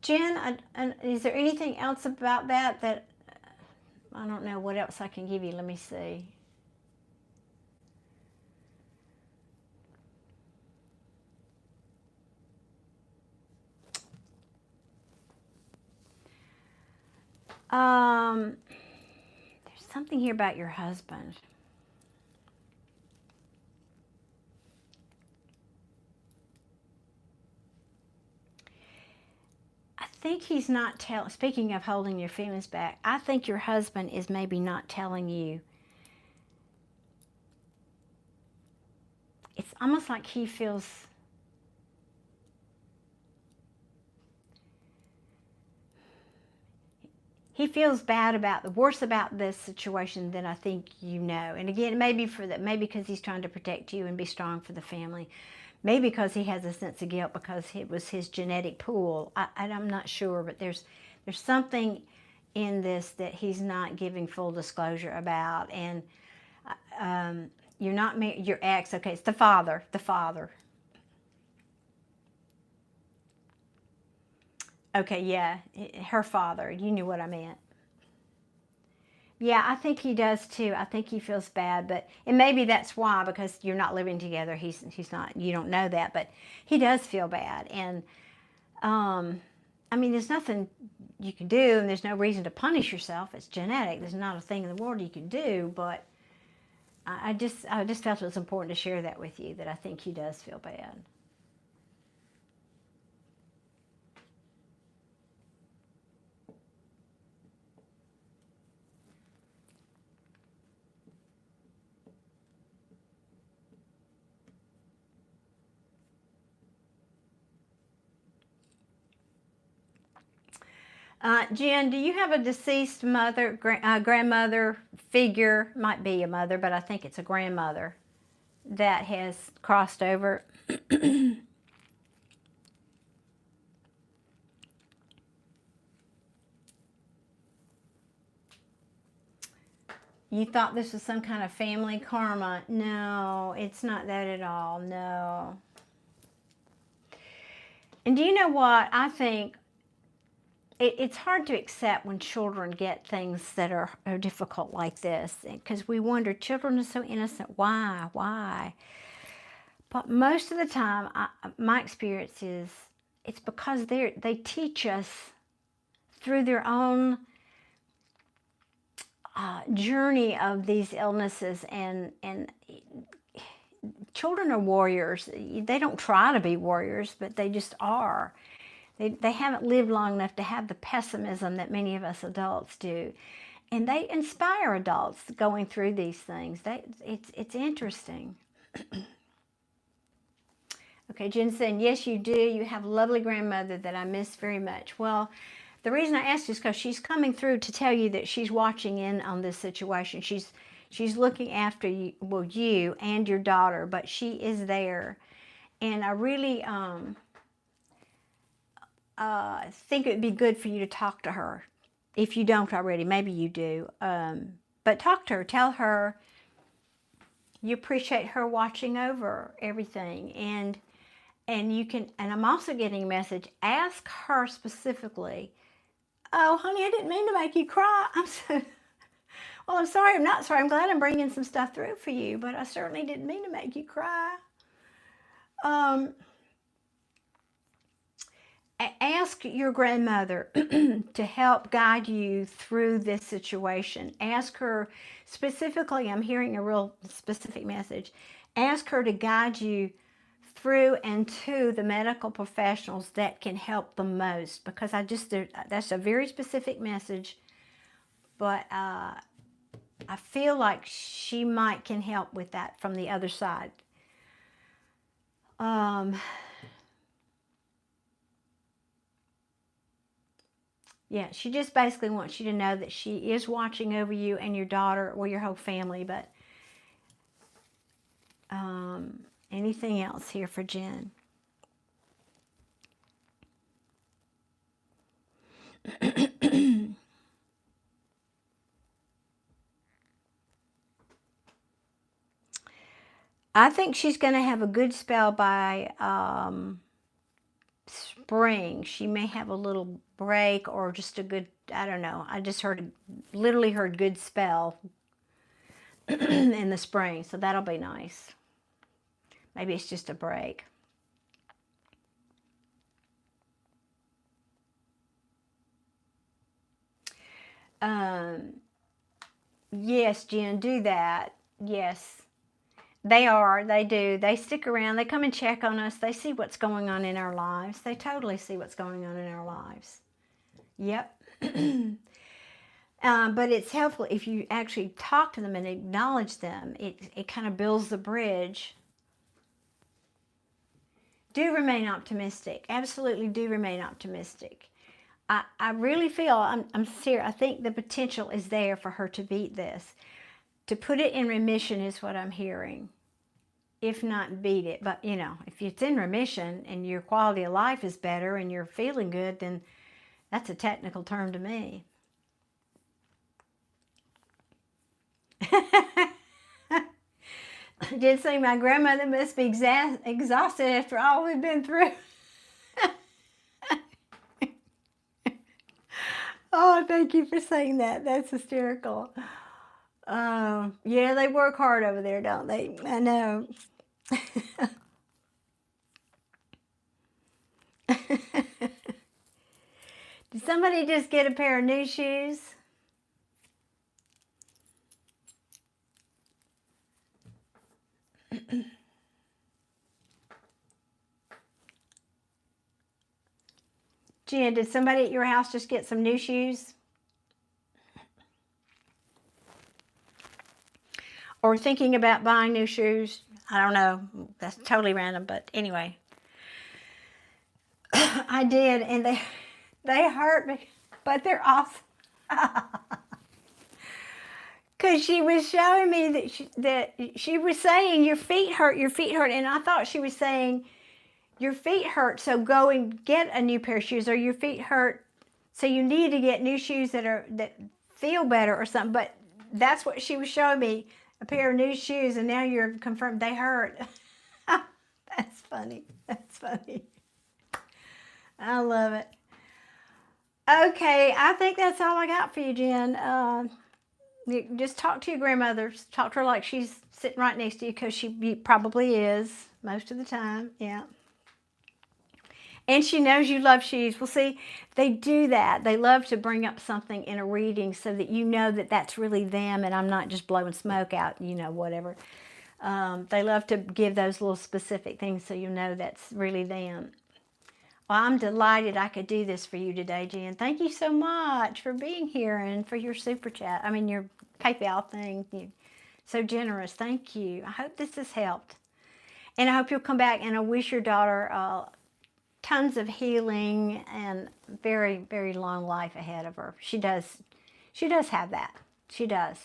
Jen, is there anything else about that I don't know what else I can give you. Let me see. There's something here about your husband. I think he's not speaking of holding your feelings back, I think your husband is maybe not telling you. It's almost like he feels, worse about this situation than I think you know. And again, maybe because he's trying to protect you and be strong for the family. Maybe because he has a sense of guilt because it was his genetic pool. I'm not sure, but there's something in this that he's not giving full disclosure about. And you're not your ex. Okay, it's the father. Okay, yeah, her father. You knew what I meant. Yeah, I think he does too. I think he feels bad, and maybe that's why, because you're not living together. He's not. You don't know that, but he does feel bad. And I mean, there's nothing you can do, and there's no reason to punish yourself. It's genetic. There's not a thing in the world you can do. But I just felt it was important to share that with you. That I think he does feel bad. Jen, do you have a deceased mother, grandmother figure? Might be a mother, but I think it's a grandmother that has crossed over. You thought this was some kind of family karma. No, it's not that at all. No. And do you know what? I think it's hard to accept when children get things that are difficult like this, because we wonder, children are so innocent. Why? But most of the time, my experience is it's because they teach us through their own journey of these illnesses, and children are warriors. They don't try to be warriors, but they just are. They haven't lived long enough to have the pessimism that many of us adults do. And they inspire adults going through these things. It's interesting. Okay, Jen saying, yes, you do. You have a lovely grandmother that I miss very much. Well, the reason I asked is because she's coming through to tell you that she's watching in on this situation. She's looking after you, well, you and your daughter, but she is there. And I really think it would be good for you to talk to her. If you don't already, maybe you do. But talk to her. Tell her you appreciate her watching over everything. And you can, and I'm also getting a message, ask her specifically, oh, honey, I didn't mean to make you cry. Well, I'm sorry. I'm not sorry. I'm glad I'm bringing some stuff through for you, but I certainly didn't mean to make you cry. Ask your grandmother to help guide you through this situation. Ask her specifically, I'm hearing a real specific message. Ask her to guide you through and to the medical professionals that can help the most, because that's a very specific message, but I feel like she can help with that from the other side. Yeah, she just basically wants you to know that she is watching over you and your daughter, well, your whole family, but anything else here for Jen? I think she's going to have a good spell by spring. She may have a little break or just a good, I don't know. I just literally heard good spell in the spring, so that'll be nice. Maybe it's just a break. Yes, Jen, do that. Yes. They do. They stick around. They come and check on us. They see what's going on in our lives. They totally see what's going on in our lives. Yep. But it's helpful if you actually talk to them and acknowledge them. It kind of builds the bridge. Do remain optimistic. Absolutely do remain optimistic. I really feel, I'm serious, I think the potential is there for her to beat this. To put it in remission is what I'm hearing. If not beat it. But, you know, if it's in remission and your quality of life is better and you're feeling good, then that's a technical term to me. Did say my grandmother must be exhausted after all we've been through. Oh, thank you for saying that. That's hysterical. Yeah, they work hard over there, don't they? I know. Did somebody just get a pair of new shoes? Jen, did somebody at your house just get some new shoes? Or thinking about buying new shoes? I don't know. That's totally random, but anyway. I did, and they hurt me, but they're awesome. Because she was showing me that she was saying, your feet hurt, and I thought she was saying, your feet hurt, so go and get a new pair of shoes, or your feet hurt, so you need to get new shoes that feel better or something. But that's what she was showing me, a pair of new shoes, and now you're confirmed they hurt. That's funny. That's funny. I love it. Okay, I think that's all I got for you, Jen. Just talk to your grandmother. Talk to her like she's sitting right next to you, because she probably is most of the time. Yeah. And she knows you love shoes. Well, see, they do that. They love to bring up something in a reading so that you know that that's really them and I'm not just blowing smoke out, you know, whatever. They love to give those little specific things so you know that's really them. Well, I'm delighted I could do this for you today, Jen. Thank you so much for being here and for your super chat. I mean, your PayPal thing. You're so generous. Thank you. I hope this has helped. And I hope you'll come back, and I wish your daughter tons of healing and very, very long life ahead of her. She does have that. She does.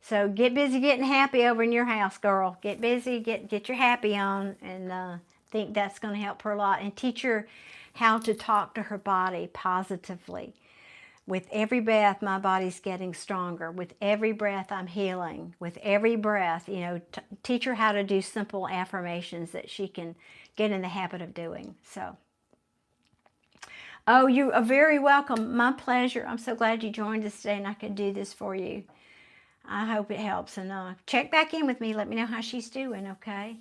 So get busy getting happy over in your house, girl. Get busy, get your happy on, and think that's going to help her a lot. And teach her how to talk to her body positively. With every breath, my body's getting stronger. With every breath, I'm healing. With every breath, you know, teach her how to do simple affirmations that she can get in the habit of doing. So, oh, you are very welcome. My pleasure. I'm so glad you joined us today and I could do this for you. I hope it helps. And check back in with me. Let me know how she's doing, okay?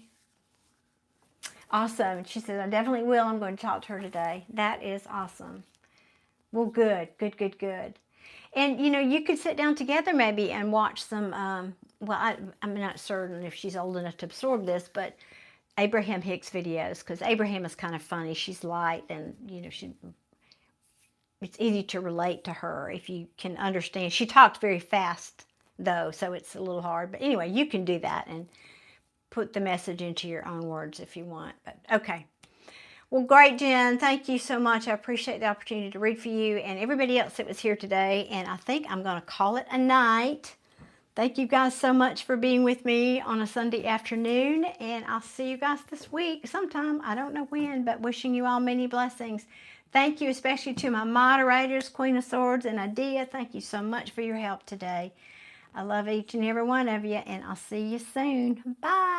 Awesome. She said, I definitely will. I'm going to talk to her today. That is awesome. Well, good. And, you know, you could sit down together maybe and watch some, well, I'm not certain if she's old enough to absorb this, but Abraham Hicks videos, because Abraham is kind of funny. She's light and, you know, it's easy to relate to her if you can understand. She talks very fast, though, so it's a little hard. But anyway, you can do that and put the message into your own words if you want. But okay. Well, great, Jen. Thank you so much. I appreciate the opportunity to read for you and everybody else that was here today. And I think I'm going to call it a night. Thank you guys so much for being with me on a Sunday afternoon. And I'll see you guys this week sometime. I don't know when, but wishing you all many blessings. Thank you especially to my moderators, Queen of Swords and Adia. Thank you so much for your help today. I love each and every one of you, and I'll see you soon. Bye.